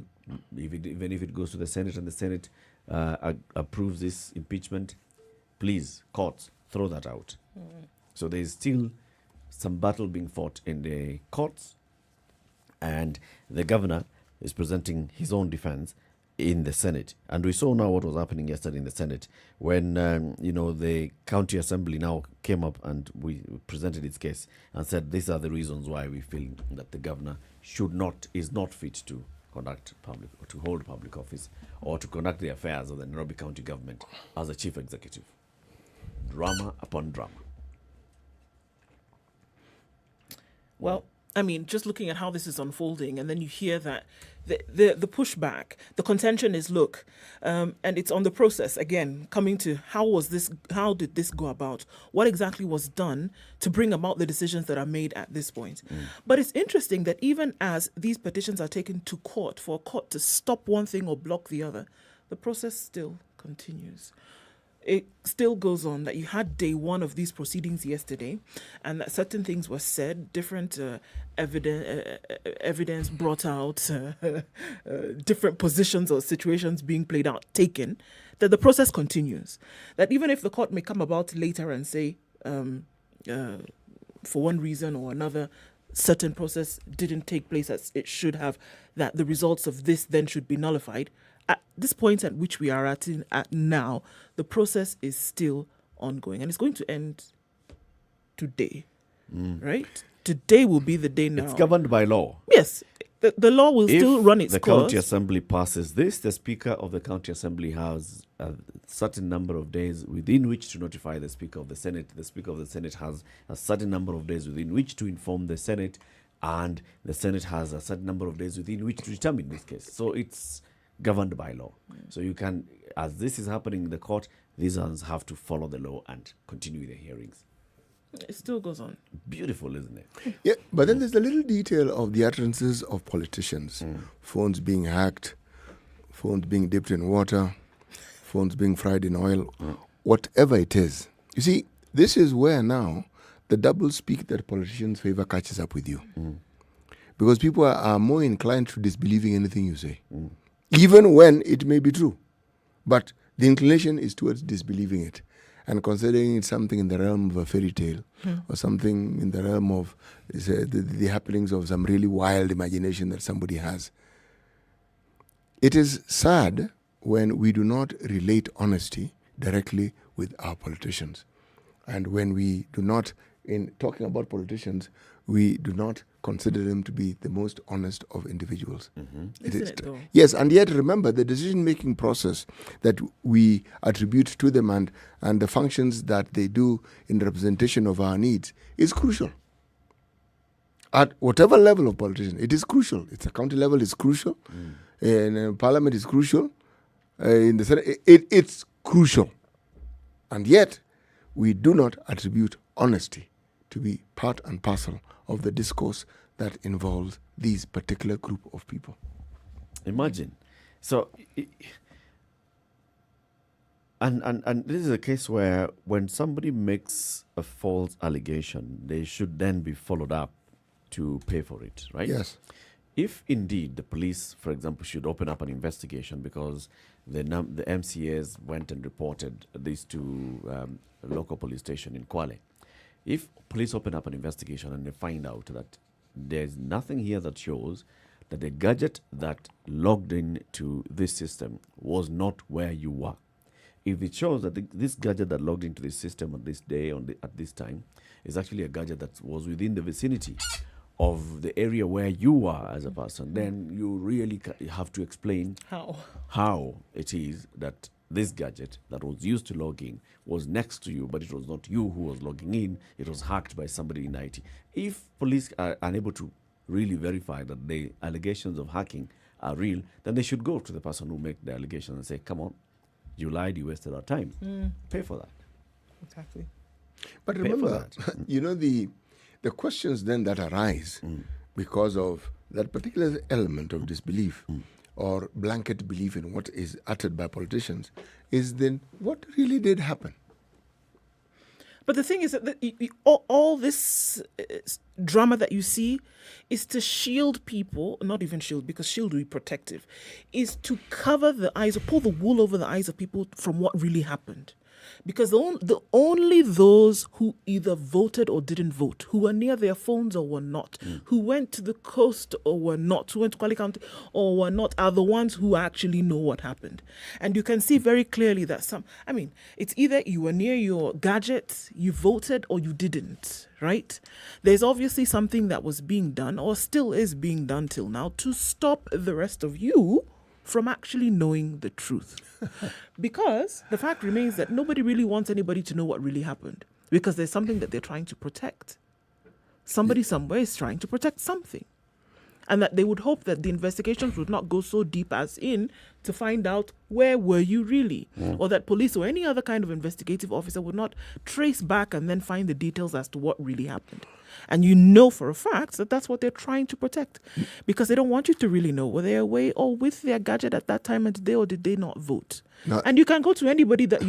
even if it goes to the Senate and the Senate approves this impeachment, please, courts, throw that out. So there is still some battle being fought in the courts, and the governor is presenting his own defense in the Senate. And we saw now what was happening yesterday in the Senate when, the county assembly now came up and we presented its case and said these are the reasons why we feel that the governor is not fit to conduct public or to hold public office or to conduct the affairs of the Nairobi County government as a chief executive. Drama upon drama. Well, I mean, just looking at how this is unfolding, and then you hear that the pushback, the contention is, look, and it's on the process again, coming to how did this go about? What exactly was done to bring about the decisions that are made at this point? But it's interesting that even as these petitions are taken to court for a court to stop one thing or block the other, the process still continues. it still goes on that you had day one of these proceedings yesterday, and that certain things were said, different evidence brought out, different positions or situations being played out, taken, that the process continues. That even if the court may come about later and say, for one reason or another, certain process didn't take place as it should have, that the results of this then should be nullified. At this point at which we are at now, the process is still ongoing, and it's going to end today, right? Today will be the day now. It's governed by law. Yes, the law will still run its course. If the county assembly passes this, the speaker of the county assembly has a certain number of days within which to notify the speaker of the Senate. The speaker of the Senate has a certain number of days within which to inform the Senate, and the Senate has a certain number of days within which to determine this case. So it's governed by law. So you can, as this is happening in the court, these ones have to follow the law and continue their hearings. It still goes on. Beautiful, isn't it? Yeah, but then there's the little detail of the utterances of politicians. Phones being hacked, phones being dipped in water, phones being fried in oil, whatever it is. You see, this is where now the double speak that politicians favor catches up with you. Because people are more inclined to disbelieving anything you say. Even when it may be true. But the inclination is towards disbelieving it and considering it something in the realm of a fairy tale or something in the realm of the happenings of some really wild imagination that somebody has. It is sad when we do not relate honesty directly with our politicians. And when we do not, in talking about politicians, we do not consider them to be the most honest of individuals. Yes, and yet remember the decision-making process that we attribute to them and the functions that they do in representation of our needs is crucial. At whatever level of politician, it is crucial. It's a county level, it's crucial. In Parliament, it's crucial. In the Senate, it's crucial. And yet, we do not attribute honesty to be part and parcel of the discourse that involves these particular group of people. Imagine. So, and this is a case where when somebody makes a false allegation, they should then be followed up to pay for it, right? Yes. If indeed the police, for example, should open up an investigation because the MCAs went and reported this to a local police station in Kwale, if police open up an investigation and they find out that there's nothing here that shows that the gadget that logged into this system was not where you were, if it shows that this gadget that logged into this system on this day, at this time, is actually a gadget that was within the vicinity of the area where you are as a person, then you really have to explain how it is that this gadget that was used to log in was next to you, but it was not you who was logging in. It was hacked by somebody in IT. If police are unable to really verify that the allegations of hacking are real, then they should go to the person who made the allegation and say, come on, you lied, you wasted our time. Pay for that. Exactly. But remember, you know, the questions then that arise because of that particular element of disbelief or blanket belief in what is uttered by politicians is then what really did happen. But the thing is that all this drama that you see is to shield people, not even shield, because shield will be protective, is to cover the eyes, or pull the wool over the eyes of people from what really happened. Because only those who either voted or didn't vote, who were near their phones or were not, who went to the coast or were not, who went to Kwale County or were not, are the ones who actually know what happened. And you can see very clearly that it's either you were near your gadget, you voted, or you didn't, right? There's obviously something that was being done or still is being done till now to stop the rest of you from actually knowing the truth. Because the fact remains that nobody really wants anybody to know what really happened, because there's something that they're trying to protect. Somebody somewhere is trying to protect something. And that they would hope that the investigations would not go so deep as in to find out where were you really, or that police or any other kind of investigative officer would not trace back and then find the details as to what really happened. And you know for a fact that that's what they're trying to protect, because they don't want you to really know were they away or with their gadget at that time and today, or did they not vote. And you can go to anybody that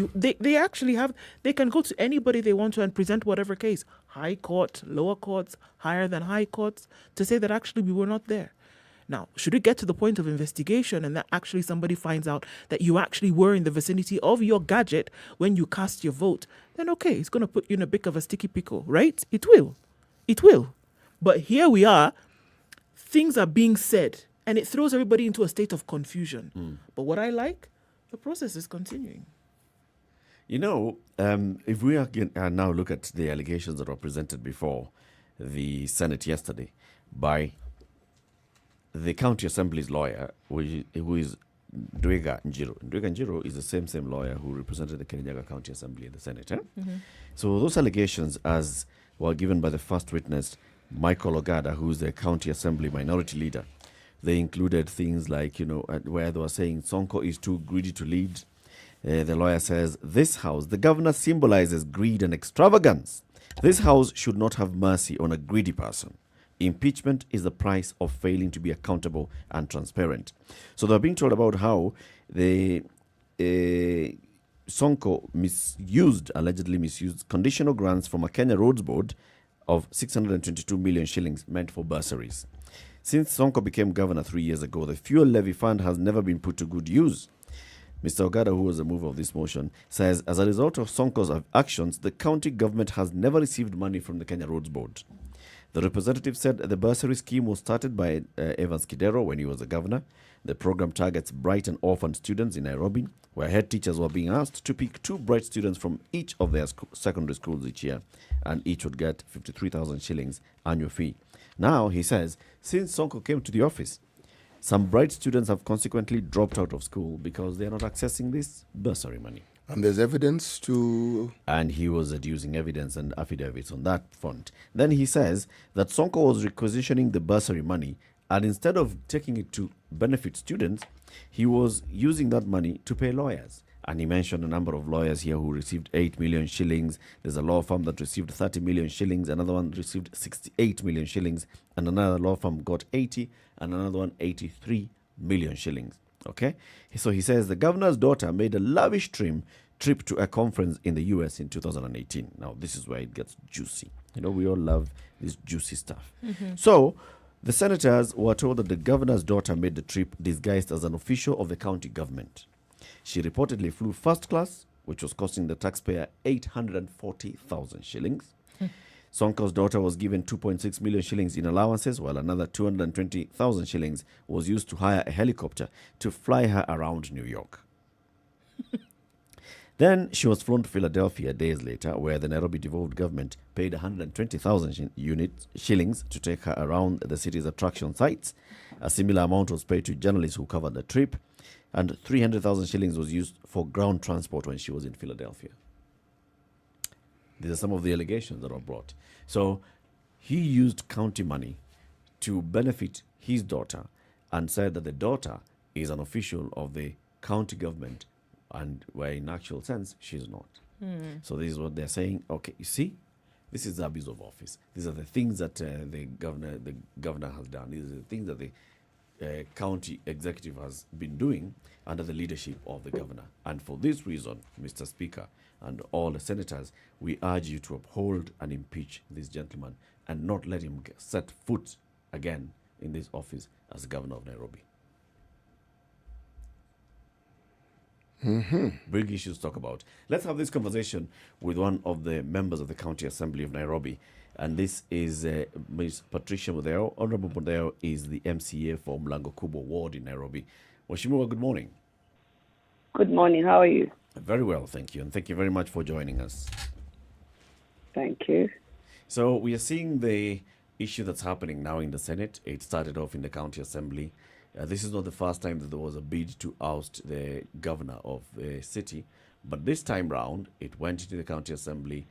they can go to anybody they want to and present whatever case, high court, lower courts, higher than high courts, to say that actually we were not there. Now, should it get to the point of investigation and that actually somebody finds out that you actually were in the vicinity of your gadget when you cast your vote, then okay, it's going to put you in a bit of a sticky pickle, right? It will. It will. But here we are, things are being said, and it throws everybody into a state of confusion. But what I like, the process is continuing. You know, if we are now look at the allegations that were presented before the Senate yesterday by the county assembly's lawyer, who is Ndwega Njiro. Ndwega Njiro is the same lawyer who represented the Kirinyaga County Assembly in the Senate. So those allegations, as were given by the first witness, Michael Ogada, who is the county assembly minority leader, they included things like, where they were saying Sonko is too greedy to lead. The lawyer says, this house, the governor symbolizes greed and extravagance. This house should not have mercy on a greedy person. Impeachment is the price of failing to be accountable and transparent. So they're being told about how the Sonko allegedly misused conditional grants from a Kenya Roads Board of 622 million shillings meant for bursaries. Since Sonko became governor 3 years ago, the fuel levy fund has never been put to good use. Mr. Ogada, who was the mover of this motion, says as a result of Sonko's actions, the county government has never received money from the Kenya Roads Board. The representative said the bursary scheme was started by Evans Kidero when he was the governor. The program targets bright and orphaned students in Nairobi, where head teachers were being asked to pick 2 bright students from each of their secondary schools each year, and each would get 53,000 shillings annual fee. Now, he says, since Sonko came to the office, some bright students have consequently dropped out of school because they are not accessing this bursary money. And there's evidence to... And he was adducing evidence and affidavits on that front. Then he says that Sonko was requisitioning the bursary money, and instead of taking it to benefit students, he was using that money to pay lawyers. And he mentioned a number of lawyers here who received 8 million shillings. There's a law firm that received 30 million shillings. Another one received 68 million shillings. And another law firm got 80, and another one 83 million shillings. Okay? So he says the governor's daughter made a lavish trip to a conference in the US in 2018. Now, this is where it gets juicy. We all love this juicy stuff. So, the senators were told that the governor's daughter made the trip disguised as an official of the county government. She reportedly flew first class, which was costing the taxpayer 840,000 shillings. Sonko's daughter was given 2.6 million shillings in allowances, while another 220,000 shillings was used to hire a helicopter to fly her around New York. Then she was flown to Philadelphia days later, where the Nairobi devolved government paid 120,000 shillings to take her around the city's attraction sites. A similar amount was paid to journalists who covered the trip, and 300,000 shillings was used for ground transport when she was in Philadelphia. These are some of the allegations that were brought. So he used county money to benefit his daughter and said that the daughter is an official of the county government, and where in actual sense she's not. So this is what they're saying. Okay, you see, this is the abuse of office. These are the things that the governor has done. These are the things that the county executive has been doing under the leadership of the governor. And for this reason, Mr. Speaker and all the senators, we urge you to uphold and impeach this gentleman and not let him set foot again in this office as governor of Nairobi. Big issues to talk about. Let's have this conversation with one of the members of the County Assembly of Nairobi. And this is Ms. Patricia Mudeo. Honorable Mudeo is the MCA for Mlango Kubwa Ward in Nairobi. Mheshimiwa, good morning. Good morning. How are you? Very well, thank you. And thank you very much for joining us. Thank you. So we are seeing the issue that's happening now in the Senate. It started off in the County Assembly. This is not the first time that there was a bid to oust the governor of the city. But this time round, it went into the County Assembly.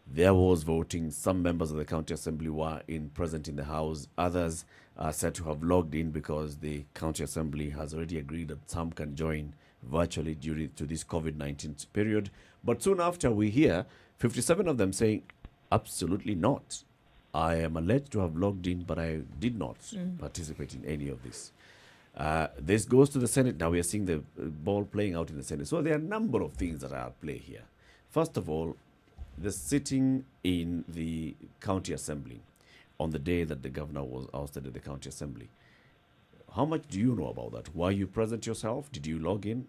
There was voting. Some members of the county assembly were present in the house. Others are said to have logged in because the county assembly has already agreed that some can join virtually due to this COVID-19 period. But soon after, we hear 57 of them saying, absolutely not. I am alleged to have logged in, but I did not participate in any of this. This goes to the Senate. Now we are seeing the ball playing out in the Senate. So there are a number of things that are at play here. First of all, the sitting in the county assembly on the day that the governor was ousted at the county assembly. How much do you know about that? Were you present yourself? Did you log in?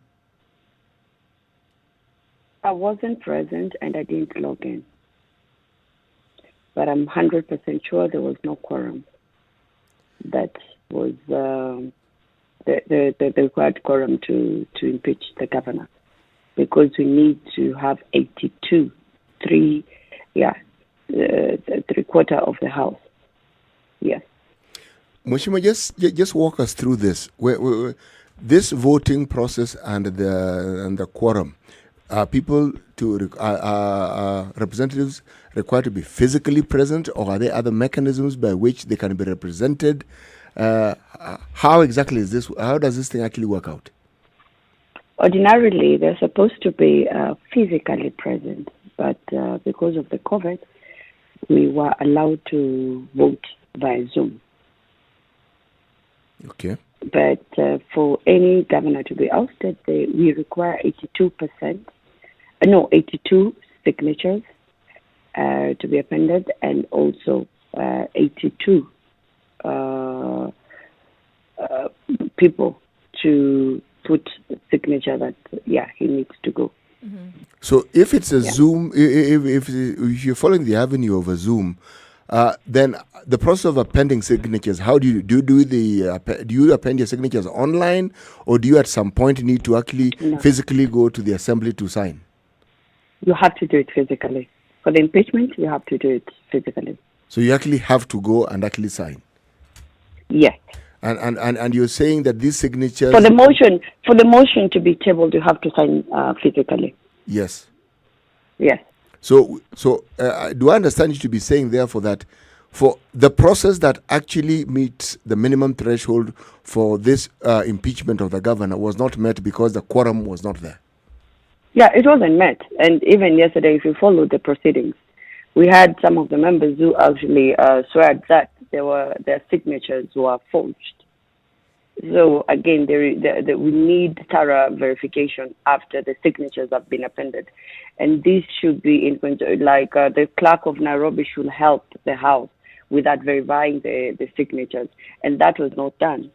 I wasn't present and I didn't log in. But I'm 100% sure there was no quorum. That was the required quorum to impeach the governor, because we need to have 82, three quarter of the house. Yes. Mushima, just walk us through this. This voting process and the quorum. Are people representatives required to be physically present, or are there other mechanisms by which they can be represented? How exactly is this? How does this thing actually work out? Ordinarily, they're supposed to be physically present, but because of the COVID, we were allowed to vote via Zoom. Okay. But for any governor to be ousted, we require 82 signatures to be appended, and also 82 people to put signature that he needs to go. So if it's a Zoom, if you're following the avenue of a Zoom, then the process of appending signatures, how do you append your signatures online, or do you at some point need to actually physically go to the assembly to sign? You have to do it physically. For the impeachment, you have to do it physically. So you actually have to go and actually sign? Yes. And you're saying that these signatures... For the motion to be tabled, you have to sign physically. Yes. Yes. So do I understand you to be saying, therefore, that for the process that actually meets the minimum threshold for this impeachment of the governor was not met because the quorum was not there? Yeah, it wasn't met. And even yesterday, if you followed the proceedings, we had some of the members who actually swear that their signatures were forged. So again, we need thorough verification after the signatures have been appended, and this should be the clerk of Nairobi should help the House with that verifying the signatures, and that was not done.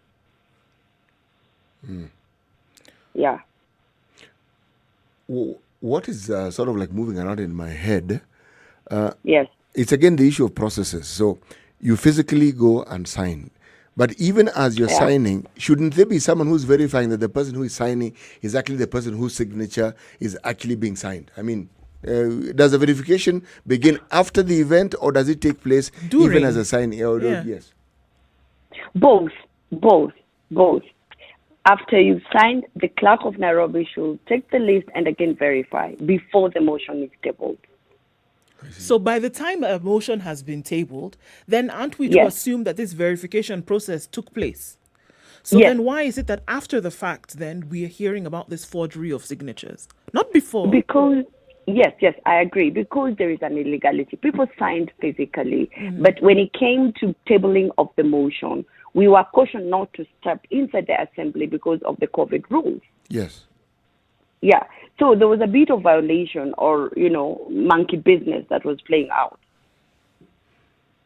Yeah. What is sort of like moving around in my head? Yes. It's again the issue of processes. So you physically go and sign. But even as you're signing, shouldn't there be someone who's verifying that the person who is signing is actually the person whose signature is actually being signed? I mean, does the verification begin after the event, or does it take place even as a sign? Yes. Both. After you've signed, the clerk of Nairobi should take the list and again verify before the motion is tabled. So by the time a motion has been tabled, then aren't we to assume that this verification process took place? So then why is it that after the fact, then we are hearing about this forgery of signatures? Not before. Because, yes, I agree. Because there is an illegality. People signed physically. But when it came to tabling of the motion, we were cautioned not to step inside the assembly because of the COVID rules. Yes. Yeah. So there was a bit of violation or, monkey business that was playing out.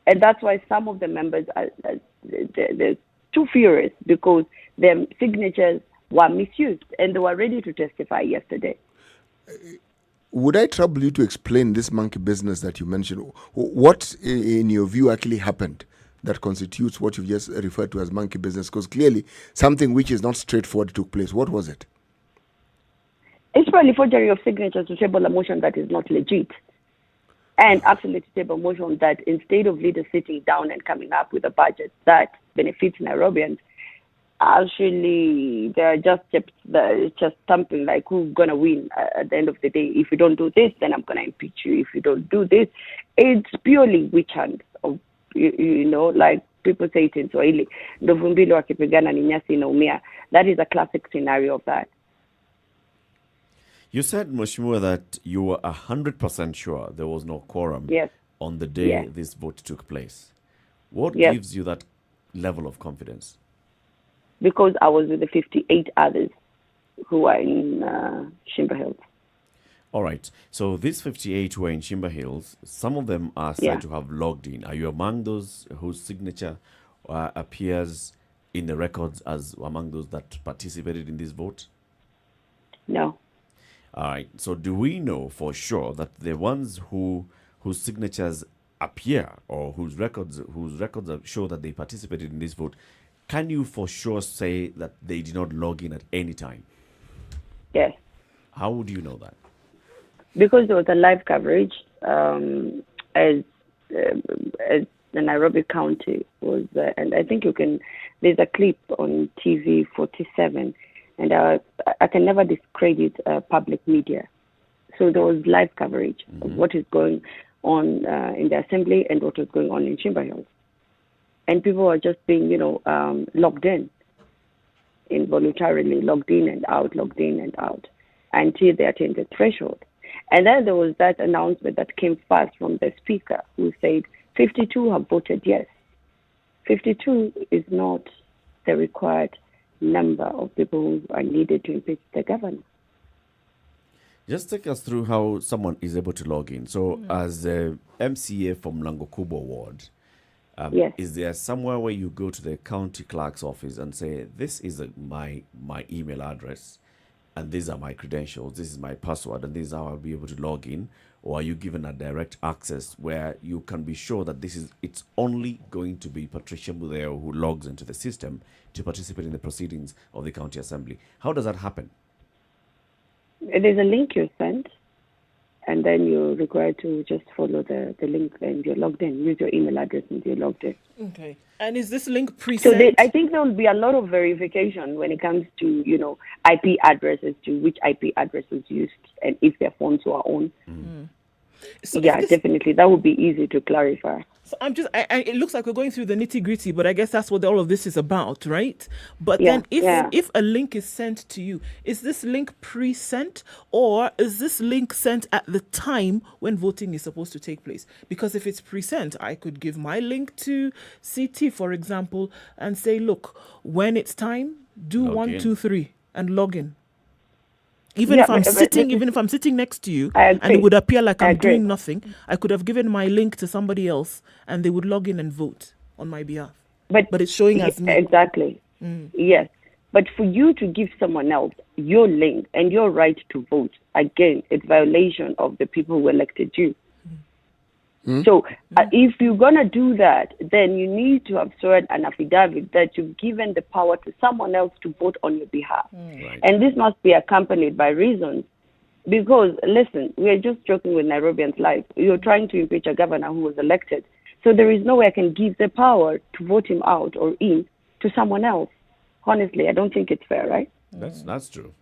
And that's why some of the members they're too furious because their signatures were misused and they were ready to testify yesterday. Would I trouble you to explain this monkey business that you mentioned? What, in your view, actually happened that constitutes what you've just referred to as monkey business? Because clearly something which is not straightforward took place. What was it? It's probably forgery of signatures to table a motion that is not legit. And actually to table a motion that instead of leaders sitting down and coming up with a budget that benefits Nairobians, Actually, they're just something like who's gonna win at the end of the day. If you don't do this, then I'm gonna impeach you. If you don't do this, it's purely witch hunt. Of you know, like people say it in Swahili, ndovu mbili wakipigana ni nyasi inaumia. That is a classic scenario of that. You said, Mheshimiwa, that you were 100% sure there was no quorum on the day this vote took place. What gives you that level of confidence? Because I was with the 58 others who are in Shimba Hills. All right. So these 58 who are in Shimba Hills, some of them are said to have logged in. Are you among those whose signature appears in the records as among those that participated in this vote? No. All right. So do we know for sure that the ones whose signatures appear or whose records show that they participated in this vote, can you for sure say that they did not log in at any time? Yes. How would you know that? Because there was a live coverage as the Nairobi County was, and I think there's a clip on TV 47, and I can never discredit public media. So there was live coverage of what is going on in the assembly and what was going on in Shimba Hills. And people were just being, logged in, involuntarily logged in and out, until they attained the threshold. And then there was that announcement that came first from the speaker who said 52 have voted yes. 52 is not the required number of people who are needed to impeach the governor. Just take us through how someone is able to log in. So as a MCA from Lango Kubwa ward, is there somewhere where you go to the county clerk's office and say, this is my email address, and these are my credentials, this is my password, and this is how I'll be able to log in? Or are you given a direct access where you can be sure that it's only going to be Patricia Mudeo who logs into the system to participate in the proceedings of the county assembly? How does that happen? There's a link you send, and then you're required to just follow the link, and you're logged in. Use your email address and you're logged in. Okay. And is this link preset? So I think there will be a lot of verification when it comes to, IP addresses, to which IP address was used, and if their phones were on. So definitely. That would be easy to clarify. So it looks like we're going through the nitty gritty, but I guess that's what all of this is about, right? But then if a link is sent to you, is this link pre-sent, or is this link sent at the time when voting is supposed to take place? Because if it's pre-sent, I could give my link to CT, for example, and say, look, when it's time, do log 1, in. 2, 3 and log in. Even if I'm sitting next to you, and it would appear like I'm doing nothing, I could have given my link to somebody else, and they would log in and vote on my behalf. But it's showing as me. Exactly. Yes. But for you to give someone else your link and your right to vote, again, it's violation of the people who elected you. So if you're going to do that, then you need to have sworn an affidavit that you've given the power to someone else to vote on your behalf. Right. And this must be accompanied by reasons. Because, listen, we are just joking with Nairobians' life. You're trying to impeach a governor who was elected. So there is no way I can give the power to vote him out or in to someone else. Honestly, I don't think it's fair, right? That's true.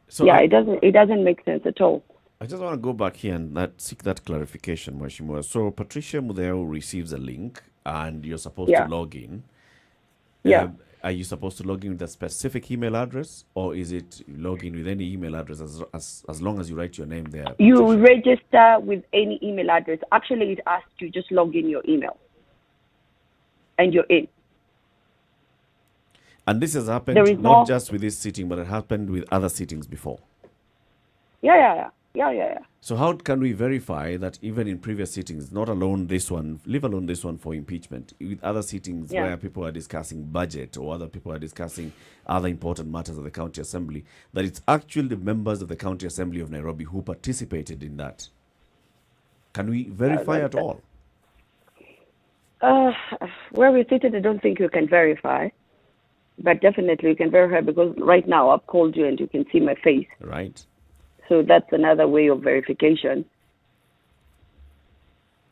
So it doesn't make sense at all. I just want to go back here and seek that clarification, Mheshimiwa. So Patricia Mudeo receives a link and you're supposed to log in. Are you supposed to log in with a specific email address, or is it log in with any email address as long as you write your name there? You register with any email address. Actually, it asks you just log in your email. And you're in. And this has happened not just with this sitting, but it happened with other sittings before. Yeah. So how can we verify that even in previous sittings, not alone this one, leave alone this one for impeachment, with other sittings where people are discussing budget or other people are discussing other important matters of the county assembly, that it's actually the members of the county assembly of Nairobi who participated in that? Can we verify at all? Where we're seated, I don't think you can verify. But definitely you can verify, because right now I've called you and you can see my face. Right. So that's another way of verification.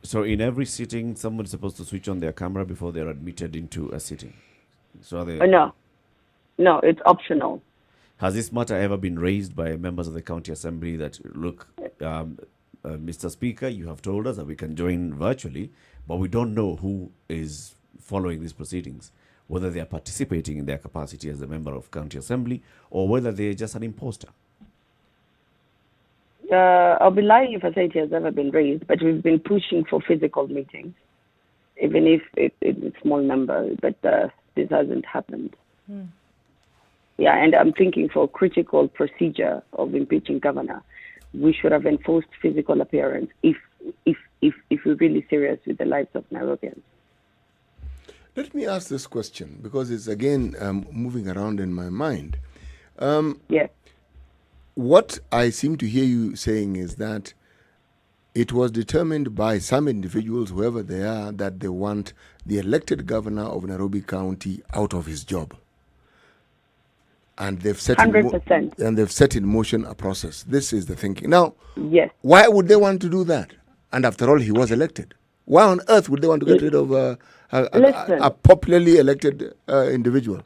So in every sitting, someone's supposed to switch on their camera before they're admitted into a sitting? So No. No, it's optional. Has this matter ever been raised by members of the county assembly that, look, Mr. Speaker, you have told us that we can join virtually, but we don't know who is following these proceedings, whether they are participating in their capacity as a member of county assembly or whether they're just an imposter? I'll be lying if I say it has ever been raised, but we've been pushing for physical meetings, even if it's a small number, but this hasn't happened. Yeah, and I'm thinking for critical procedure of impeaching governor, we should have enforced physical appearance if we're really serious with the lives of Nairobians. Let me ask this question because it's again moving around in my mind. Yes. What I seem to hear you saying is that it was determined by some individuals, whoever they are, that they want the elected governor of Nairobi County out of his job. And they've set 100%. And they've set in motion a process. This is the thinking. Now, yes. Why would they want to do that? And after all, he was elected. Why on earth would they want to get rid of a popularly elected individual?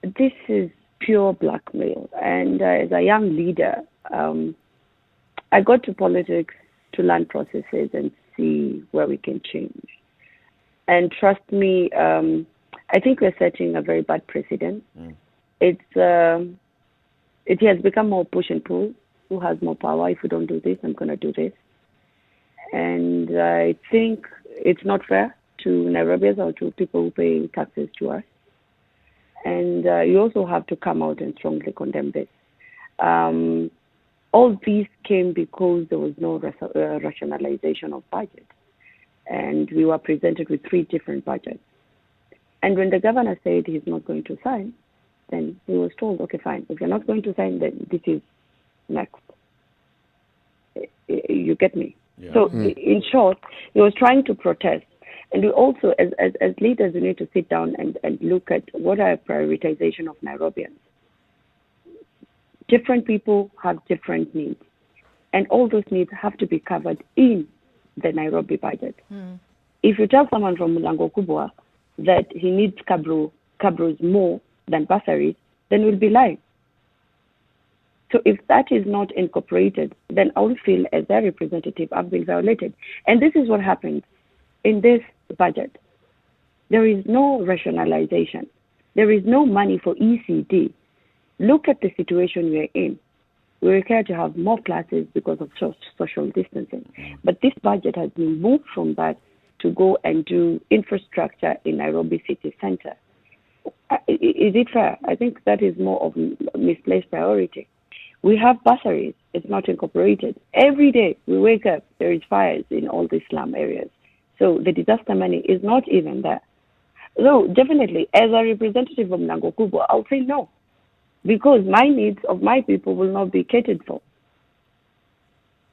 This is pure blackmail. And as a young leader, I got to politics to learn processes and see where we can change. And trust me, I think we're setting a very bad precedent. It has become more push and pull. Who has more power? If we don't do this, I'm going to do this. And I think it's not fair to Nairobians or to people who pay taxes to us. And you also have to come out and strongly condemn this. All these came because there was no rationalization of budget. And we were presented with 3 different budgets. And when the governor said he's not going to sign, then he was told, okay, fine. If you're not going to sign, then this is next. You get me? Yeah. So, in short, he was trying to protest. And we also, as leaders, we need to sit down and look at what are prioritization of Nairobians. Different people have different needs. And all those needs have to be covered in the Nairobi budget. If you tell someone from Mlango Kubwa that he needs cabros more than bursaries, then we'll be lying. So if that is not incorporated, then I will feel as a representative I've been violated. And this is what happened in this budget. There is no rationalization. There is no money for ECD. Look at the situation we're in. We require to have more classes because of social distancing. But this budget has been moved from that to go and do infrastructure in Nairobi city center. Is it fair? I think that is more of misplaced priority. We have bursaries. It's not incorporated. Every day we wake up, there is fires in all the slum areas. So the disaster money is not even there. So definitely, as a representative of Mlango Kubwa, I'll say no. Because my needs of my people will not be catered for.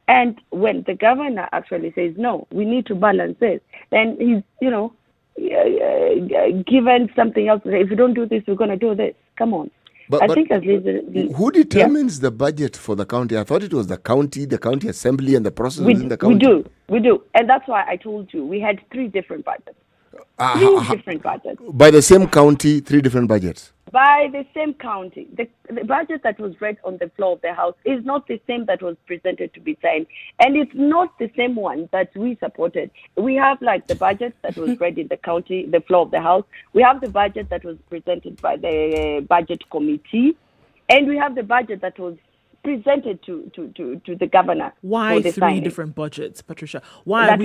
And when the governor actually says, no, we need to balance this, then he's, given something else to say, if you don't do this, we're going to do this. Come on. But who determines the budget for the county? I thought it was the county assembly and the process within the county. We do. And that's why I told you, we had 3 different budgets. 3 different budgets. By the same county, 3 different budgets. By the same county. The budget that was read on the floor of the House is not the same that was presented to be signed. And it's not the same one that we supported. We have the budget that was read in the county, the floor of the House. We have the budget that was presented by the budget committee. And we have the budget that was presented to the governor. Why 3 signing. different budgets, Patricia? Why are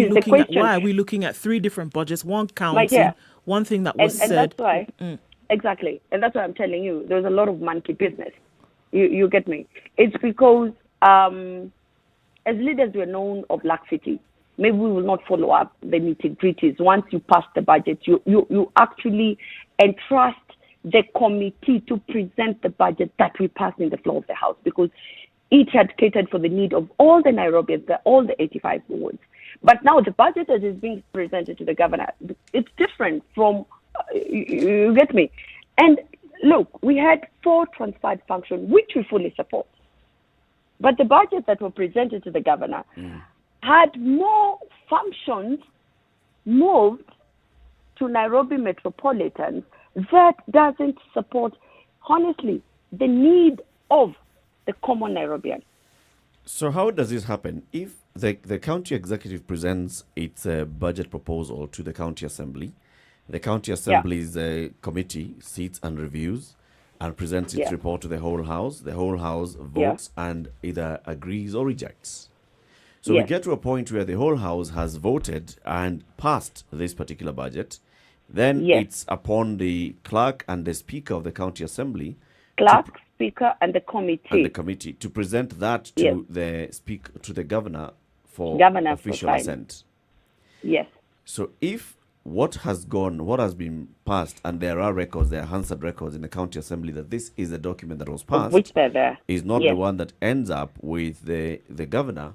we looking at 3 different budgets? One county, one thing that was said. And that's why. Exactly. And that's why I'm telling you, there's a lot of monkey business. You get me? It's because as leaders, we're known of laxity. Maybe we will not follow up the nitty-gritties. Once you pass the budget, you actually entrust the committee to present the budget that we passed in the floor of the House, because it had catered for the need of all the Nairobians, all the 85 wards. But now the budget that is being presented to the governor, it's different from, you get me? And look, we had 4 transferred functions, which we fully support. But the budget that were presented to the governor had more functions moved to Nairobi Metropolitans that doesn't support, honestly, the need of the common Nairobian. So how does this happen? If the county executive presents its budget proposal to the county assembly, the county assembly's committee sits and reviews and presents its report to the whole house. The whole house votes and either agrees or rejects. So we get to a point where the whole house has voted and passed this particular budget. Then it's upon the clerk and the speaker of the county assembly, speaker, and the committee, to present that to the governor for official assent. Yes. So if what has been passed, and there are records, there are Hansard records in the county assembly that this is a document that was passed, which they're there, is not the one that ends up with the governor,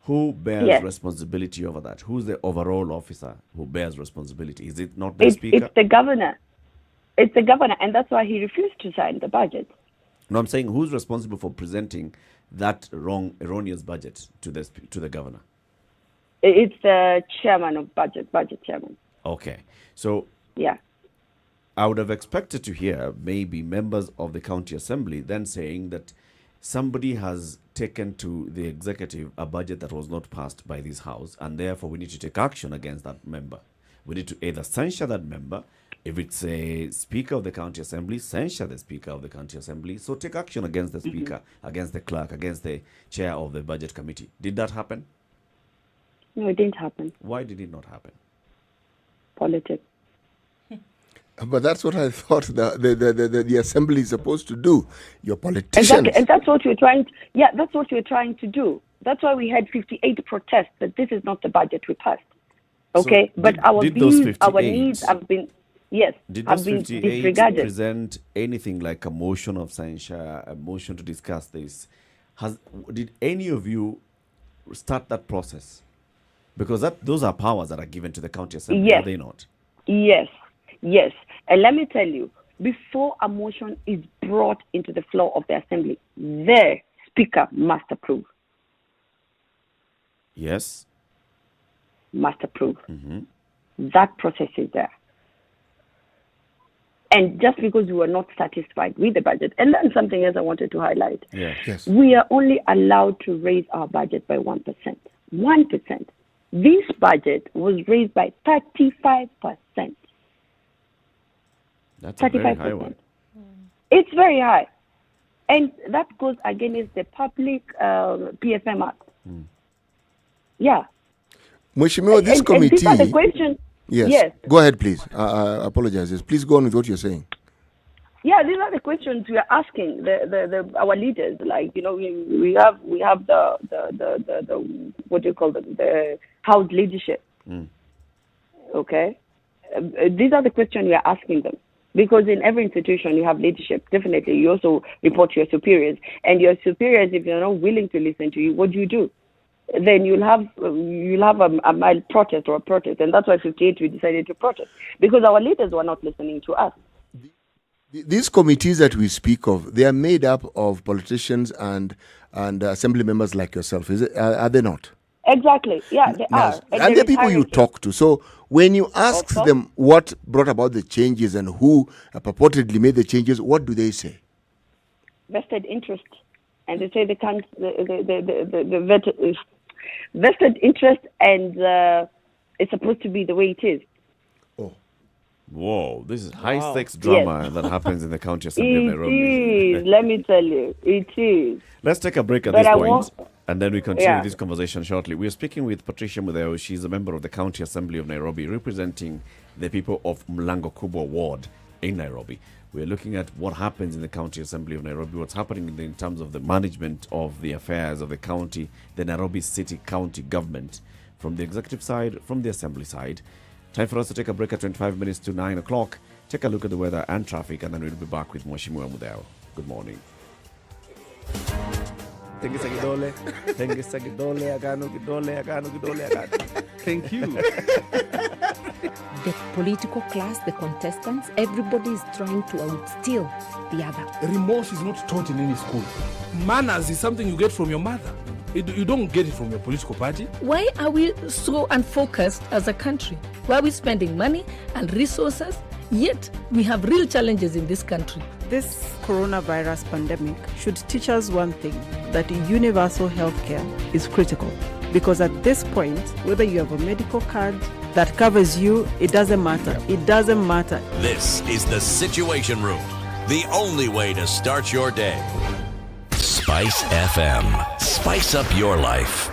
who bears responsibility over that? Who's the overall officer who bears responsibility? Is it not the speaker? It's the governor. It's the governor, and that's why he refused to sign the budget. No, I'm saying who's responsible for presenting that erroneous budget to the governor? It's the chairman of budget chairman. Okay, so I would have expected to hear maybe members of the county assembly then saying that somebody has taken to the executive a budget that was not passed by this house, and therefore we need to take action against that member. We need to either censure that member. If it's a speaker of the county assembly, censure the speaker of the county assembly. So take action against the speaker, against the clerk, against the chair of the budget committee. Did that happen? No, it didn't happen. Why did it not happen? Politics. But that's what I thought the assembly is supposed to do. You're politicians. Exactly. And that's what we're trying that's what we're trying to do. That's why we had 58 protests that this is not the budget we passed. Okay? So but our views, our needs have been Did have those been 58 disregarded. present anything like a motion of censure, a motion to discuss this? Did any of you start that process? Because those are powers that are given to the county assembly, are they not? Yes. And let me tell you, before a motion is brought into the floor of the assembly, the speaker must approve. Yes. Must approve. That process is there. And just because we were not satisfied with the budget, and then something else I wanted to highlight. Yes. We are only allowed to raise our budget by 1%. 1%. This budget was raised by 35%. That's a very high one. It's very high. And that goes against the public PFM Act. Yeah. Mheshimiwa, this committee... these are the questions. Yes. Go ahead, please. I apologize. Yes. Please go on with what you're saying. Yeah, these are the questions we are asking our leaders. Like, you know, we have the what do you call them, the house leadership. Okay, these are the questions we are asking them, because in every institution you have leadership. Definitely, you also report to your superiors, and your superiors, if they're not willing to listen to you, what do? Then you'll have a mild protest or a protest, and that's why 58 we decided to protest, because our leaders were not listening to us. These committees that we speak of, they are made up of politicians and assembly members like yourself. Are they not? Exactly. Yeah, they are. And they're people you talk to. So when you ask them what brought about the changes and who purportedly made the changes, what do they say? Vested interest, and they say they can't. The vested interest, and it's supposed to be the way it is. Whoa, this is high-stakes drama that happens in the county assembly of Nairobi. It is. Let me tell you, it is. Let's take a break at this point, and then we continue this conversation shortly. We are speaking with Patricia Mudeo. She's a member of the county assembly of Nairobi, representing the people of Mlango Kubwa ward in Nairobi. We're looking at what happens in the county assembly of Nairobi, what's happening in terms of the management of the affairs of the county, the Nairobi city county government, from the executive side, from the assembly side. Time for us to take a break at 25 minutes to 9 o'clock. Take a look at the weather and traffic, and then we'll be back with Mheshimiwa Mudeo. Good morning. Thank you. The political class, the contestants, everybody is trying to outsteal the other. Remorse is not taught in any school. Manners is something you get from your mother. You don't get it from your political party. Why are we so unfocused as a country? Why are we spending money and resources Yet, we have real challenges in this country. This coronavirus pandemic should teach us one thing, that universal healthcare is critical. Because at this point, whether you have a medical card that covers you, it doesn't matter. It doesn't matter. This is the Situation Room, the only way to start your day. Spice FM. Spice up your life.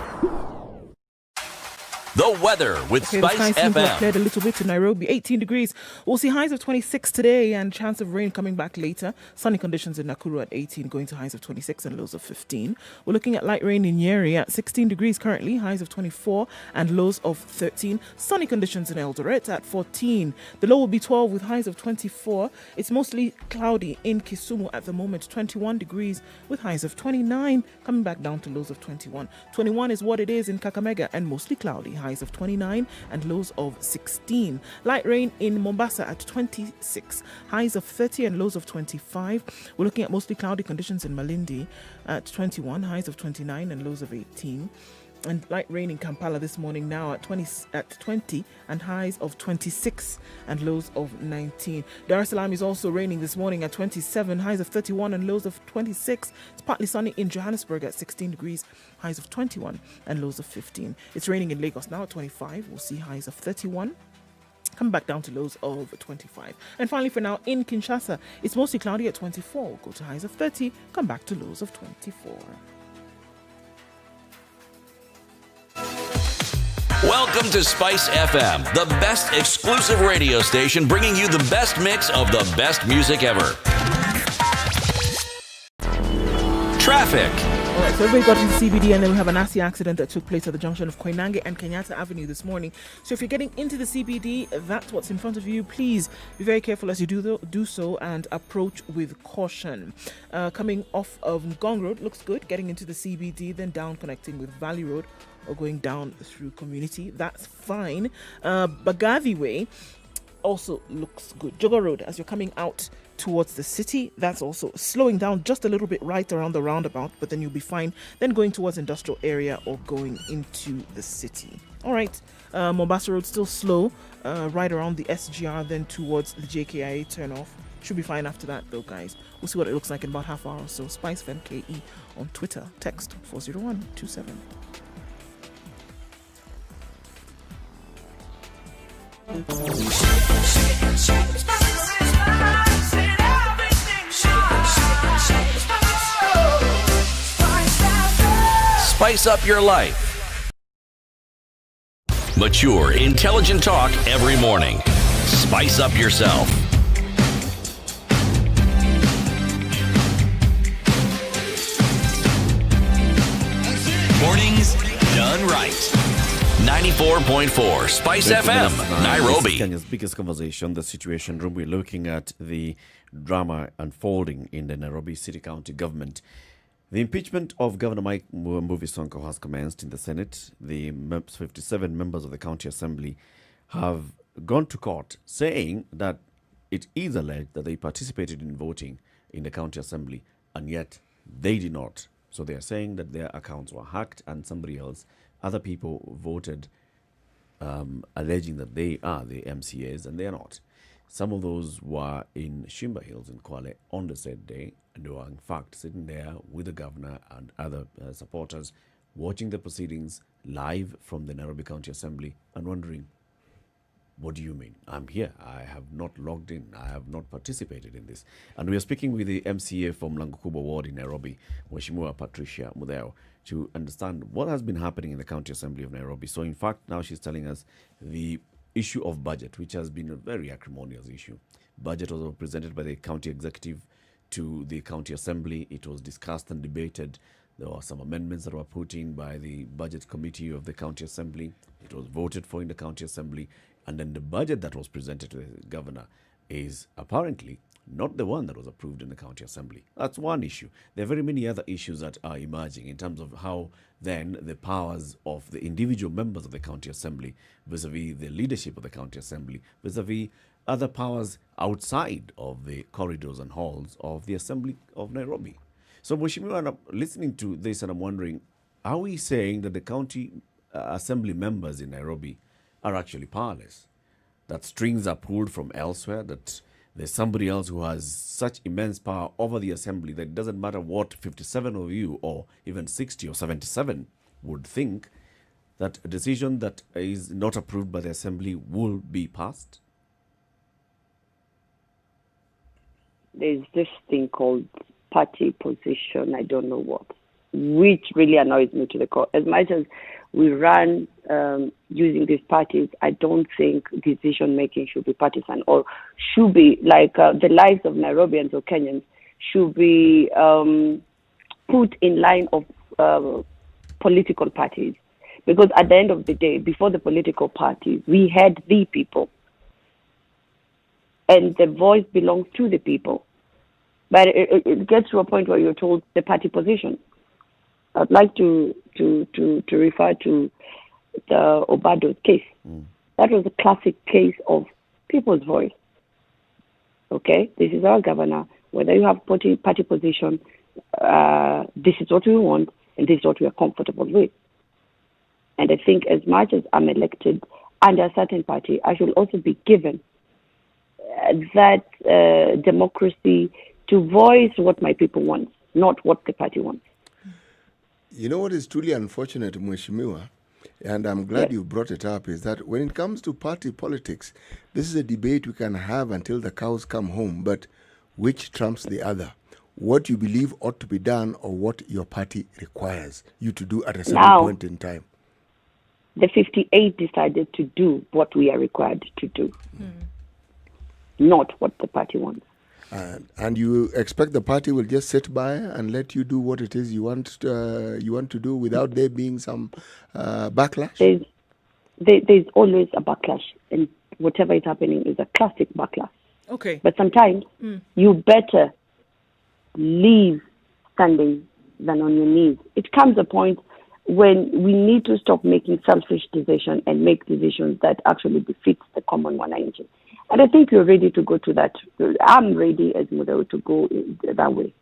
The weather with Okay, the Spice skies seem to have FM. cleared a little bit to Nairobi, 18 degrees. We'll see highs of 26 today and chance of rain coming back later. Sunny conditions in Nakuru at 18, going to highs of 26 and lows of 15. We're looking at light rain in Nyeri at 16 degrees currently, highs of 24 and lows of 13. Sunny conditions in Eldoret at 14. The low will be 12 with highs of 24. It's mostly cloudy in Kisumu at the moment, 21 degrees with highs of 29, coming back down to lows of 21. 21 is what it is in Kakamega and mostly cloudy, highs of 29 and lows of 16. Light rain in Mombasa at 26, highs of 30 and lows of 25. We're looking at mostly cloudy conditions in Malindi at 21, highs of 29 and lows of 18. And light rain in Kampala this morning now at 20 and highs of 26 and lows of 19. Dar es Salaam is also raining this morning at 27, highs of 31 and lows of 26. It's partly sunny in Johannesburg at 16 degrees, highs of 21 and lows of 15. It's raining in Lagos now at 25. We'll see highs of 31. Come back down to lows of 25. And finally, for now, in Kinshasa, it's mostly cloudy at 24. We'll go to highs of 30, come back to lows of 24. Welcome to Spice FM, the best exclusive radio station bringing you the best mix of the best music ever. Traffic. All right, so everybody got into CBD, and then we have a nasty accident that took place at the junction of Koinange and Kenyatta Avenue this morning. So if you're getting into the CBD, that's what's in front of you. Please be very careful as you do so and approach with caution. Coming off of Ngong Road, looks good. Getting into the CBD, then down connecting with Valley Road or going down through Community, that's fine. Bagavi Way also looks good. Jogo Road, as you're coming out towards the city, that's also slowing down just a little bit right around the roundabout, but then you'll be fine. Then going towards industrial area or going into the city. All right, Mombasa Road still slow, right around the SGR, then towards the JKIA turnoff. Should be fine after that though, guys. We'll see what it looks like in about half hour or so. Spice FMKE on Twitter. Text 40127. Spice up your life. Mature, intelligent talk every morning. Spice up yourself. Mornings done right. 94.4 Spice FM, Nairobi. Kenya's biggest conversation, the Situation Room. We're looking at the drama unfolding in the Nairobi City County government. The impeachment of Governor Mike Mbuvi Sonko has commenced in the Senate. The 57 members of the County Assembly have gone to court saying that it is alleged that they participated in voting in the County Assembly, and yet they did not. So they are saying that their accounts were hacked and other people voted alleging that they are the MCAs, and they are not. Some of those were in Shimba Hills in Kwale on the said day, and they were in fact sitting there with the governor and other supporters watching the proceedings live from the Nairobi County Assembly and wondering, what do you mean? I'm here. I have not logged in. I have not participated in this. And we are speaking with the MCA from Langukubwa Ward in Nairobi, Mheshimiwa Patricia Mudheo, to understand what has been happening in the County Assembly of Nairobi. So in fact, now she's telling us the issue of budget, which has been a very acrimonious issue. Budget was presented by the county executive to the County Assembly. It was discussed and debated. There were some amendments that were put in by the Budget Committee of the County Assembly. It was voted for in the County Assembly. And then the budget that was presented to the governor is apparently not the one that was approved in the County Assembly. That's one issue. There are very many other issues that are emerging in terms of how then the powers of the individual members of the County Assembly vis-a-vis the leadership of the County Assembly, vis-a-vis other powers outside of the corridors and halls of the Assembly of Nairobi. So, Mheshimiwa, I'm listening to this and I'm wondering, are we saying that the County Assembly members in Nairobi are actually powerless? that strings are pulled from elsewhere, that there's somebody else who has such immense power over the assembly that it doesn't matter what 57 of you or even 60 or 77 would think, that a decision that is not approved by the assembly will be passed? There's this thing called party position, I don't know what, which really annoys me to the core. As much as we run using these parties, I don't think decision making should be partisan, or should be like the lives of Nairobians or Kenyans should be put in line of political parties. Because at the end of the day, before the political parties, we had the people. And the voice belongs to the people. But it gets to a point where you're told the party position. I'd like to refer to the Obado's case. That was a classic case of people's voice. Okay, this is our governor. Whether you have party position, this is what we want, and this is what we are comfortable with. And I think as much as I'm elected under a certain party, I should also be given that democracy to voice what my people want, not what the party wants. You know what is truly unfortunate, Mheshimiwa, and I'm glad you brought it up, is that when it comes to party politics, this is a debate we can have until the cows come home, but which trumps the other? What you believe ought to be done, or what your party requires you to do at a certain point in time? The 58 decided to do what we are required to do, not what the party wants. And you expect the party will just sit by and let you do what it is you want to do without there being some backlash? There's always a backlash, and whatever is happening is a classic backlash. Okay. But sometimes you better leave standing than on your knees. It comes a point when we need to stop making selfish decisions and make decisions that actually befit the common wananchi. And I think you're ready to go to that. I'm ready as Mudau to go that way.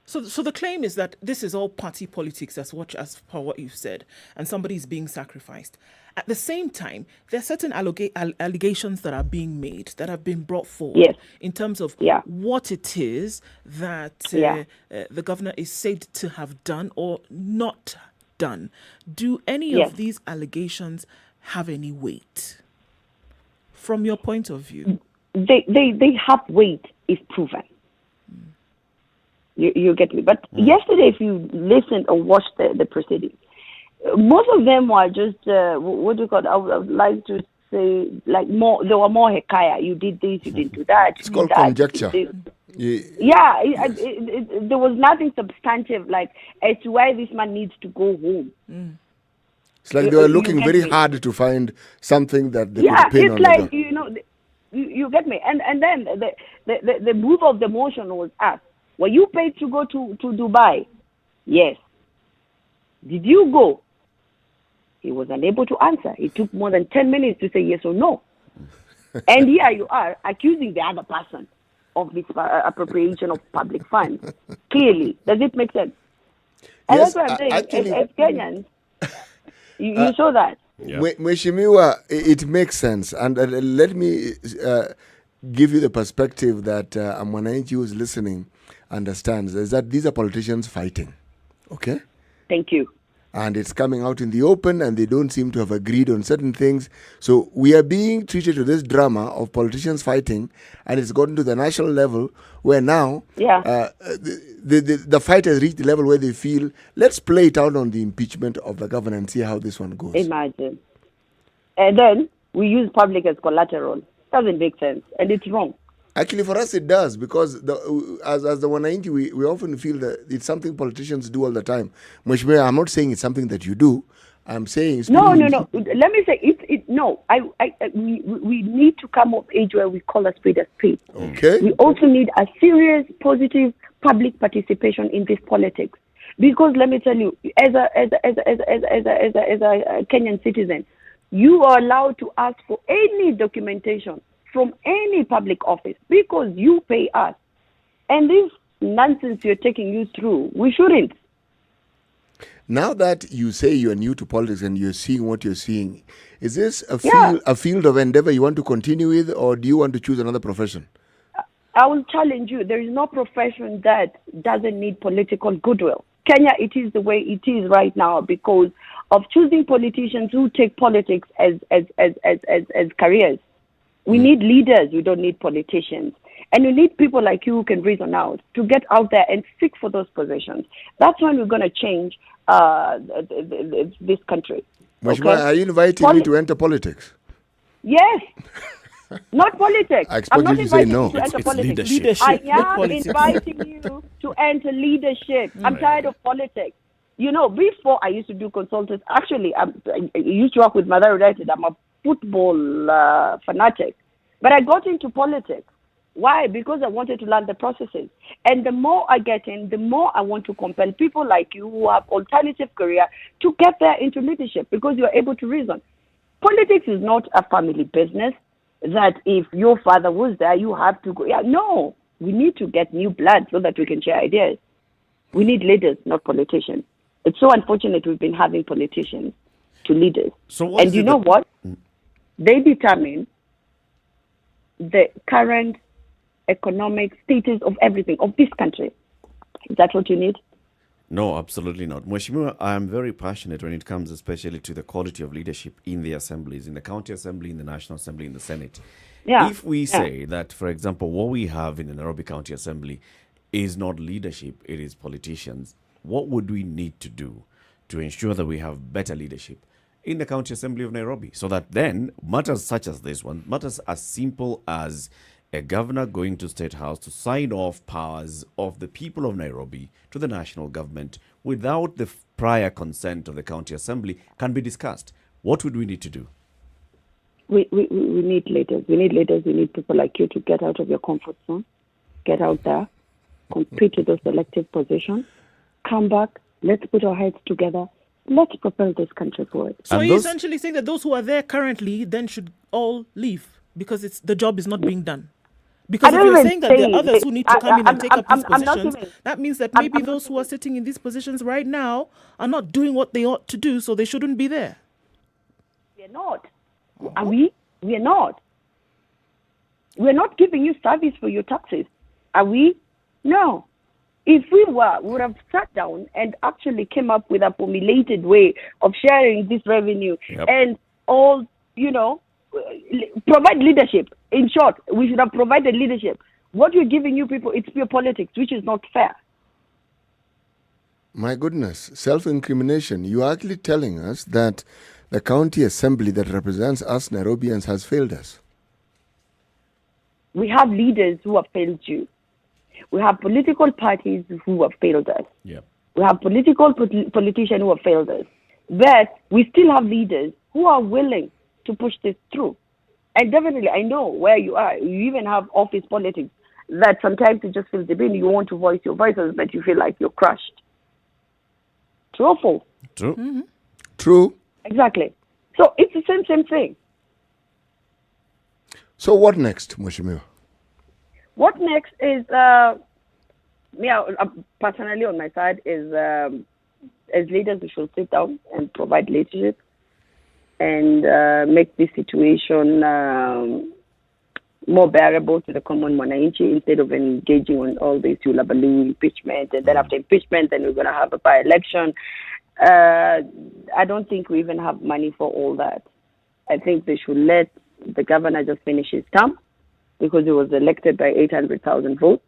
So the claim is that this is all party politics, as per what you've said, and somebody is being sacrificed. At the same time, there are certain allegations that are being made, that have been brought forward in terms of what it is that the governor is said to have done or not done. Do any of these allegations have any weight from your point of view? They have weight if proven. You get me? But yesterday, if you listened or watched the proceedings, most of them were just, what do you call it? I would like to say, like more, there were more hekaya. You did this, you didn't do that. It's called conjecture. There was nothing substantive, like, as to why this man needs to go home. It's like they were looking very hard to find something that they could pin on. Yeah, it's like, you get me? And then the move of the motion was asked, were you paid to go to Dubai? Yes. Did you go? He was unable to answer. It took more than 10 minutes to say yes or no. And here you are accusing the other person of this appropriation of public funds. Clearly. Does it make sense? And that's what I'm saying. Actually, as Kenyans, you saw that. Mheshimiwa, it makes sense. And let me give you the perspective that Mwananchi who is listening understands, is that these are politicians fighting. Okay? Thank you. And it's coming out in the open, and they don't seem to have agreed on certain things. So we are being treated to this drama of politicians fighting, and it's gotten to the national level where now the fight has reached the level where they feel, let's play it out on the impeachment of the governor and see how this one goes. Imagine. And then we use public as collateral. Doesn't make sense, and it's wrong. Actually, for us, it does, because as the Wananchi, we often feel that it's something politicians do all the time. Mheshimiwa, I'm not saying it's something that you do. I'm saying... No. Let me say, we need to come of age where we call a spade a spade. Okay. We also need a serious, positive public participation in this politics. Because let me tell you, as a Kenyan citizen, you are allowed to ask for any documentation from any public office because you pay us. And this nonsense you're taking you through, we shouldn't. Now that you say you are new to politics and you're seeing what you're seeing, is this a field of endeavor you want to continue with, or do you want to choose another profession? I will challenge you. There is no profession that doesn't need political goodwill. Kenya, it is the way it is right now because of choosing politicians who take politics as careers. We need leaders. We don't need politicians. And you need people like you who can reason out to get out there and seek for those positions. That's when we're going to change this country. Mheshimiwa, are you inviting me to enter politics? Yes. Not politics. I expect I'm not you to say inviting no. you to enter It's politics. leadership. I am inviting you to enter leadership. I'm tired of politics. You know, before I used to do consultants. Actually, I used to work with Mother United. I'm a football fanatic. But I got into politics. Why? Because I wanted to learn the processes. And the more I get in, the more I want to compel people like you who have alternative career to get there into leadership because you're able to reason. Politics is not a family business that if your father was there, you have to go. Yeah, no, we need to get new blood so that we can share ideas. We need leaders, not politicians. It's so unfortunate we've been having politicians to leaders. So and you know what? They determine the current economic status of everything, of this country. Is that what you need? No, absolutely not. Mheshimiwa, I am very passionate when it comes especially to the quality of leadership in the assemblies, in the county assembly, in the National Assembly, in the Senate. Yeah. If we say that, for example, what we have in the Nairobi County Assembly is not leadership, it is politicians, what would we need to do to ensure that we have better leadership in the County Assembly of Nairobi so that then matters such as this one, matters as simple as a governor going to State House to sign off powers of the people of Nairobi to the national government without the prior consent of the county assembly can be discussed. What would we need to do? We need leaders. We need leaders. We need people like you to get out of your comfort zone, get out there, compete to those elective positions, come back, let's put our heads together, let's propel this country forward. So you're essentially saying that those who are there currently then should all leave because the job is not being done? Because if you're saying that there are others who need to come in and take up these positions, that means that maybe those who are sitting in these positions right now are not doing what they ought to do, so they shouldn't be there. We're not. Are we? We're not. We're not giving you service for your taxes. Are we? No. If we were, we would have sat down and actually came up with a formulated way of sharing this revenue and all, provide leadership. In short, we should have provided leadership. What we're giving you people, it's pure politics, which is not fair. My goodness, self-incrimination. You are actually telling us that the county assembly that represents us Nairobians has failed us. We have leaders who have failed you. We have political parties who have failed us. Yeah. We have politicians who have failed us. But we still have leaders who are willing to push this through. And definitely, I know where you are. You even have office politics that sometimes you just feel the pain. You want to voice your voices, but you feel like you're crushed. True or false? True. Mm-hmm. True. Exactly. So it's the same thing. So what next, Mheshimiwa? What next is, personally on my side, is as leaders we should sit down and provide leadership and make this situation more bearable to the common mwananchi instead of engaging on all this Yulabaloo impeachment. And then after impeachment, then we're going to have a by-election. I don't think we even have money for all that. I think they should let the governor just finish his term because he was elected by 800,000 votes.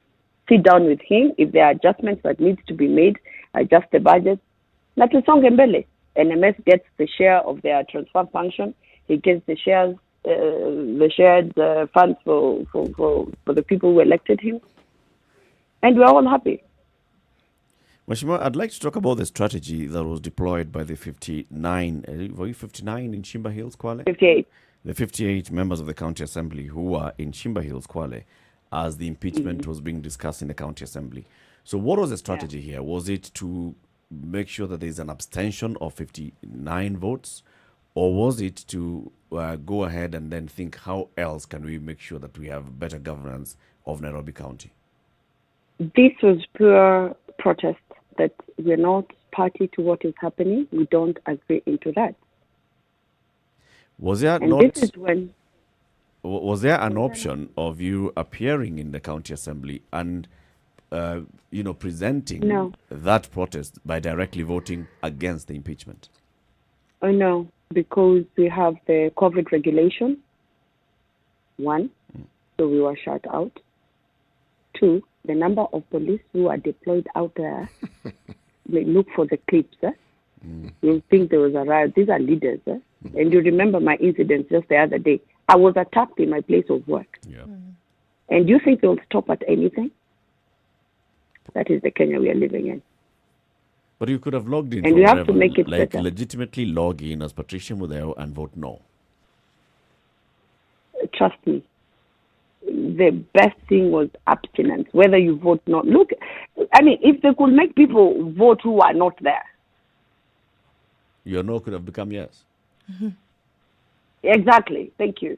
Sit down with him. If there are adjustments that needs to be made, adjust the budget. Natusonge mbele. NMS gets the share of their transfer function. He gets the shares, the shared funds for the people who elected him. And we're all happy. Mheshimiwa, I'd like to talk about the strategy that was deployed by the 59, were you 59 in Shimba Hills, Kwale? 58. The 58 members of the County Assembly who were in Shimba Hills, Kwale, as the impeachment was being discussed in the County Assembly. So what was the strategy here? Was it to make sure that there's an abstention of 59 votes? Or was it to go ahead and then think how else can we make sure that we have better governance of Nairobi County? This was pure protest that we're not party to what is happening. We don't agree into that. Was there And not? this is when Was there an option of you appearing in the county assembly and, presenting No. that protest by directly voting against the impeachment? Oh no, because we have the COVID regulation. 1, so we were shut out. 2, the number of police who are deployed out there, they look for the clips. You think there was a riot. These are leaders. And you remember my incident just the other day. I was attacked in my place of work. Yeah. And you think they'll stop at anything? That is the Kenya we are living in. But you could have logged in. And for you have whatever, to make it like better. legitimately log in as Patricia Mudeo and vote no. Trust me. The best thing was abstinence, whether you vote not. Look, I mean, if they could make people vote who are not there. Your no could have become yes. Exactly. Thank you.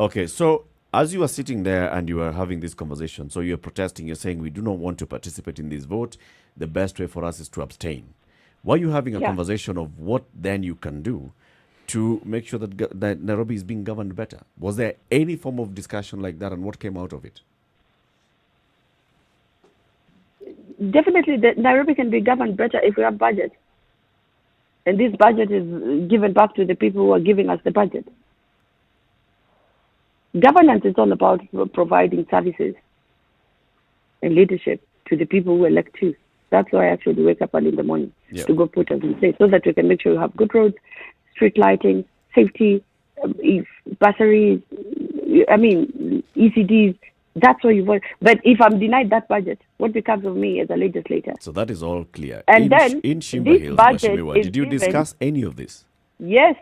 Okay, so as you are sitting there and you are having this conversation, so you're protesting, you're saying we do not want to participate in this vote. The best way for us is to abstain. Were you having a Yeah. conversation of what then you can do to make sure that Nairobi is being governed better? Was there any form of discussion like that, and what came out of it? Definitely, Nairobi can be governed better if we have budget. And this budget is given back to the people who are giving us the budget. Governance is all about providing services and leadership to the people who elect you. That's why I actually wake up early in the morning to go put us in place, so that we can make sure we have good roads, street lighting, safety, bursaries, ECDs. That's what you want. But if I'm denied that budget, what becomes of me as a legislator? So that is all clear. And then in this Shimba Hills, budget Mheshimiwa, is did you given- discuss any of this? Yes.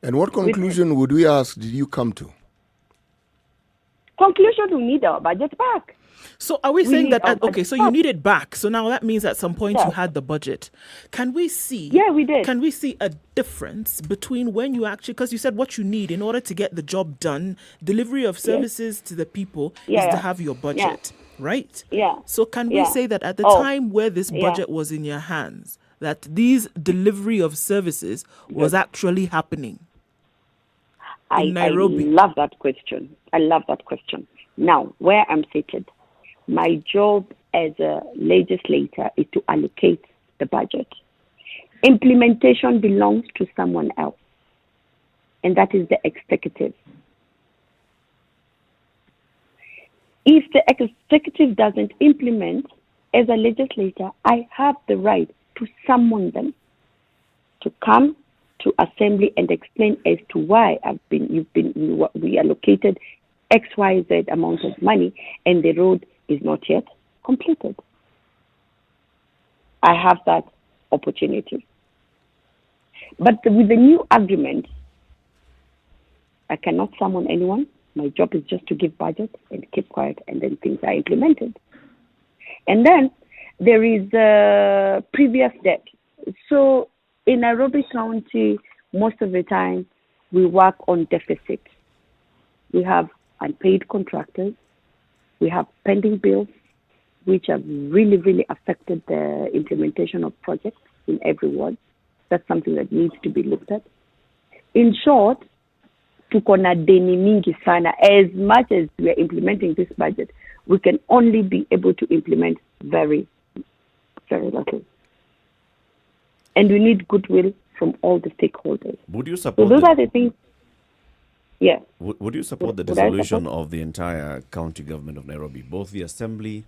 And what conclusion would we ask did you come to? Conclusion: we need our budget back. So are we saying need that, our okay, budget so you back. need it back. So now that means at some point you Yes. had the budget. Can we see? Yeah, we did. Can we see a difference between when you actually, because you said what you need in order to get the job done, delivery of services to the people is Yeah. to have your budget, right? Yeah. So can we Yeah. say that at the Oh. time where this Yeah. budget was in your hands, that these delivery of services was actually happening? I Nairobi. love that question. Now, where I'm seated, my job as a legislator is to allocate the budget. Implementation belongs to someone else, and that is the executive. If the executive doesn't implement, as a legislator, I have the right to summon them to come to assembly and explain as to why we allocated XYZ amount of money and the road is not yet completed. I have that opportunity. But with the new agreement, I cannot summon anyone. My job is just to give budget and keep quiet, and then things are implemented. And then there is a previous debt. So in Nairobi County, most of the time, we work on deficit. We have unpaid contractors. We have pending bills, which have really, really affected the implementation of projects in every ward. That's something that needs to be looked at. In short, tuko na deni mingi sana. As much as we are implementing this budget, we can only be able to implement very, very little. And we need goodwill from all the stakeholders. Would you So support those are the things. Yeah. Would you support the Would I dissolution support? of the entire county government of Nairobi, both the assembly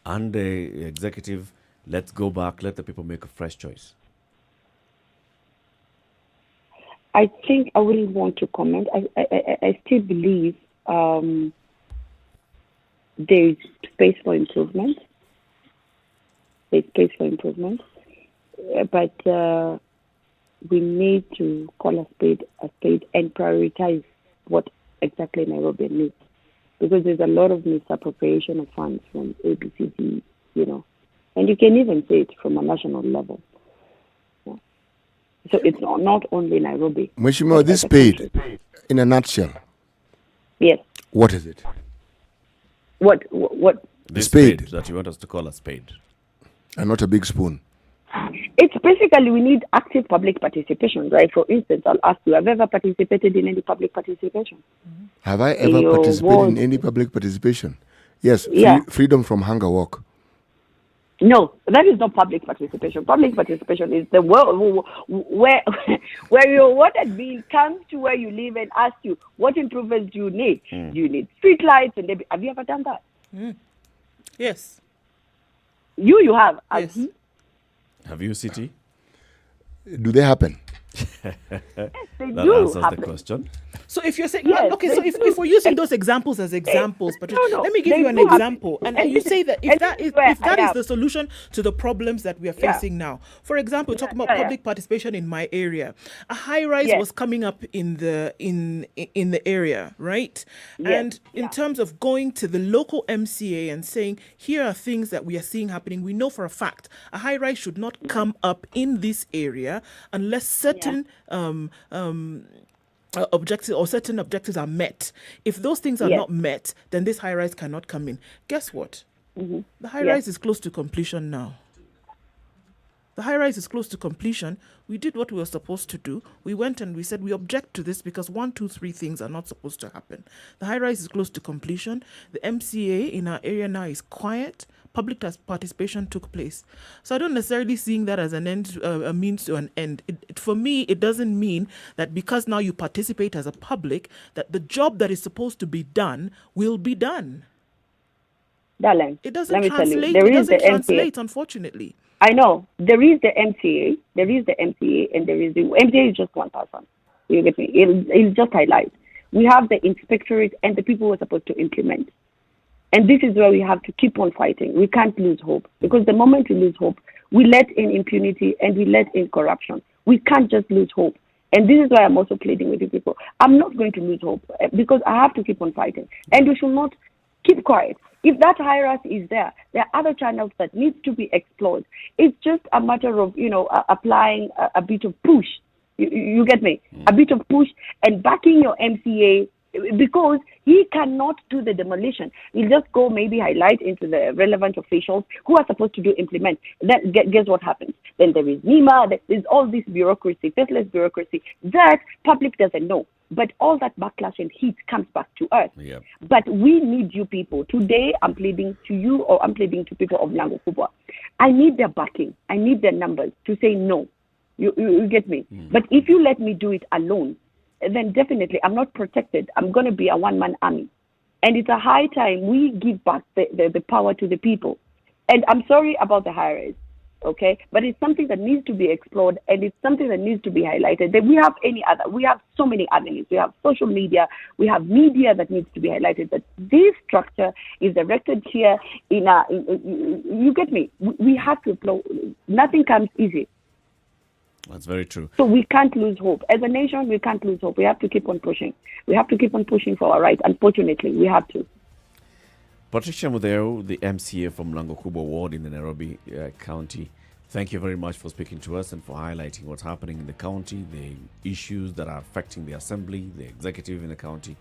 and the executive? Let's go back, let the people make a fresh choice. I think I wouldn't want to comment. I still believe there is space for improvement. There's space for improvement. But we need to call a spade and prioritize what exactly Nairobi needs. Because there's a lot of misappropriation of funds from ABCD, and you can even say it from a national level. Yeah. So it's not only Nairobi. Mheshimiwa, this paid, in a nutshell, Yes. what is it? What? This spade. that you want us to call a spade. And not a big spoon. It's basically we need active public participation, right? For instance, I'll ask you, have you ever participated in any public participation? Have I ever Your participated in vote. any public participation? Yes, Yeah. freedom from hunger walk. No, that is not public participation. Public participation is the where your wanted being comes to where you live and asks you, what improvements do you need? Do you need street lights? And have you ever done that? Yes. You have. Yes. Have you, City? Do they happen? That do answers happen. the question. So if you're saying, Yes, okay, so they if we're using those examples as examples, Patricia, let me give you an example. And you say that if that is the solution to the problems that we are facing now. For example, talking about public participation in my area, a high rise was coming up in the area, right? And in terms of going to the local MCA and saying, here are things that we are seeing happening, we know for a fact a high rise should not come up in this area unless certain objectives or certain objectives are met. If those things are not met, then this high rise cannot come in. Guess what? The high rise is close to completion now. The high rise is close to completion. We did what we were supposed to do. We went and we said we object to this because 1, 2, 3 things are not supposed to happen. The high rise is close to completion. The MCA in our area now is quiet. Public participation took place. So I don't necessarily seeing that as an end, a means to an end. For me, it doesn't mean that because now you participate as a public, that the job that is supposed to be done will be done. Darling, It doesn't let me tell you, translate. there It is doesn't the translate, MCA. unfortunately. I know. There is the MCA. There is the MCA, and there is the MCA is just one person. You get me? It'll just highlight. We have the inspectorate and the people who are supposed to implement. And this is where we have to keep on fighting. We can't lose hope, because the moment we lose hope, we let in impunity and we let in corruption. We can't just lose hope. And this is why I'm also pleading with you people. I'm not going to lose hope because I have to keep on fighting. And we should not keep quiet. If that hierarchy is there are other channels that need to be explored. It's just a matter of, applying a bit of push. You get me? A bit of push and backing your MCA, because he cannot do the demolition. He'll just go maybe highlight into the relevant officials who are supposed to implement. Then guess what happens? Then there is NEMA, there's all this bureaucracy, faithless bureaucracy that public doesn't know. But all that backlash and heat comes back to us. Yep. But we need you people. Today, I'm pleading to you, or I'm pleading to people of Mlango Kubwa. I need their backing. I need their numbers to say no. You get me? But if you let me do it alone, then definitely I'm not protected. I'm going to be a one-man army. And it's a high time we give back the power to the people. And I'm sorry about the high-rise, okay? But it's something that needs to be explored, and it's something that needs to be highlighted. Then we have so many avenues. We have social media. We have media that needs to be highlighted. That this structure is erected here you get me? We have to upload. Nothing comes easy. That's very true. So we can't lose hope. As a nation, we can't lose hope. We have to keep on pushing. We have to keep on pushing for our rights. Unfortunately, we have to. Patricia Mudeo, the MCA from Mlango Kubwa Ward in the Nairobi County, thank you very much for speaking to us and for highlighting what's happening in the county, the issues that are affecting the assembly, the executive in the county.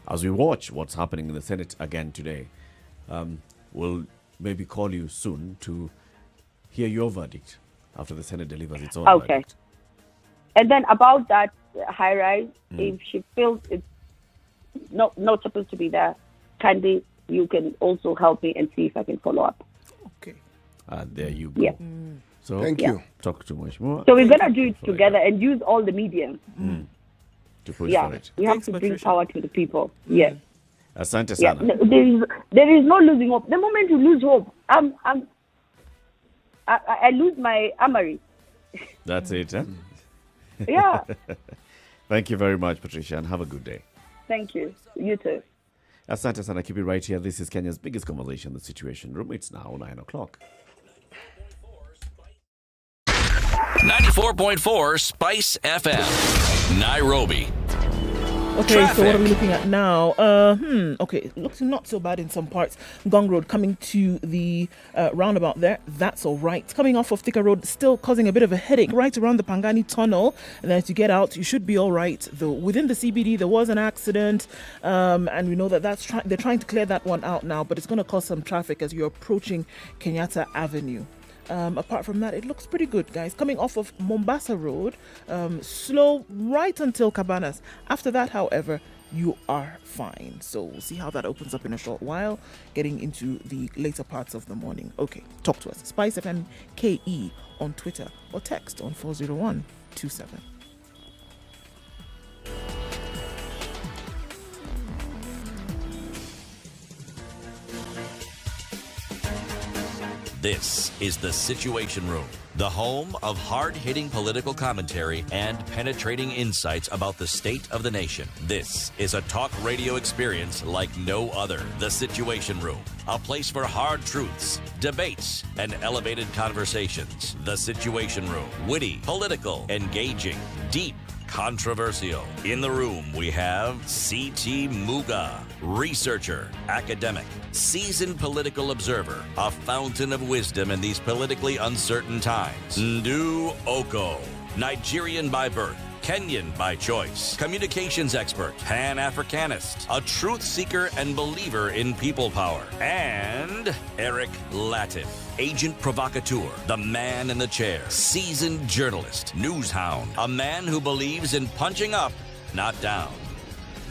As we watch what's happening in the Senate again today, we'll maybe call you soon to hear your verdict after the Senate delivers its own verdict. And then about that high rise, if she feels it's not supposed to be there, kindly, you can also help me and see if I can follow up. Okay. There you go. Yeah. So Thank you. Talk to much more. So we're going to do it together and use all the media. To push for it. We have to bring power to the people. Yes. Asante Yeah. sana. There is no losing hope. The moment you lose hope, I lose my armory. That's it, huh? Yeah. Thank you very much, Patricia, and have a good day. Thank you. You too. Asante sana. Keep it right here. This is Kenya's biggest conversation, The Situation Room. It's now 9 o'clock. 94.4 Spice FM, Nairobi. Okay, so what are we looking at now? Okay, it looks not so bad in some parts. Gong Road coming to the roundabout there, that's all right. Coming off of Thika Road, still causing a bit of a headache right around the Pangani Tunnel. And then as you get out, you should be all right. Though within the CBD, there was an accident, and we know that they're trying to clear that one out now, but it's going to cause some traffic as you're approaching Kenyatta Avenue. Apart from that, it looks pretty good, guys. Coming off of Mombasa Road, slow right until Cabanas. After that, however, you are fine. So we'll see how that opens up in a short while, getting into the later parts of the morning. Okay, talk to us. Spice FM KE on Twitter or text on 40127. This is The Situation Room, the home of hard-hitting political commentary and penetrating insights about the state of the nation. This is a talk radio experience like no other. The Situation Room, a place for hard truths, debates, and elevated conversations. The Situation Room, witty, political, engaging, deep, controversial. In the room, we have C.T. Muga, researcher, academic, seasoned political observer, a fountain of wisdom in these politically uncertain times. Ndu Oko, Nigerian by birth, Kenyan by choice, communications expert, Pan-Africanist, a truth seeker and believer in people power, and Eric Latif, agent provocateur, the man in the chair, seasoned journalist, news hound, a man who believes in punching up, not down.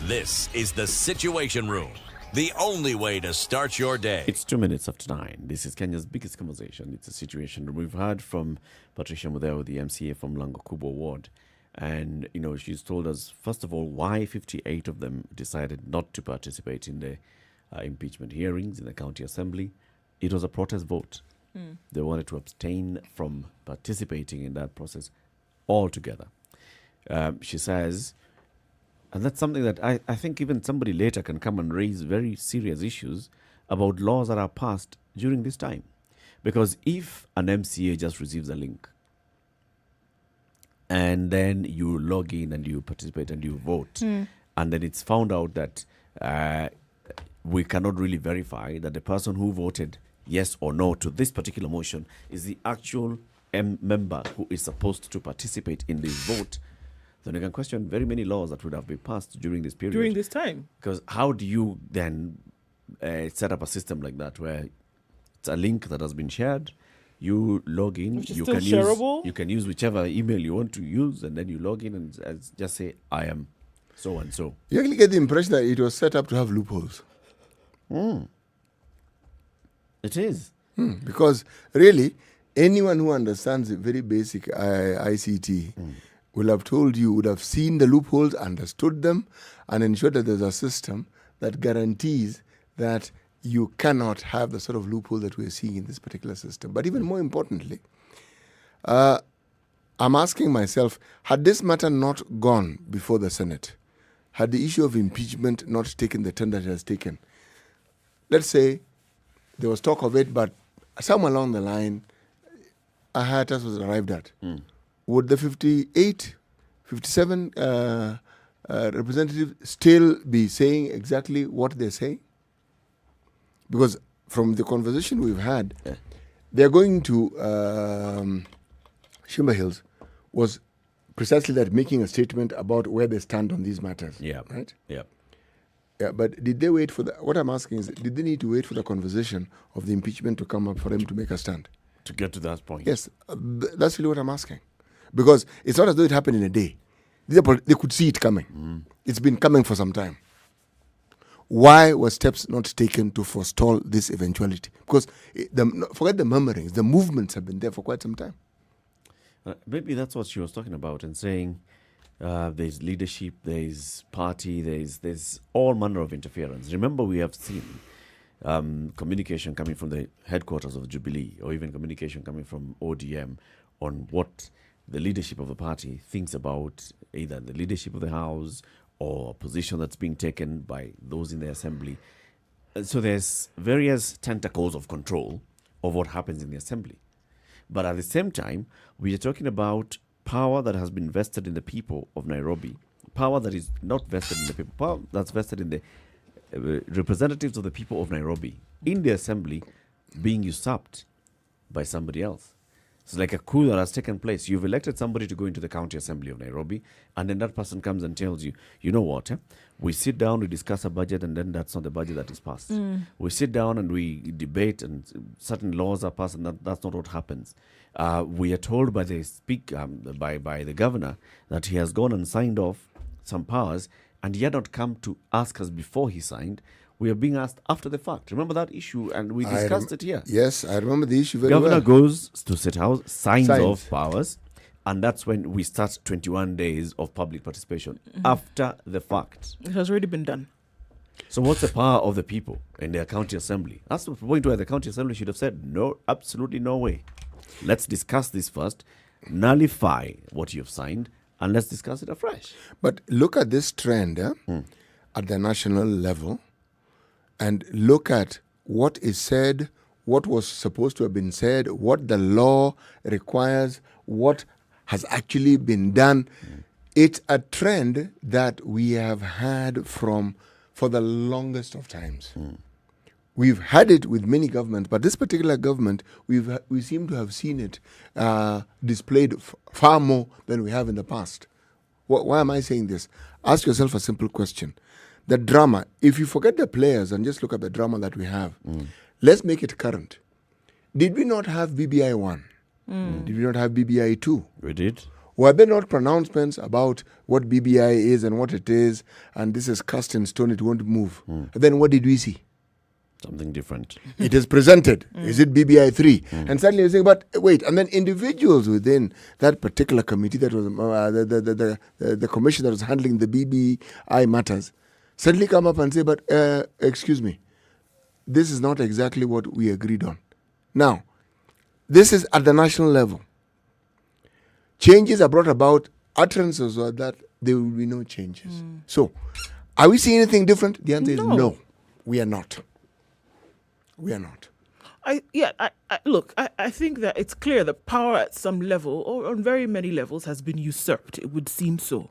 This is The Situation Room, the only way to start your day. It's 2 minutes after 9. This is Kenya's biggest conversation. It's a situation room. We've heard from Patricia Mudeo, the MCA from Lango Kubwa Ward. And, she's told us, first of all, why 58 of them decided not to participate in the impeachment hearings in the county assembly. It was a protest vote. They wanted to abstain from participating in that process altogether. She says, and that's something that I think even somebody later can come and raise very serious issues about laws that are passed during this time. Because if an MCA just receives a link, and then you log in and you participate and you vote, and then it's found out that we cannot really verify that the person who voted yes or no to this particular motion is the actual member who is supposed to participate in this vote, then you can question very many laws that would have been passed during this period. During this time. Because how do you then set up a system like that where it's a link that has been shared, you log in, you can use whichever email you want to use, and then you log in and just say, I am so and so. You actually get the impression that it was set up to have loopholes. It is. Because really, anyone who understands the very basic ICT will have told you, would have seen the loopholes, understood them, and ensured that there's a system that guarantees that you cannot have the sort of loophole that we're seeing in this particular system. But even more importantly, I'm asking myself, had this matter not gone before the Senate, had the issue of impeachment not taken the turn that it has taken, let's say there was talk of it, but somewhere along the line, a hiatus was arrived at. Would the 57 representatives still be saying exactly what they're saying? Because from the conversation we've had, they're going to Shimba Hills was precisely that, making a statement about where they stand on these matters. Right? Yeah. But did they wait for what I'm asking is, did they need to wait for the conversation of the impeachment to come up for them to make a stand? To get to that point. Yes, that's really what I'm asking. Because it's not as though it happened in a day. They could see it coming. It's been coming for some time. Why were steps not taken to forestall this eventuality? Because forget the murmurings, the movements have been there for quite some time. Maybe that's what she was talking about and saying there's leadership, there's party, there's all manner of interference. Remember, we have seen communication coming from the headquarters of Jubilee, or even communication coming from ODM on what the leadership of the party thinks about either the leadership of the House or a position that's being taken by those in the assembly. So there's various tentacles of control of what happens in the assembly. But at the same time, we are talking about power that has been vested in the people of Nairobi power that is not vested in the people, power that's vested in the representatives of the people of Nairobi in the assembly being usurped by somebody else. It's like a coup that has taken place. You've elected somebody to go into the county assembly of Nairobi, and then that person comes and tells you, you know what, we sit down, we discuss a budget, and then that's not the budget that is passed. We sit down and we debate, and certain laws are passed, and that's not what happens. We are told by the by the governor that he has gone and signed off some powers, and he had not come to ask us before he signed. We are being asked after the fact. Remember that issue, and we discussed it here. Yes, I remember the issue very Governor well. goes to State House, signs off powers, and that's when we start 21 days of public participation after the fact. It has already been done. So what's the power of the people in their county assembly? That's the point where the county assembly should have said, no, absolutely no way. Let's discuss this first, nullify what you've signed, and let's discuss it afresh. But look at this trend at the national level, and look at what is said, what was supposed to have been said, what the law requires, what has actually been done. It's a trend that we have had for the longest of times. We've had it with many governments, but this particular government, we seem to have seen it displayed far more than we have in the past. Why am I saying this? Ask yourself a simple question. The drama, if you forget the players and just look at the drama that we have, let's make it current. Did we not have BBI 1? Did we not have BBI 2? We did. Were there not pronouncements about what BBI is and what it is, and this is cast in stone, it won't move? Then what did we see? Something different. It is presented. Is it BBI 3? And suddenly you say, but wait, and then individuals within that particular committee, that was the commission that was handling the BBI matters, suddenly come up and say, but excuse me, this is not exactly what we agreed on. Now, this is at the national level. Changes are brought about, utterances are that there will be no changes. So, are we seeing anything different? The answer is no, we are not. We are not. I think that it's clear that power at some level, or on very many levels, has been usurped. It would seem so.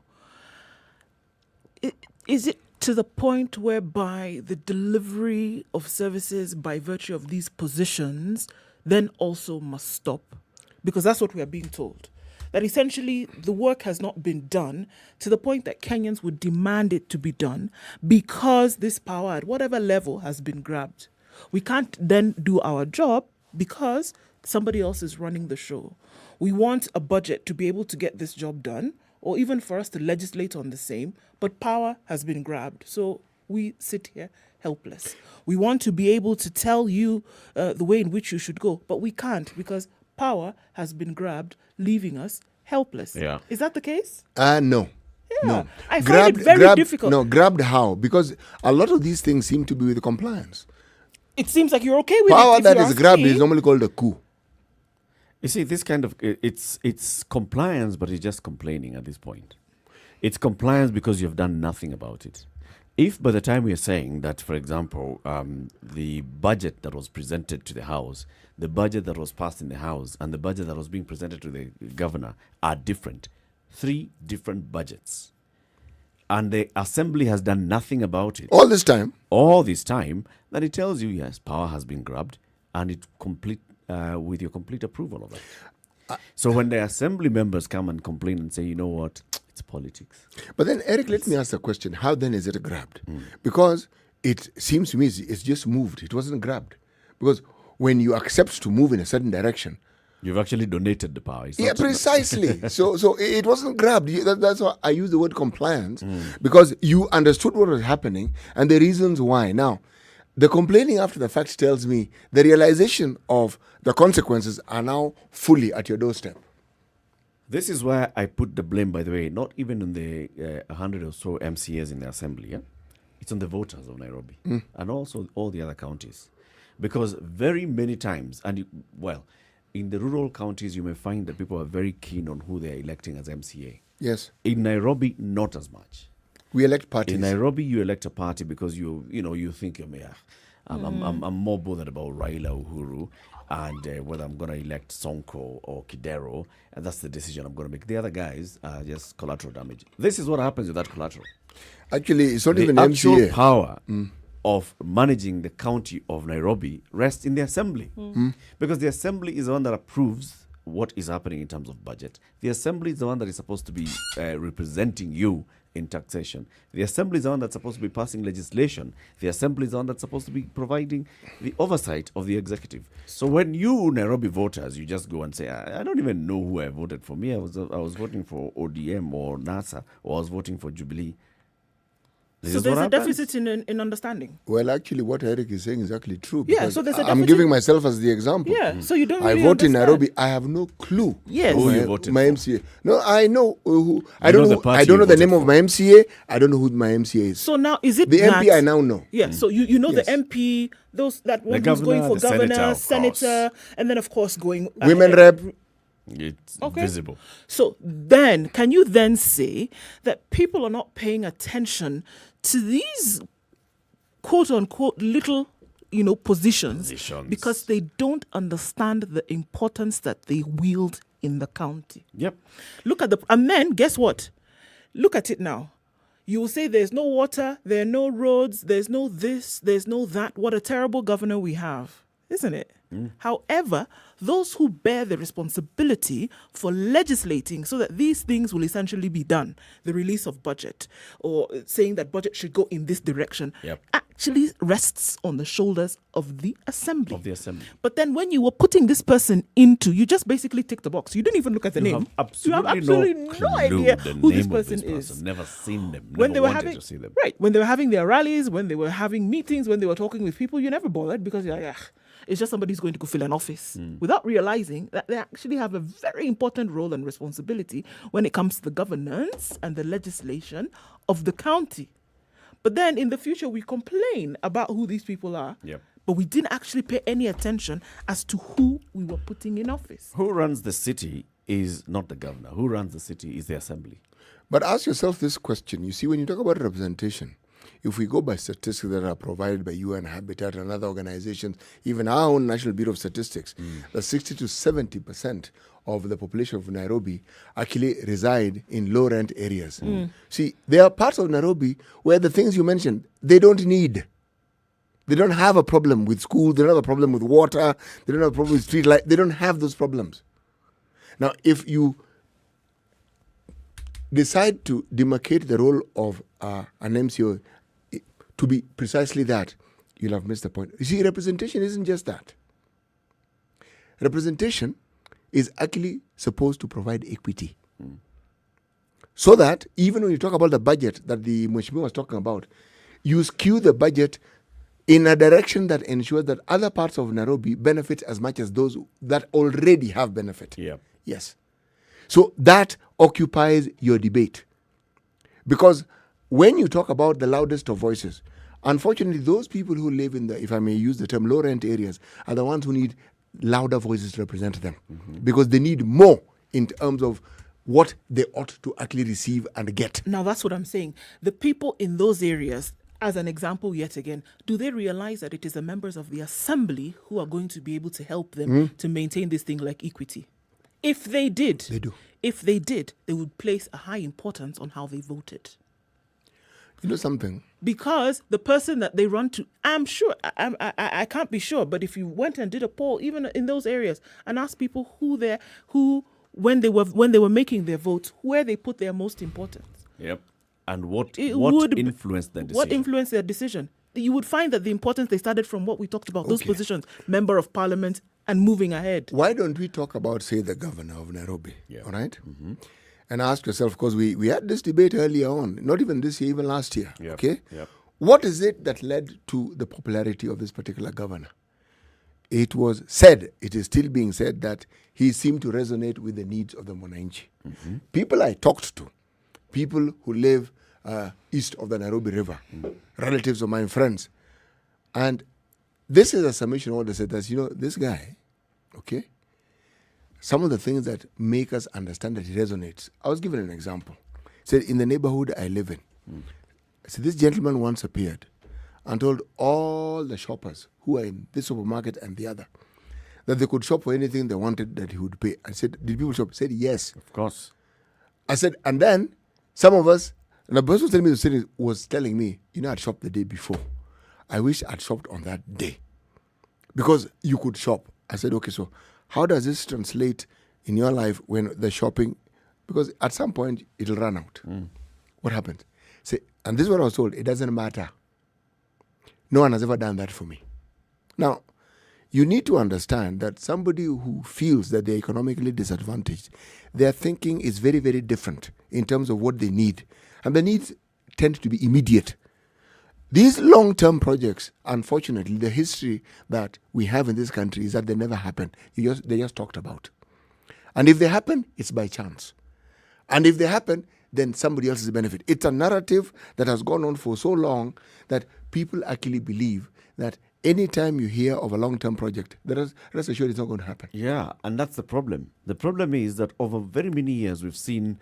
Is it to the point whereby the delivery of services by virtue of these positions then also must stop? Because that's what we are being told. That essentially the work has not been done to the point that Kenyans would demand it to be done because this power at whatever level has been grabbed. We can't then do our job because somebody else is running the show. We want a budget to be able to get this job done, or even for us to legislate on the same, but power has been grabbed. So we sit here helpless. We want to be able to tell you the way in which you should go, but we can't because power has been grabbed, leaving us helpless. Yeah. Is that the case? No. Yeah. No. I find it very difficult. No, grabbed how? Because a lot of these things seem to be with compliance. It seems like you're okay with power it. Power that is grabbed is normally called a coup. You see, this kind of, it's compliance, but it's just complaining at this point. It's compliance because you've done nothing about it. If by the time we are saying that, for example, the budget that was presented to the House, the budget that was passed in the House, and the budget that was being presented to the governor are different, 3 different budgets, and the Assembly has done nothing about it. All this time, then it tells you, yes, power has been grabbed, and it with your complete approval of it. So when the Assembly members come and complain and say, you know what, it's politics. But then, Eric, let me ask a question. How then is it grabbed? Because it seems to me it's just moved. It wasn't grabbed. Because when you accept to move in a certain direction, you've actually donated the power. Yeah, precisely. So it wasn't grabbed. That's why I use the word compliance, because you understood what was happening and the reasons why. Now, the complaining after the fact tells me the realization of the consequences are now fully at your doorstep. This is where I put the blame, by the way, not even on the 100 or so MCAs in the Assembly. Yeah? It's on the voters of Nairobi and also all the other counties. Because very many times, in the rural counties, you may find that people are very keen on who they are electing as MCA. Yes. In Nairobi, not as much. We elect parties. In Nairobi, you elect a party because you think you're mayor. I'm more bothered about Raila Uhuru and whether I'm going to elect Sonko or Kidero, and that's the decision I'm going to make. The other guys are just collateral damage. This is what happens with that collateral. Actually, it's not the even actual MCA. power of managing the county of Nairobi rests in the assembly. Because the assembly is the one that approves what is happening in terms of budget. The assembly is the one that is supposed to be representing you in taxation. The assembly is the one that's supposed to be passing legislation. The assembly is the one that's supposed to be providing the oversight of the executive. So when you Nairobi voters, you just go and say, I don't even know who I voted for. Me, I was voting for ODM or NASA, or I was voting for Jubilee. So there's a deficit in understanding. Well, actually, what Eric is saying is actually true. Yeah, so there's a I'm deficit. giving myself as the example. Yeah, so you don't really I vote in understand. Nairobi. I have no clue. Yes. Who my, you voted my for? MCA. No, I know who. I You don't know know. the party I don't you know the voted name of my MCA. I don't know who my MCA is. So now is it the that, MP? I now know. Yeah. So you know Yes. the MP, those that one who's governor, going for the senator, governor, of course. senator, and then of course going Women ahead. rep. It's Okay. visible. So then, can you then say that people are not paying attention to these quote unquote little, positions because they don't understand the importance that they wield in the county? Yep. Look at and then guess what? Look at it now. You will say there's no water, there are no roads, there's no this, there's no that. What a terrible governor we have, isn't it? However, those who bear the responsibility for legislating so that these things will essentially be done, the release of budget or saying that budget should go in this direction, actually rests on the shoulders of the assembly. But then when you were putting this person into, you just basically tick the box. You didn't even look at the You name. have You have absolutely absolutely no no idea clue the who name this of person this is. Never seen them. When Never they were wanted having to see them. when they were having their rallies, when they were having meetings, when they were talking with people, you never bothered because you're like, it's just somebody who's going to go fill an office without realizing that they actually have a very important role and responsibility when it comes to the governance and the legislation of the county. But then in the future, we complain about who these people are, but we didn't actually pay any attention as to who we were putting in office. Who runs the city is not the governor. Who runs the city is the assembly. But ask yourself this question. You see, when you talk about representation, if we go by statistics that are provided by UN Habitat and other organizations, even our own National Bureau of Statistics, that 60 to 70% of the population of Nairobi actually reside in low-rent areas. See, there are parts of Nairobi where the things you mentioned, they don't need. They don't have a problem with school. They don't have a problem with water. They don't have a problem with street light. They don't have those problems. Now, if you decide to demarcate the role of an MCO to be precisely that, you'll have missed the point. You see, representation isn't just that. Representation is actually supposed to provide equity. So that even when you talk about the budget that the Mheshimiwa was talking about, you skew the budget in a direction that ensures that other parts of Nairobi benefit as much as those that already have benefit. Yes. So that occupies your debate. Because when you talk about the loudest of voices, unfortunately, those people who live in the, if I may use the term, low-rent areas are the ones who need louder voices to represent them. Because they need more in terms of what they ought to actually receive and get. Now, that's what I'm saying. The people in those areas, as an example yet again, do they realize that it is the members of the assembly who are going to be able to help them to maintain this thing like equity? If they did, they do. If they did, they would place a high importance on how they voted. You know something? Because the person that they run to, I'm sure, I can't be sure, but if you went and did a poll, even in those areas, and asked people when they were making their votes, where they put their most importance. And what influenced their decision? What influenced their decision? You would find that the importance, they started from what we talked about, those positions, member of parliament, and moving ahead. Why don't we talk about, say, the governor of Nairobi, all right? And ask yourself, because we had this debate earlier on, not even this year, even last year, okay? What is it that led to the popularity of this particular governor? It was said, it is still being said, that he seemed to resonate with the needs of the Mwananchi. People I talked to, people who live east of the Nairobi River, relatives of mine, friends, and this is a summation of what they said, that, this guy, okay, some of the things that make us understand that he resonates. I was given an example. Said, in the neighborhood I live in, so this gentleman once appeared and told all the shoppers who are in this supermarket and the other that they could shop for anything they wanted that he would pay. I said, did people shop? He said, yes. Of course. I said, and then some of us, and the person telling me the story was telling me, I'd shopped the day before. I wish I'd shopped on that day because you could shop. I said, okay, so how does this translate in your life when the shopping, because at some point it'll run out. What happened? Say, and this is what I was told, it doesn't matter. No one has ever done that for me. Now, you need to understand that somebody who feels that they're economically disadvantaged, their thinking is very, very different in terms of what they need. And the needs tend to be immediate. These long-term projects, unfortunately, the history that we have in this country is that they never happen. They just talked about. And if they happen, it's by chance. And if they happen, then somebody else is the benefit. It's a narrative that has gone on for so long that people actually believe that anytime you hear of a long-term project, rest assured it's not going to happen. Yeah, and that's the problem. The problem is that over very many years, we've seen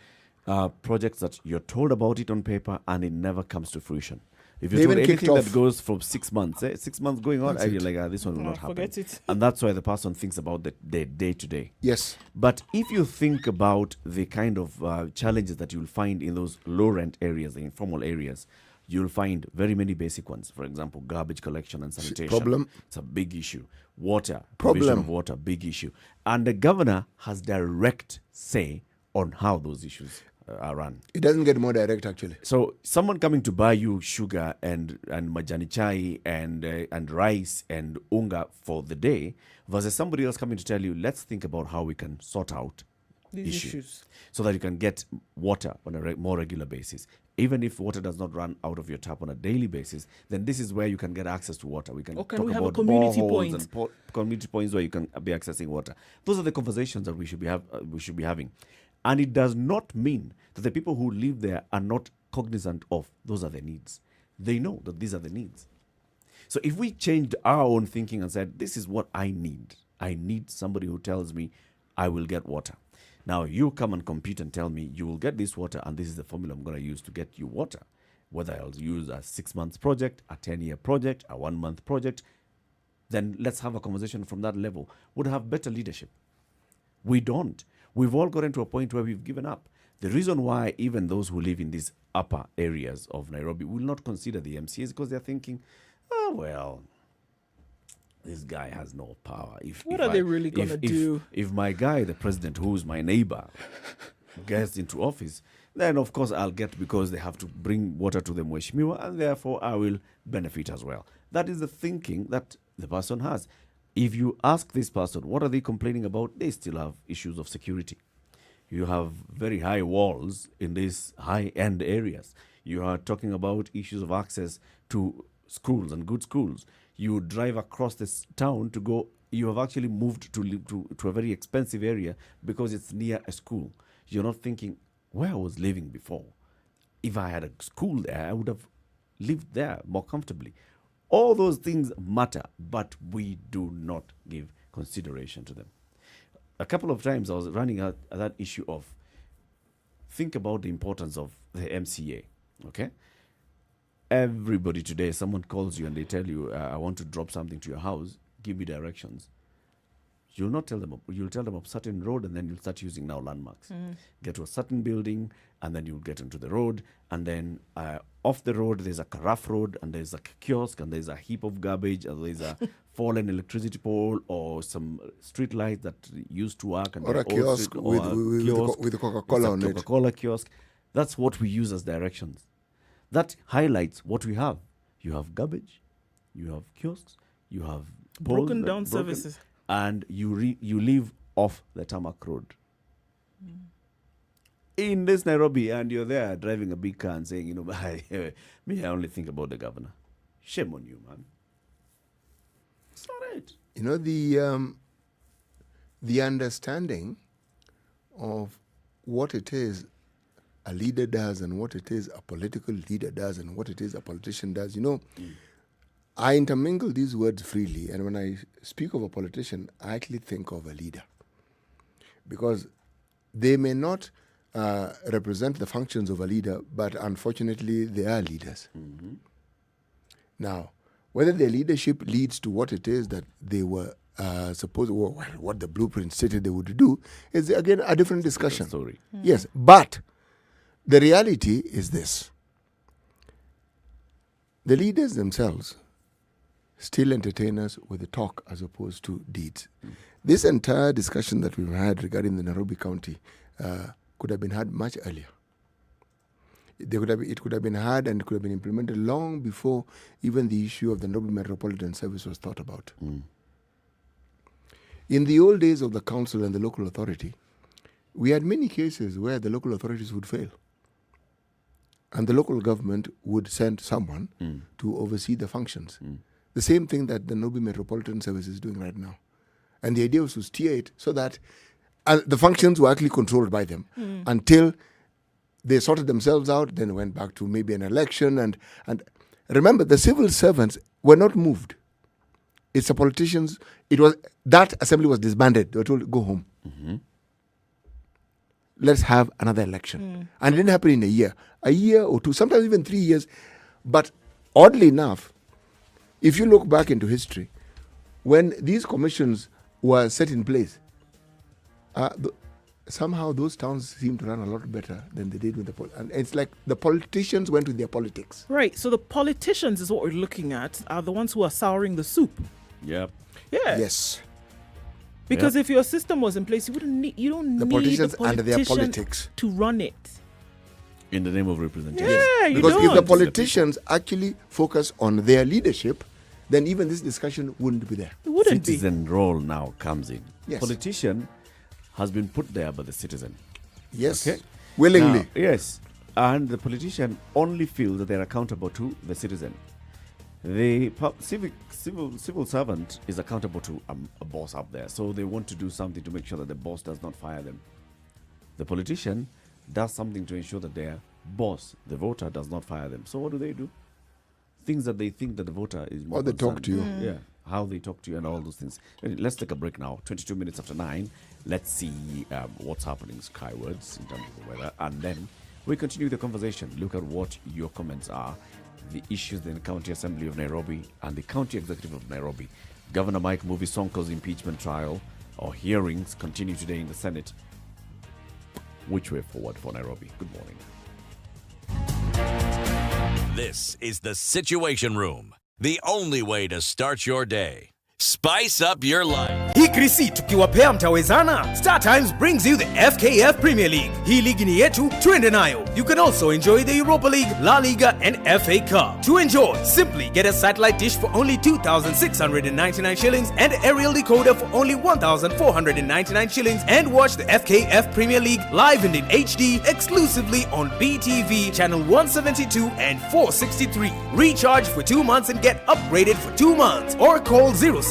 projects that you're told about it on paper and it never comes to fruition. If you're told anything that goes from 6 months, 6 months going on, you're like, this one will not happen. Forget it. And that's why the person thinks about the day-to-day. Yes. But if you think about the kind of challenges that you'll find in those low-rent areas, the informal areas, you'll find very many basic ones. For example, garbage collection and sanitation. Problem. It's a big issue. Water. Problem. Provision of water, big issue. And the governor has direct say on how those issues are run. It doesn't get more direct, actually. So someone coming to buy you sugar and majani chai and rice and unga for the day versus somebody else coming to tell you, let's think about how we can sort out these issues so that you can get water on a more regular basis. Even if water does not run out of your tap on a daily basis, then this is where you can get access to water. We can talk we have about a community boreholes point? and community points where you can be accessing water. Those are the conversations that we should be having. And it does not mean that the people who live there are not cognizant of those are the needs. They know that these are the needs. So if we changed our own thinking and said, this is what I need somebody who tells me I will get water. Now you come and compete and tell me you will get this water and this is the formula I'm going to use to get you water. Whether I'll use a 6 months project, a 10-year project, a 1 month project, then let's have a conversation from that level. Would have better leadership. We don't. We've all gotten to a point where we've given up. The reason why even those who live in these upper areas of Nairobi will not consider the MCA is because they're thinking, oh, well, this guy has no power. What are they really going to do? If my guy, the president, who's my neighbor, gets into office, then of course I'll get because they have to bring water to the Mheshimiwa and therefore I will benefit as well. That is the thinking that the person has. If you ask this person, what are they complaining about? They still have issues of security. You have very high walls in these high-end areas. You are talking about issues of access to schools and good schools. You drive across this town to go, you have actually moved to a very expensive area because it's near a school. You're not thinking, where I was living before. If I had a school there, I would have lived there more comfortably. All those things matter, but we do not give consideration to them. A couple of times I was running at that issue of think about the importance of the MCA, okay? Everybody today, someone calls you and they tell you, I want to drop something to your house, give me directions. You'll not tell them, you'll tell them of certain road and then you'll start using now landmarks. Get to a certain building and then you'll get into the road and then off the road there's a carafe road and there's a kiosk and there's a heap of garbage and there's a fallen electricity pole or some street lights that used to work. And or a kiosk with the Coca-Cola on it. Coca-Cola kiosk. That's what we use as directions. That highlights what we have. You have garbage, you have kiosks, you have broken down services. And you live off the tarmac road. In this Nairobi, and you're there driving a big car and saying, me, I only think about the governor. Shame on you, man. It's not it. You know, the understanding of what it is a leader does and what it is a political leader does and what it is a politician does. I intermingle these words freely, and when I speak of a politician, I actually think of a leader. Because they may not represent the functions of a leader, but unfortunately, they are leaders. Now, whether their leadership leads to what it is that they were supposed, well, what the blueprint stated they would do, is again a different discussion. Story. Yes, but the reality is this. The leaders themselves still entertain us with the talk as opposed to deeds. This entire discussion that we've had regarding the Nairobi County could have been had much earlier. It could have been had and it could have been implemented long before even the issue of the Nairobi Metropolitan Service was thought about. In the old days of the council and the local authority, we had many cases where the local authorities would fail. And the local government would send someone to oversee the functions. The same thing that the Nairobi Metropolitan Service is doing right now. And the idea was to steer it so that the functions were actually controlled by them until they sorted themselves out, then went back to maybe an election. And remember, the civil servants were not moved. It's the politicians. That assembly was disbanded. They were told, go home. Let's have another election. And it didn't happen in a year or two, sometimes even 3 years. But oddly enough, if you look back into history, when these commissions were set in place, somehow those towns seem to run a lot better than they did with and it's like the politicians went with their politics. Right. So the politicians is what we're looking at, are the ones who are souring the soup. Yep. Yeah. Yes. Because if your system was in place, you don't need the politicians the and their politics to run it. In the name of representation. Yeah, because if the politicians actually focus on their leadership, then even this discussion wouldn't be there. It wouldn't be. Citizen role now comes in. Yes. Politician has been put there by the citizen. Yes. Okay? Willingly. Now, yes. And the politician only feels that they're accountable to the citizen. The civil servant is accountable to a boss up there. So they want to do something to make sure that the boss does not fire them. The politician does something to ensure that their boss, the voter, does not fire them. So what do? Things that they think that the voter is more Or they talk to you. Yeah, how they talk to you and all those things. Let's take a break now. 22 minutes after 9. Let's see what's happening skywards in terms of the weather. And then we continue the conversation. Look at what your comments are. The issues in the County Assembly of Nairobi and the County Executive of Nairobi. Governor Mike Mbuvi Sonko's impeachment trial or hearings continue today in the Senate. Which way forward for Nairobi? Good morning. This is the Situation Room, the only way to start your day. Spice up your life. Hii krisi tukiwapea mtawezana. Star Times brings you the FKF Premier League. Hii ligi ni yetu, tuende nayo. You can also enjoy the Europa League, La Liga and FA Cup. To enjoy, simply get a satellite dish for only 2,699 shillings and aerial decoder for only 1,499 shillings and watch the FKF Premier League live and in HD exclusively on BTV channel 172 and 463. Recharge for 2 months and get upgraded for 2 months or call 0719-077-000.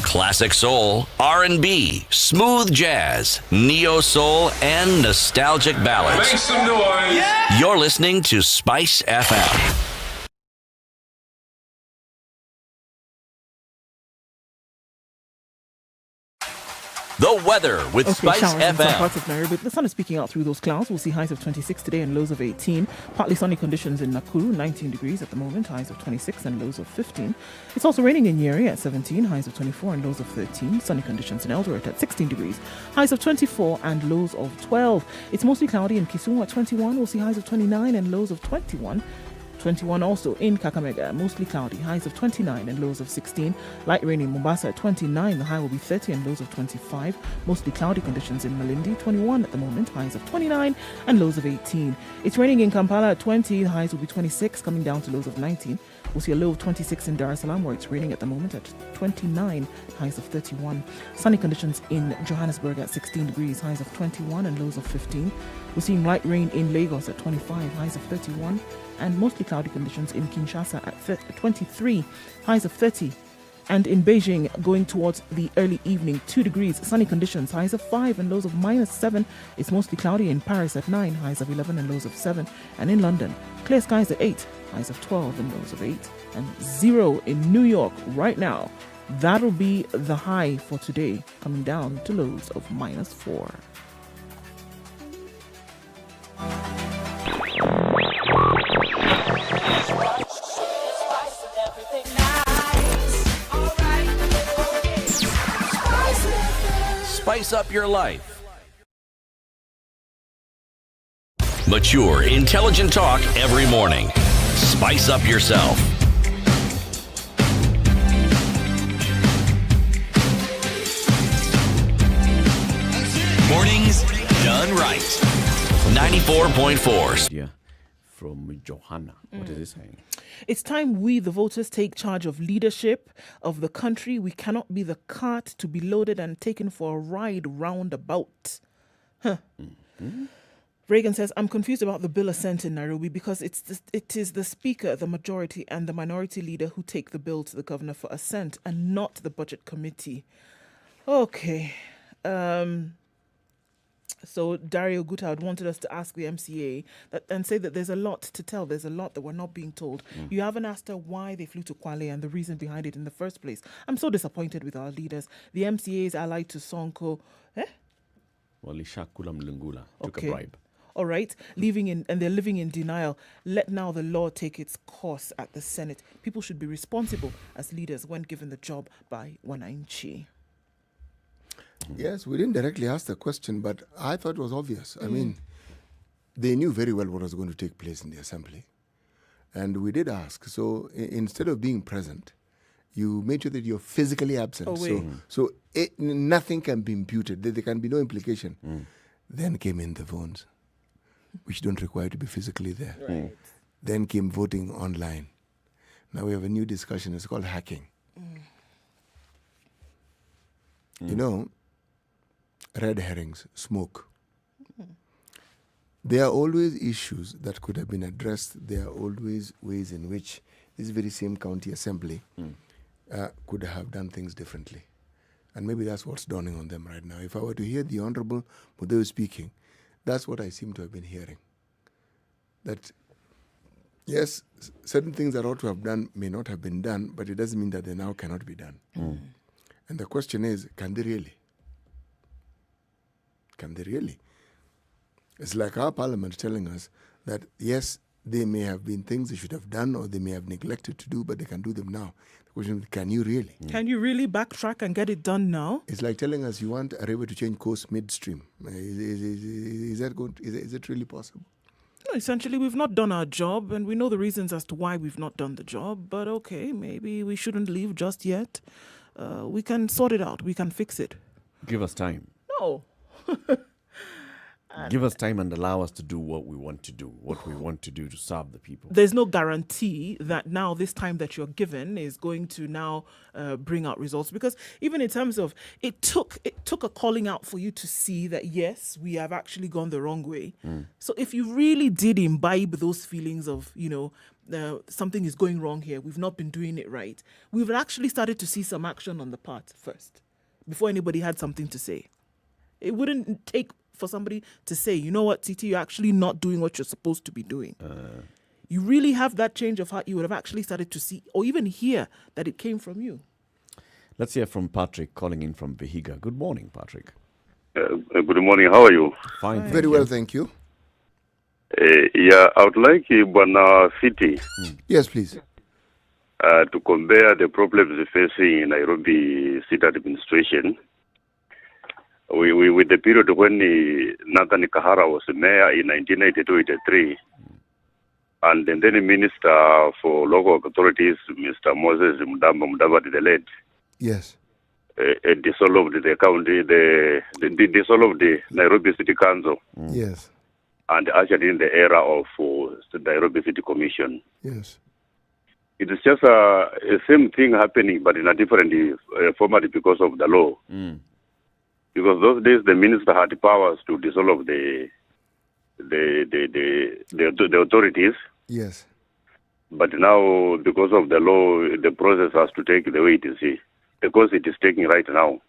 Classic soul, R&B, smooth jazz, neo soul, and nostalgic ballads. Make some noise. Yeah. You're listening to Spice FM. The weather with Spice showers in some FM. parts of Nairobi. The sun is peeking out through those clouds. We'll see highs of 26 today and lows of 18. Partly sunny conditions in Nakuru, 19 degrees at the moment, highs of 26 and lows of 15. It's also raining in Nyeri at 17, highs of 24 and lows of 13. Sunny conditions in Eldoret at 16 degrees, highs of 24 and lows of 12. It's mostly cloudy in Kisumu at 21. We'll see highs of 29 and lows of 21. 21 also in Kakamega, mostly cloudy, highs of 29 and lows of 16. Light rain in Mombasa at 29, the high will be 30 and lows of 25. Mostly cloudy conditions in Malindi, 21 at the moment, highs of 29 and lows of 18. It's raining in Kampala at 20, the highs will be 26, coming down to lows of 19. We'll see a low of 26 in Dar es Salaam, where it's raining at the moment at 29, highs of 31. Sunny conditions in Johannesburg at 16 degrees, highs of 21 and lows of 15. We're seeing light rain in Lagos at 25, highs of 31. And mostly cloudy conditions in Kinshasa at 23, highs of 30. And in Beijing, going towards the early evening, 2 degrees, sunny conditions, highs of 5 and lows of -7. It's mostly cloudy in Paris at 9, highs of 11 and lows of 7. And in London, clear skies at 8, highs of 12 and lows of 8. And 0 in New York right now. That'll be the high for today, coming down to lows of -4. spice up your life. Mature, intelligent talk every morning. Spice up yourself. Mornings done right. 94.4. Yeah, from Johanna. What is it saying? It's time we, the voters, take charge of leadership of the country. We cannot be the cart to be loaded and taken for a ride roundabout. Huh. Reagan says, I'm confused about the bill assent in Nairobi because it is the speaker, the majority, and the minority leader who take the bill to the governor for assent and not the budget committee. Okay. So Dario Gutard wanted us to ask the MCA and say that there's a lot to tell. There's a lot that we're not being told. You haven't asked her why they flew to Kwale and the reason behind it in the first place. I'm so disappointed with our leaders. The MCA is allied to Sonko. Walisha Kula Mlungula took a bribe. All right, and they're living in denial. Let now the law take its course at the Senate. People should be responsible as leaders when given the job by Wananchi. Yes, we didn't directly ask the question, but I thought it was obvious. I mean, they knew very well what was going to take place in the assembly. And we did ask. So instead of being present, you made sure that you're physically absent. So nothing can be imputed. There can be no implication. Then came in the phones, which don't require you to be physically there. Right. Then came voting online. Now we have a new discussion. It's called hacking. You know, red herrings, smoke. There are always issues that could have been addressed. There are always ways in which this very same county assembly could have done things differently. And maybe that's what's dawning on them right now. If I were to hear the Honorable Mudeu speaking, that's what I seem to have been hearing. That, yes, certain things that ought to have done may not have been done, but it doesn't mean that they now cannot be done. And the question is, can they really? Can they really? It's like our parliament telling us that, yes, there may have been things they should have done or they may have neglected to do, but they can do them now. The question is, can you really? Can you really backtrack and get it done now? It's like telling us you want a river to change course midstream. Is it really possible? No, essentially, we've not done our job, and we know the reasons as to why we've not done the job. But okay, maybe we shouldn't leave just yet. We can sort it out. We can fix it. Give us time. No. Give us time and allow us to do what we want to do to serve the people. There's no guarantee that now this time that you're given is going to now bring out results, because even in terms of it took a calling out for you to see that, yes, we have actually gone the wrong way. So if you really did imbibe those feelings of, something is going wrong here, we've not been doing it right, we've actually started to see some action on the part first before anybody had something to say. It wouldn't take for somebody to say, you know what, Titi, you're actually not doing what you're supposed to be doing. You really have that change of heart, you would have actually started to see or even hear that it came from you. Let's hear from Patrick calling in from Vihiga. Good morning, Patrick. Good morning. How are you? Fine. Very well, thank you. I would like Bwana City. Yes, please. To compare the problems facing in Nairobi city administration with the period when Nathan Kahara was mayor in 1992-83, and then the Minister for Local Authorities, Mr. Moses Mudavadi, the late, yes, dissolved the county, dissolved the Nairobi City Council. Yes. And ushered in the era of the Nairobi City Commission. Yes. It is just a same thing happening, but in a different format because of the law. Because those days the minister had powers to dissolve the authorities. Yes. But now, because of the law, the process has to take the way it is, because it is taking right now.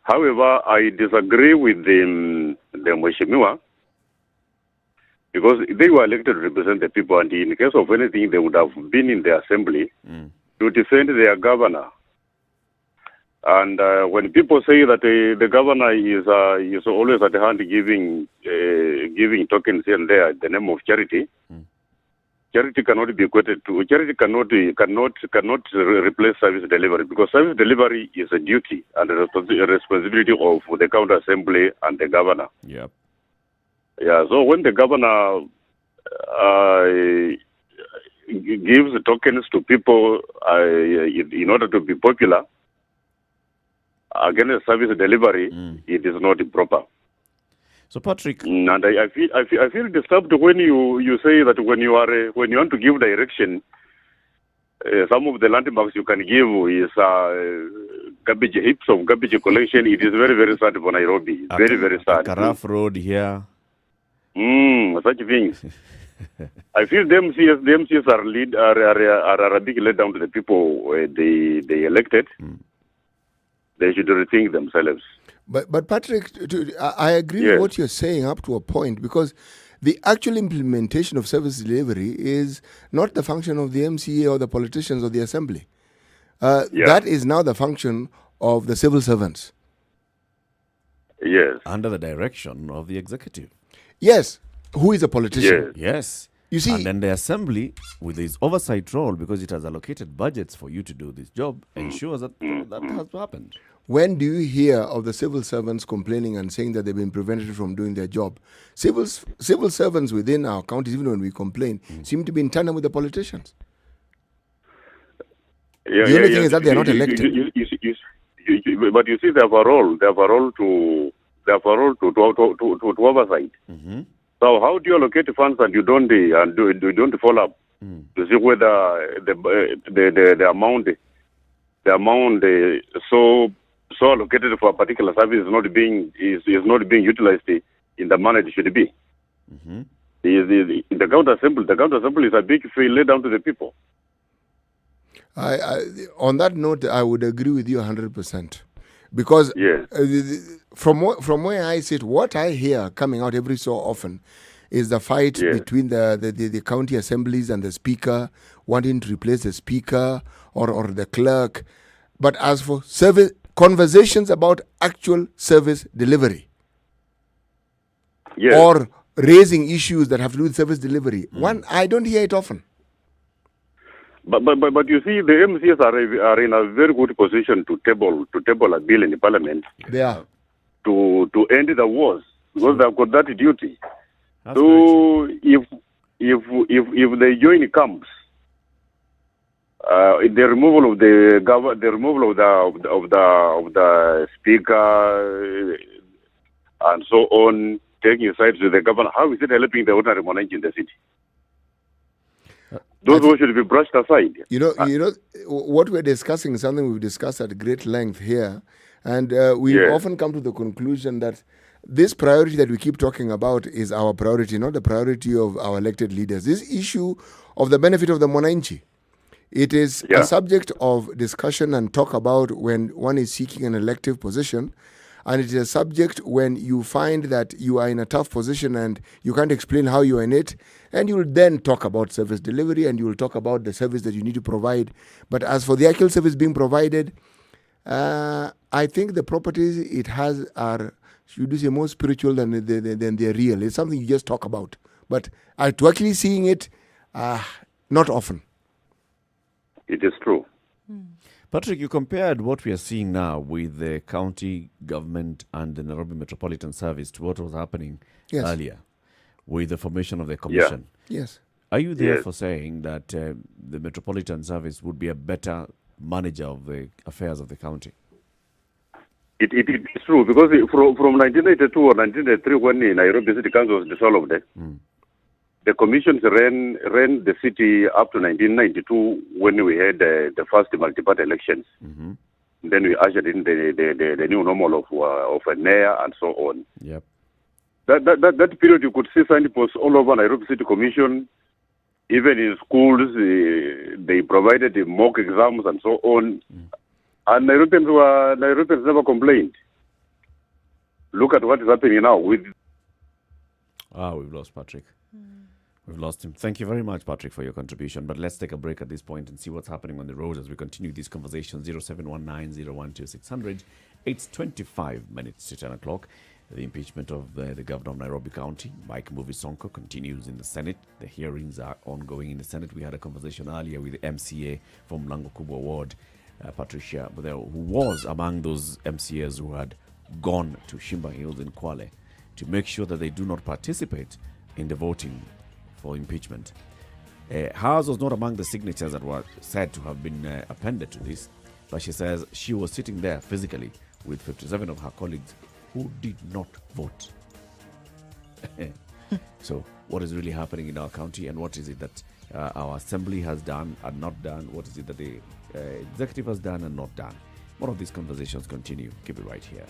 However, I disagree with the Mheshimiwa, because they were elected to represent the people, and in case of anything, they would have been in the assembly to defend their governor. And when people say that the governor is always at hand giving tokens here and there in the name of charity, charity cannot be equated to charity cannot replace service delivery, because service delivery is a duty and a responsibility of the county assembly and the governor. Yep. Yeah. So when the governor gives tokens to people in order to be popular against service delivery, it is not improper. So, Patrick, and I feel disturbed when you say that when you want to give direction, some of the landmarks you can give is garbage heaps of garbage collection. It is very, very sad for Nairobi. Very, very sad. Karaf Road here. Such things. I feel the MCs are a big let down to the people they elected. They should rethink themselves. But Patrick, I agree with what you're saying up to a point, because the actual implementation of service delivery is not the function of the MCA or the politicians or the assembly. That is now the function of the civil servants. Yes. Under the direction of the executive. Yes. Who is a politician? Yes. You see, and then the assembly, with its oversight role, because it has allocated budgets for you to do this job, ensures that that has happened. When do you hear of the civil servants complaining and saying that they've been prevented from doing their job? Civil servants within our counties, even when we complain, seem to be in tandem with the politicians. The only thing is that they are not elected. But you see, they have a role. They have a role to oversight. So how do you allocate funds and you don't follow up to see whether the amount so allocated for a particular service is not being utilized in the manner it should be. The county assembly is a big fee laid down to the people. On that note, I would agree with you 100%, because from where I sit, what I hear coming out every so often is the fight between the county assemblies and the speaker, wanting to replace the speaker or the clerk. But as for conversations about actual service delivery or raising issues that have to do with service delivery, I don't hear it often. But you see, the MCs are in a very good position to table a bill in the parliament. They are to end the wars, because they have got that duty. So if they join camps, the removal of the speaker and so on, taking sides with the governor, how is it helping the ordinary Mwananchi in the city? Those who should be brushed aside. You know, what we're discussing is something we've discussed at great length here, and we've often come to the conclusion that this priority that we keep talking about is our priority, not the priority of our elected leaders. This issue of the benefit of the Mwananchi, it is a subject of discussion and talk about when one is seeking an elective position, and it is a subject when you find that you are in a tough position and you can't explain how you are in it, and you will then talk about service delivery and you will talk about the service that you need to provide. But as for the actual service being provided, I think the properties it has are, should we say, more spiritual than they're real. It's something you just talk about. But to actually seeing it, not often. It is true. Patrick, you compared what we are seeing now with the county government and the Nairobi Metropolitan Service to what was happening earlier with the formation of the commission. Yes. Are you there for saying that the Metropolitan Service would be a better manager of the affairs of the county? It is true, because from 1982 or 1983, when the Nairobi City Council was dissolved, the commissions ran the city up to 1992 when we had the first multi-party elections. Then we ushered in the new normal of a mayor and so on. Yep. That period, you could see signposts all over Nairobi City Commission. Even in schools, they provided the mock exams and so on. And Nairobians never complained. Look at what is happening now with. We've lost Patrick. We've lost him. Thank you very much, Patrick, for your contribution. But let's take a break at this point and see what's happening on the roads as we continue these conversations. 0719 012 600. It's 25 minutes to 10 o'clock. The impeachment of the governor of Nairobi County, Mike Mbuvi Sonko, continues in the Senate. The hearings are ongoing in the Senate. We had a conversation earlier with the MCA from Mlango Kubwa Ward, Patricia, who was among those MCAs who had gone to Shimba Hills in Kwale to make sure that they do not participate in the voting for impeachment. Hers was not among the signatures that were said to have been appended to this, but she says she was sitting there physically with 57 of her colleagues who did not vote. So what is really happening in our county, and what is it that our assembly has done and not done? What is it that the executive has done and not done? More of these conversations continue. Keep it right here.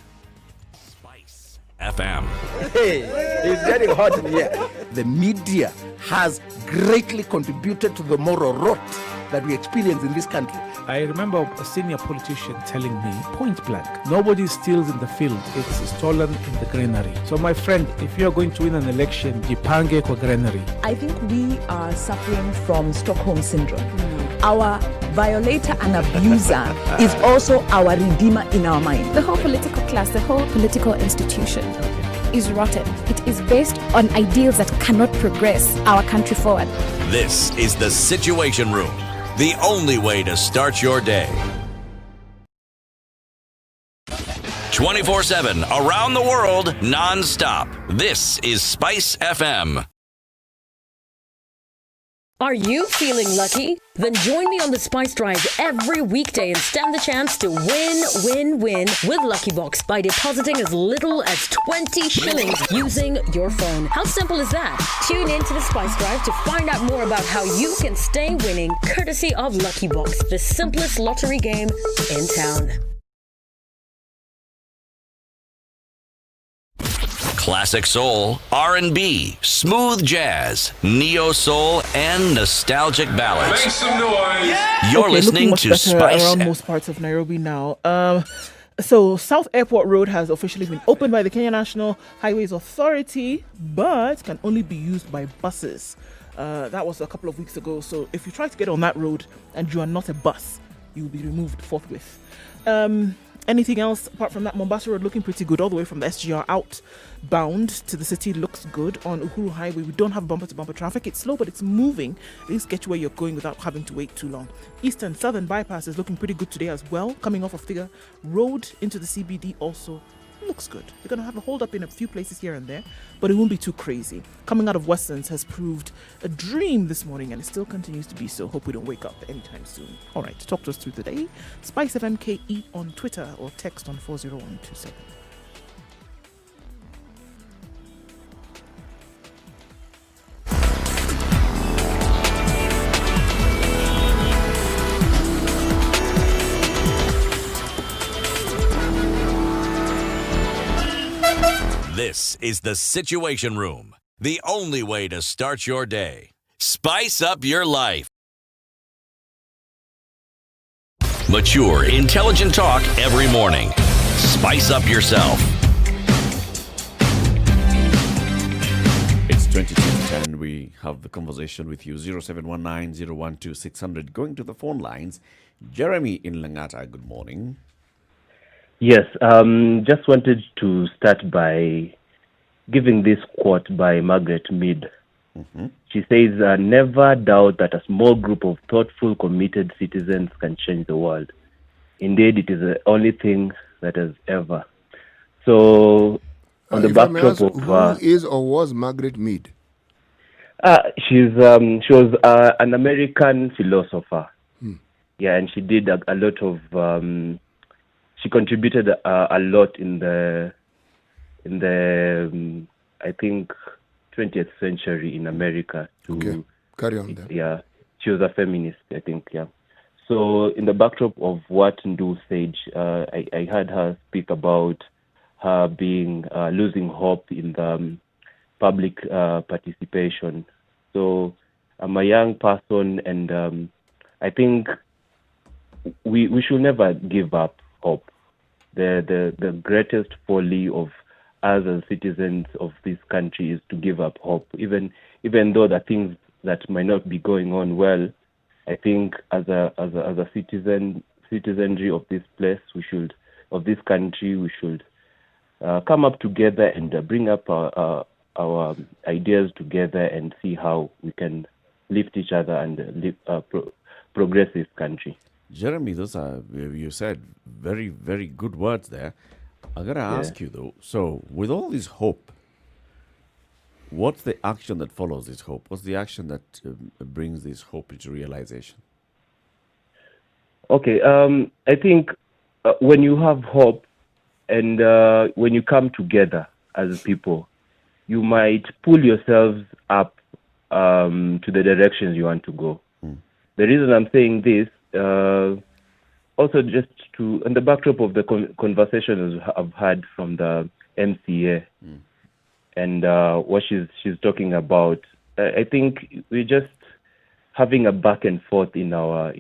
Spice FM. Hey, it's getting hot in here. The media has greatly contributed to the moral rot that we experience in this country. I remember a senior politician telling me, point blank, nobody steals in the field, it's stolen in the granary. So my friend, if you're going to win an election, jipange kwa granary. I think we are suffering from Stockholm Syndrome. Our violator and abuser is also our redeemer in our mind. The whole political class, the whole political institution is rotten. It is based on ideals that cannot progress our country forward. This is the Situation Room, the only way to start your day. 24/7, around the world, non-stop. This is Spice FM. Are you feeling lucky? Then join me on the Spice Drive every weekday and stand the chance to win with Lucky Box by depositing as little as 20 shillings using your phone. How simple is that? Tune in to the Spice Drive to find out more about how you can stay winning courtesy of Lucky Box, the simplest lottery game in town. Classic soul, R&B, smooth jazz, neo soul, and nostalgic ballads. Make some noise. You're listening to Spice around most parts of Nairobi now. So South Airport Road has officially been opened by the Kenya National Highways Authority, but can only be used by buses. That was a couple of weeks ago. So if you try to get on that road and you are not a bus, you will be removed forthwith. Anything else apart from that? Mombasa Road looking pretty good all the way from the SGR outbound to the city looks good. On Uhuru Highway, we don't have bumper-to-bumper traffic. It's slow, but it's moving. At least get you where you're going without having to wait too long. Eastern Southern Bypass is looking pretty good today as well. Coming off of Figure Road into the CBD also looks good. You're going to have a hold up in a few places here and there, but it won't be too crazy. Coming out of Westlands has proved a dream this morning, and it still continues to be so. Hope we don't wake up anytime soon. All right, talk to us through the day. Spice FMKE on Twitter or text on 40127. This is the Situation Room, the only way to start your day. Spice up your life. Mature, intelligent talk every morning. Spice up yourself. It's 22:10. We have the conversation with you. 0719-012-600. Going to the phone lines. Jeremy in Langata, good morning. Yes, just wanted to start by giving this quote by Margaret Mead. Mm-hmm. She says, never doubt that a small group of thoughtful, committed citizens can change the world. Indeed, it is the only thing that has ever. So, on the backdrop of... who is or was Margaret Mead? She was an American philosopher. Yeah, and she did a lot of... she contributed a lot in the I think 20th century in America. Okay, carry on then. Yeah, she was a feminist, I think. Yeah. So in the backdrop of what Ndu said, I heard her speak about her being losing hope in the public participation. So I'm a young person, and I think we should never give up hope. The greatest folly of us as citizens of this country is to give up hope, even though the things that might not be going on well. I think as a citizenry of this place, of this country, we should come up together and bring up our ideas together and see how we can lift each other and progress this country. Jeremy, those are, you said, very, very good words there. I got to ask you, though, so with all this hope, what's the action that follows this hope? What's the action that brings this hope into realization? Okay, I think when you have hope and when you come together as people, you might pull yourselves up to the directions you want to go. The reason I'm saying this, also just to, in the backdrop of the conversations I've had from the MCA and what she's talking about, I think we're just having a back and forth in our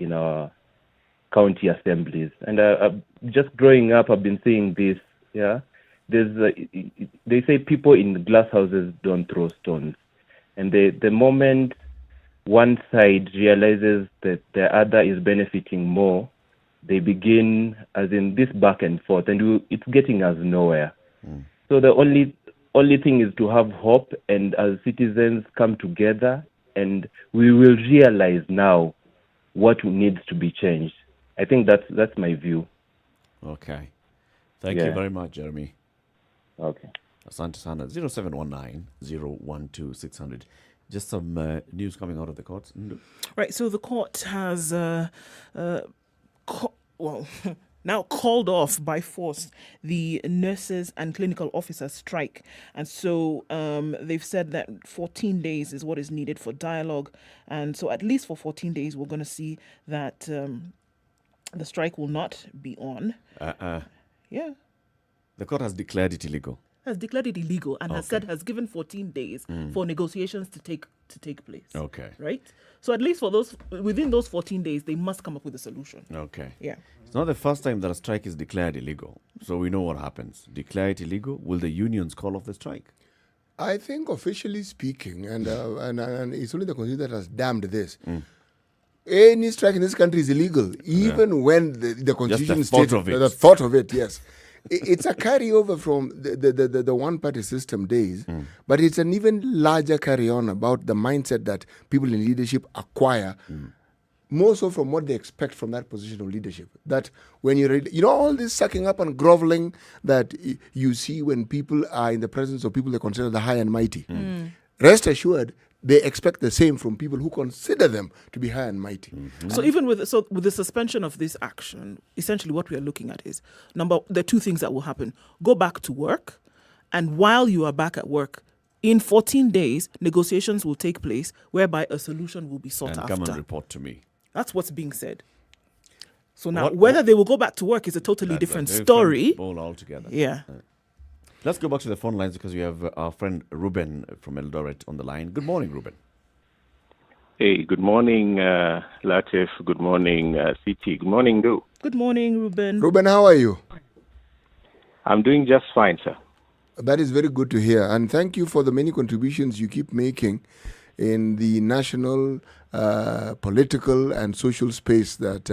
county assemblies. And just growing up, I've been seeing this. Yeah, they say people in glass houses don't throw stones, and the moment one side realizes that the other is benefiting more, they begin as in this back and forth, and it's getting us nowhere. So the only thing is to have hope, and as citizens come together, and we will realize now what needs to be changed. I think that's my view. Okay. Thank you very much, Jeremy. Okay. Asante sana. 0719-012-600. Just some news coming out of the court. Right, so the court has now called off by force the nurses and clinical officers strike. And so they've said that 14 days is what is needed for dialogue. And so at least for 14 days, we're going to see that the strike will not be on. Yeah. The court has declared it illegal. Has declared it illegal and has given 14 days for negotiations to take place. Okay. Right? So at least for within those 14 days, they must come up with a solution. Okay. Yeah. It's not the first time that a strike is declared illegal. So we know what happens. Declare it illegal. Will the unions call off the strike? I think officially speaking, and it's only the Constitution that has damned this. Any strike in this country is illegal, even when the Constitution states the thought of it, yes. It's a carryover from the one-party system days, but it's an even larger carry-on about the mindset that people in leadership acquire, more so from what they expect from that position of leadership. That when all this sucking up and groveling that you see when people are in the presence of people they consider the high and mighty, rest assured, they expect the same from people who consider them to be high and mighty. So even with the suspension of this action, essentially what we are looking at is, there are two things that will happen. Go back to work, and while you are back at work, in 14 days, negotiations will take place whereby a solution will be sought after. And come and report to me. That's what's being said. So now, whether they will go back to work is a totally different story. All altogether. Yeah. Let's go back to the phone lines because we have our friend Ruben from Eldoret on the line. Good morning, Ruben. Hey, good morning, Latif. Good morning, CT. Good morning, Du. Good morning, Ruben. Ruben, how are you? I'm doing just fine, sir. That is very good to hear. And thank you for the many contributions you keep making in the national, political, and social space that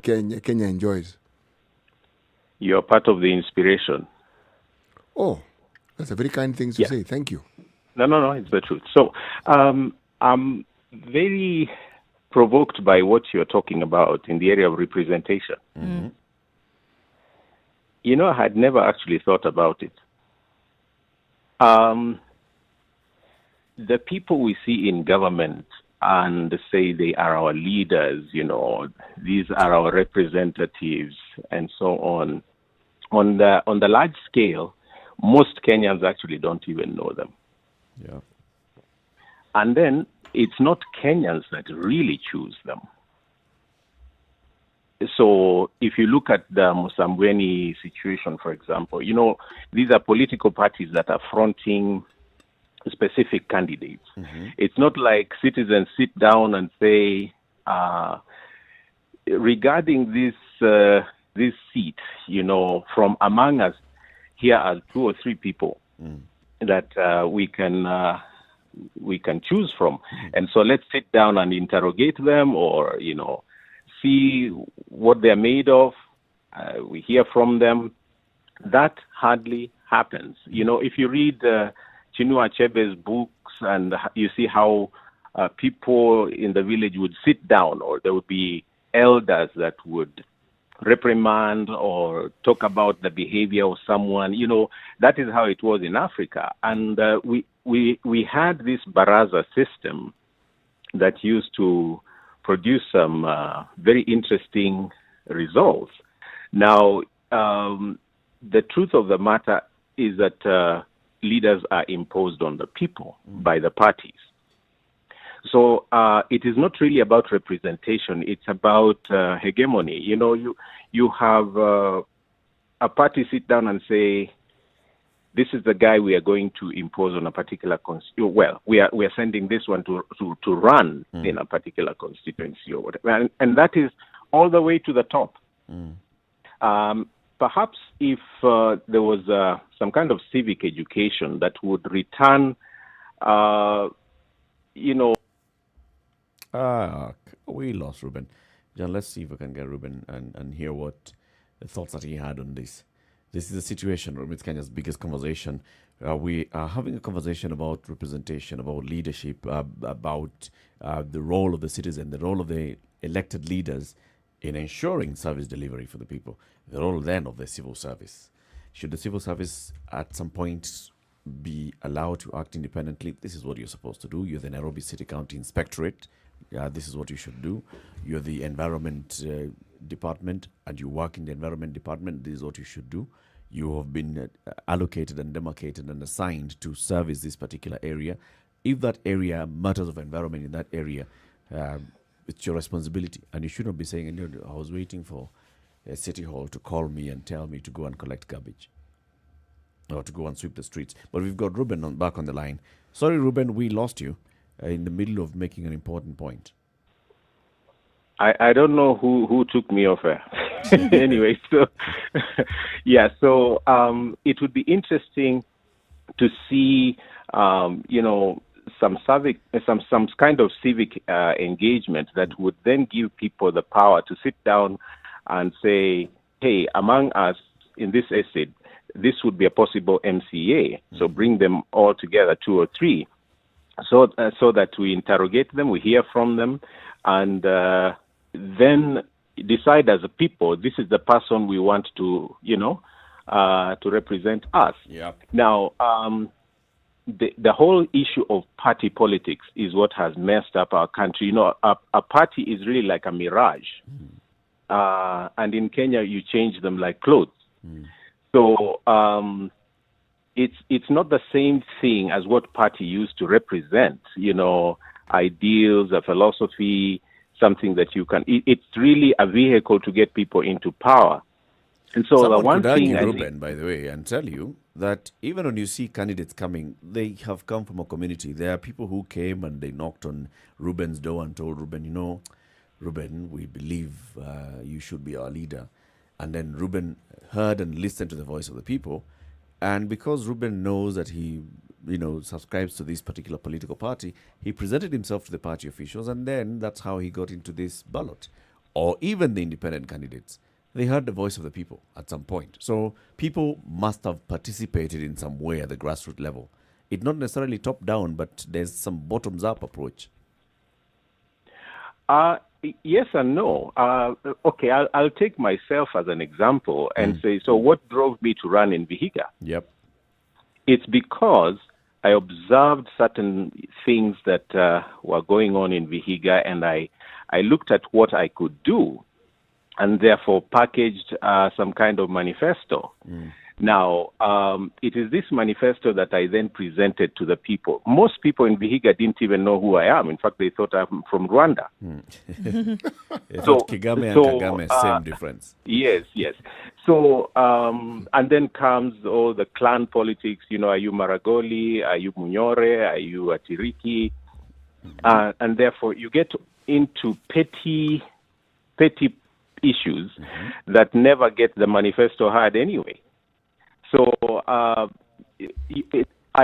Kenya enjoys. You're part of the inspiration. Oh, that's a very kind thing to say. Thank you. No, it's the truth. So I'm very provoked by what you're talking about in the area of representation. You know, I had never actually thought about it. The people we see in government and say they are our leaders, these are our representatives and so on. On the large scale, most Kenyans actually don't even know them. Yeah. And then it's not Kenyans that really choose them. So if you look at the Musambweni situation, for example, these are political parties that are fronting specific candidates. It's not like citizens sit down and say, regarding this seat, from among us, here are 2 or 3 people that we can choose from. And so let's sit down and interrogate them or, see what they're made of. We hear from them. that hardly happens. You know, if you read Chinua Achebe's books and you see how people in the village would sit down, or there would be elders that would reprimand or talk about the behavior of someone, you know, that is how it was in Africa. And we had this baraza system that used to produce some very interesting results. Now, the truth of the matter is that leaders are imposed on the people by the parties. So it is not really about representation. It's about hegemony. You know, you have a party sit down and say, this is the guy we are going to impose on a particular constituency. Well, we are sending this one to run in a particular constituency or whatever. And that is all the way to the top. Perhaps if there was some kind of civic education that would return, you know. We lost Ruben. John, let's see if we can get Ruben and hear what the thoughts that he had on this. This is the situation. It's Kenya's biggest conversation. We are having a conversation about representation, about leadership, about the role of the citizen, the role of the elected leaders in ensuring service delivery for the people, the role then of the civil service. Should the civil service at some point be allowed to act independently? This is what you're supposed to do. You're the Nairobi City County Inspectorate. This is what you should do. You're the Environment Department and you work in the Environment Department. This is what you should do. You have been allocated and demarcated and assigned to service this particular area. If that area, matters of environment in that area, it's your responsibility. And you should not be saying, I was waiting for a city hall to call me and tell me to go and collect garbage or to go and sweep the streets. But we've got Ruben back on the line. Sorry, Ruben, we lost you in the middle of making an important point. I don't know who took me off air. Anyway, so yeah, so it would be interesting to see, you know, some kind of civic engagement that would then give people the power to sit down and say, hey, among us in this estate, this would be a possible MCA. So bring them all together, 2 or 3, so that we interrogate them, we hear from them, and then decide as a people, this is the person we want to, you know, to represent us. Yep. Now, the whole issue of party politics is what has messed up our country. You know, a party is really like a mirage. And in Kenya, you change them like clothes. So it's not the same thing as what party used to represent, you know, ideals, a philosophy, something that you can. It's really a vehicle to get people into power. And so someone the one could argue, thing, Ruben, by the way, and tell you that even when you see candidates coming, they have come from a community. There are people who came and they knocked on Ruben's door and told Ruben, you know, Ruben, we believe you should be our leader. And then Ruben heard and listened to the voice of the people. And because Ruben knows that he, you know, subscribes to this particular political party, he presented himself to the party officials, and then that's how he got into this ballot. Or even the independent candidates. They heard the voice of the people at some point. So people must have participated in some way at the grassroots level. It's not necessarily top-down, but there's some bottoms-up approach. Yes and no. Okay, I'll take myself as an example and say, so what drove me to run in Vihiga? Yep. It's because I observed certain things that were going on in Vihiga, and I looked at what I could do, and therefore packaged some kind of manifesto. Now, it is this manifesto that I then presented to the people. Most people in Vihiga didn't even know who I am. In fact, they thought I'm from Rwanda. They thought Kagame and Kagame, same difference. Yes. So, and then comes all the clan politics. You know, are you Maragoli? Are you Munyore? Are you Atiriki? And therefore, you get into petty issues that never get the manifesto heard anyway. So I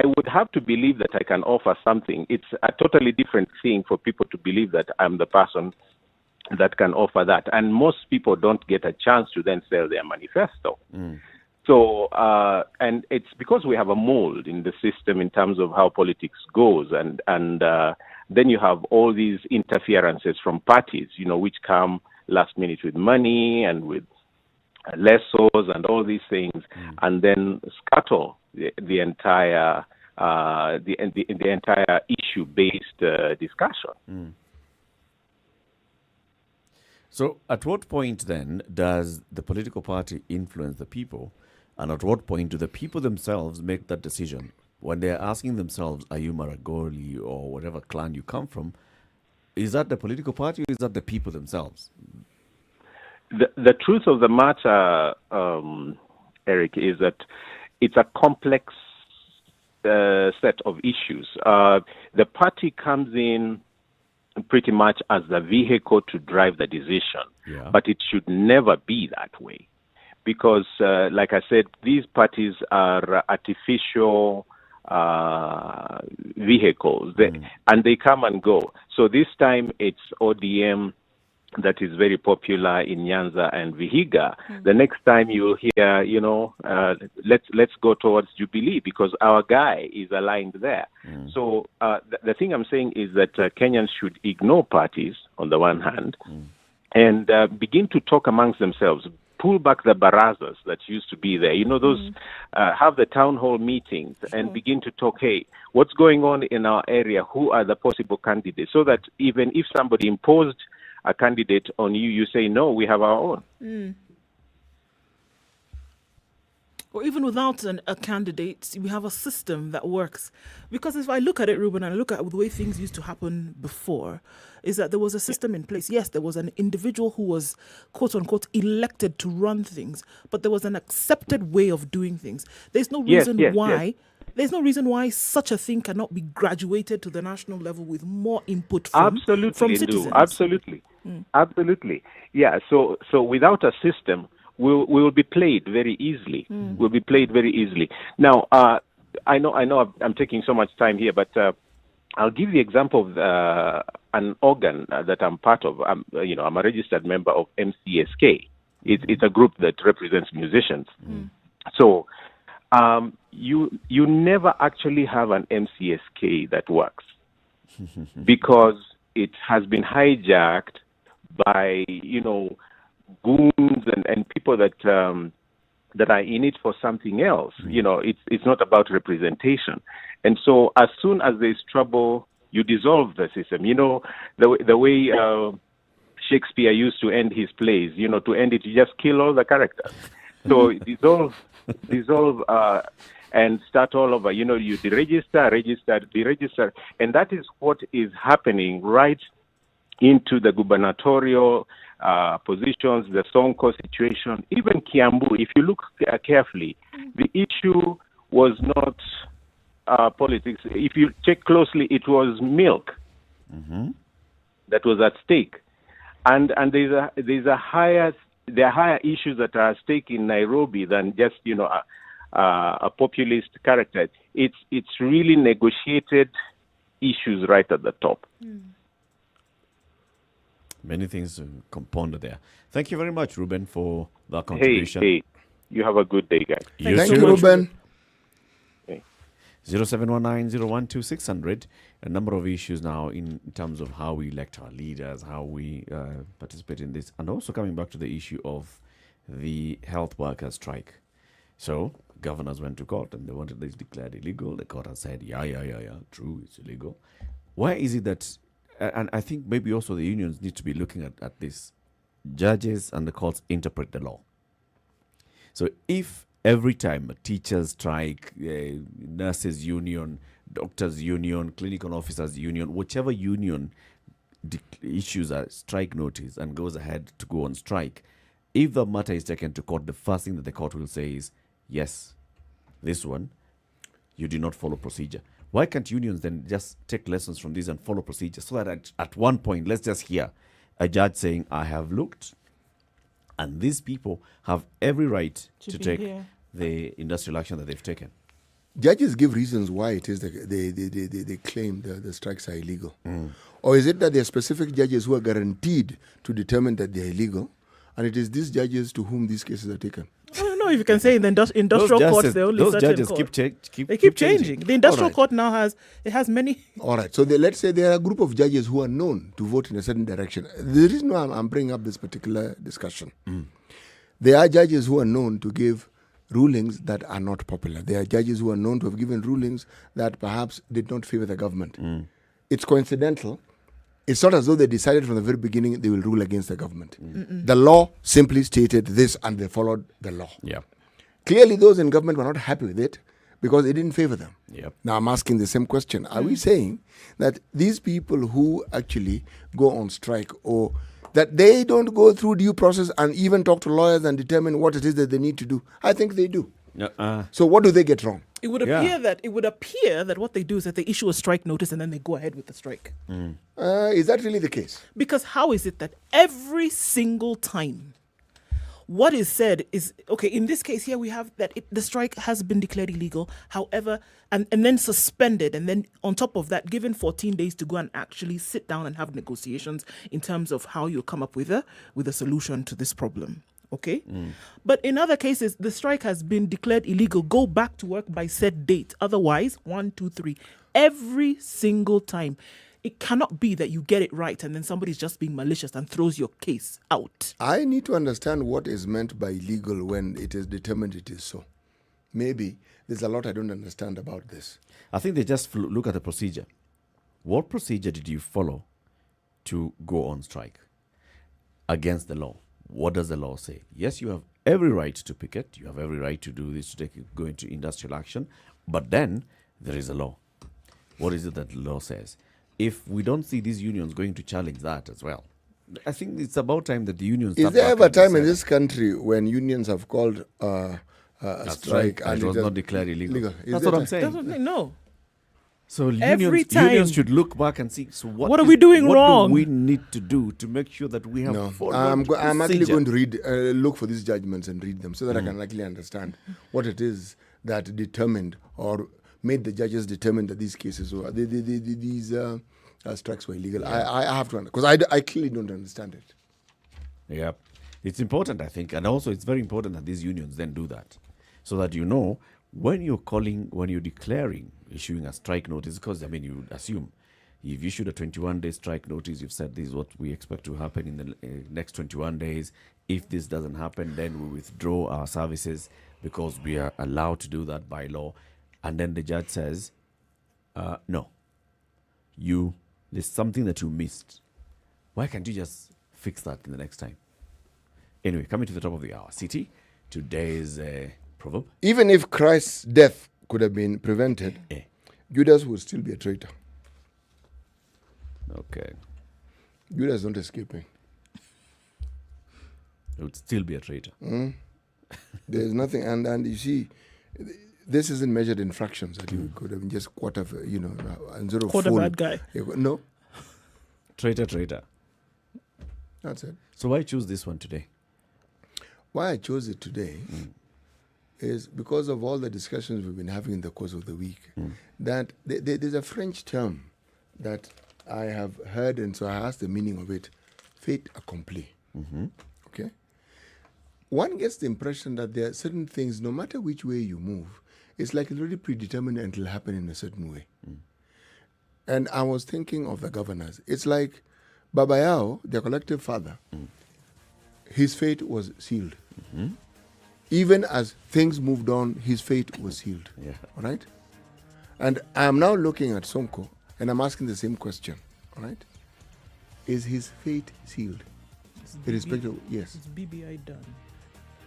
would have to believe that I can offer something. It's a totally different thing for people to believe that I'm the person that can offer that. And most people don't get a chance to then sell their manifesto. So, and it's because we have a mold in the system in terms of how politics goes, and then you have all these interferences from parties, which come last minute with money and with lessors and all these things, and then scuttle the entire the entire issue-based discussion. So, at what point then does the political party influence the people, and at what point do the people themselves make that decision when they're asking themselves, "Are you Maragoli or whatever clan you come from?" Is that the political party, or is that the people themselves? The truth of the matter, Eric, is that it's a complex set of issues. The party comes in pretty much as the vehicle to drive the decision, but it should never be that way, because, like I said, these parties are artificial vehicles, and they come and go. So this time it's ODM that is very popular in Nyanza and Vihiga. The next time you'll hear, let's go towards Jubilee because our guy is aligned there. So the thing I'm saying is that Kenyans should ignore parties on the one hand and begin to talk amongst themselves. Pull back the barazas that used to be there. Those have the town hall meetings and begin to talk, hey, what's going on in our area? Who are the possible candidates? So that even if somebody imposed a candidate on you, you say, no, we have our own. Or even without a candidate, we have a system that works. Because if I look at it, Ruben, and I look at the way things used to happen before, is that there was a system in place. Yes, there was an individual who was, quote unquote, elected to run things, but there was an accepted way of doing things. There's no reason why. There's no reason why such a thing cannot be graduated to the national level with more input from citizens. Absolutely. Yeah. So without a system, we will be played very easily. We'll be played very easily. Now, I know I'm taking so much time here, but I'll give the example of an organ that I'm part of. I'm a registered member of MCSK. It's a group that represents musicians. So you never actually have an MCSK that works because it has been hijacked by goons and people that are in it for something else. It's not about representation. And so as soon as there's trouble, you dissolve the system. The way Shakespeare used to end his plays, to end it, you just kill all the characters. So dissolve and start all over. You deregister, deregister. And that is what is happening right into the gubernatorial positions, the Sonko situation, even Kiambu. If you look carefully, the issue was not politics. If you check closely, it was milk that was at stake, and there are higher issues that are at stake in Nairobi than just a populist character. It's really negotiated issues right at the top. Many things to ponder there. Thank you very much, Ruben, for that contribution. Hey, you have a good day, guys. Thank you, Ruben. 0719-012-600. A number of issues now in terms of how we elect our leaders, how we participate in this, and also coming back to the issue of the health workers' strike. So, governors went to court and they wanted this declared illegal. The court has said, yeah, true, it's illegal. Why is it that, and I think maybe also the unions need to be looking at this, judges and the courts interpret the law. So if every time a teachers strike, nurses union, doctors union, clinical officers union, whichever union issues a strike notice and goes ahead to go on strike, if the matter is taken to court, the first thing that the court will say is, yes, this one, you did not follow procedure. Why can't unions then just take lessons from this and follow procedure so that at one point, let's just hear a judge saying, I have looked, and these people have every right to take the industrial action that they've taken. Judges give reasons why it is they claim the strikes are illegal. Or is it that there are specific judges who are guaranteed to determine that they are illegal, and it is these judges to whom these cases are taken? No, if you can say in the industrial courts, they only those certain judges court. They keep changing. The industrial All right. court now has many. All right. So let's say there are a group of judges who are known to vote in a certain direction. The reason why I'm bringing up this particular discussion, there are judges who are known to give rulings that are not popular. There are judges who are known to have given rulings that perhaps did not favor the government. It's coincidental. It's not as though they decided from the very beginning they will rule against the government. The law simply stated this and they followed the law. Yeah. Clearly, those in government were not happy with it because it didn't favor them. Yep. Now, I'm asking the same question. Are we saying that these people who actually go on strike, or that they don't go through due process and even talk to lawyers and determine what it is that they need to do? I think they do. So what do they get wrong? It would appear that what they do is that they issue a strike notice and then they go ahead with the strike. Is that really the case? Because how is it that every single time what is said is, okay, in this case here we have that the strike has been declared illegal, however, and then suspended, and then on top of that given 14 days to go and actually sit down and have negotiations in terms of how you come up with a solution to this problem. Okay? But in other cases, the strike has been declared illegal. Go back to work by said date. Otherwise, 1, 2, 3. Every single time. It cannot be that you get it right and then somebody's just being malicious and throws your case out. I need to understand what is meant by illegal when it is determined it is so. Maybe there's a lot I don't understand about this. I think they just look at the procedure. What procedure did you follow to go on strike against the law? What does the law say? Yes, you have every right to picket. You have every right to do this, to go into industrial action. But then there is a law. What is it that the law says? If we don't see these unions going to challenge that as well, I think it's about time that the unions... Is there ever a time in this country when unions have called a strike and it was not declared illegal? That's what I'm saying. That's what I'm saying. No. So Every time. unions should look back and see, so what are we doing wrong? What do we need to do to make sure that we have I'm actually going to read, look for these judgments and read them so that I can actually understand what it is that determined or made the judges determine that these cases were, these strikes were illegal. I have to, because I clearly don't understand it. Yeah. It's important, I think, and also it's very important that these unions then do that, so that you know when you're declaring, issuing a strike notice, because, I mean, you assume you've issued a 21-day strike notice, you've said this is what we expect to happen in the next 21 days. If this doesn't happen, then we withdraw our services because we are allowed to do that by law. And then the judge says, no, there's something that you missed. Why can't you just fix that in the next time? Anyway, coming to the top of the hour. CT, today's proverb. Even if Christ's death could have been prevented, Judas would still be a traitor. Okay. Judas don't escape me. He would still be a traitor. There's nothing, and you see, this isn't measured in fractions. That you could have just quarter, and sort of quarter bad guy. No. Traitor. That's it. So why choose this one today? Why I chose it today is because of all the discussions we've been having in the course of the week. That there's a French term that I have heard, and so I asked the meaning of it. Fait accompli. Okay? One gets the impression that there are certain things, no matter which way you move, it's like it's already predetermined and it'll happen in a certain way. And I was thinking of the governors. It's like Baba Yao, their collective father, his fate was sealed. Even as things moved on, his fate was sealed. Yeah. All right? And I'm now looking at Sonko, and I'm asking the same question. All right? Is his fate sealed? Irrespective, yes. It's BBI done.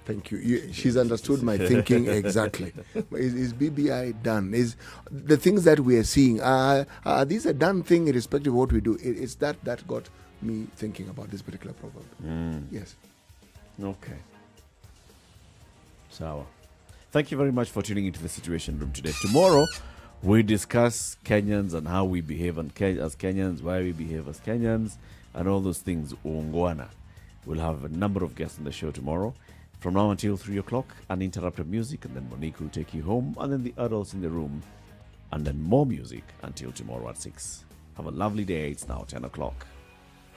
Thank you. She's understood my thinking exactly. Is BBI done? Is the things that we are seeing, these are done thing irrespective of what we do? It's that got me thinking about this particular proverb. Yes. Okay. Sour. Thank you very much for tuning into the Situation Room today. Tomorrow, we discuss Kenyans and how we behave as Kenyans, why we behave as Kenyans, and all those things. Uongwana. We'll have a number of guests on the show tomorrow. From now until 3 o'clock, uninterrupted music, and then Monique will take you home, and then the adults in the room, and then more music until tomorrow at 6. Have a lovely day. It's now 10 o'clock.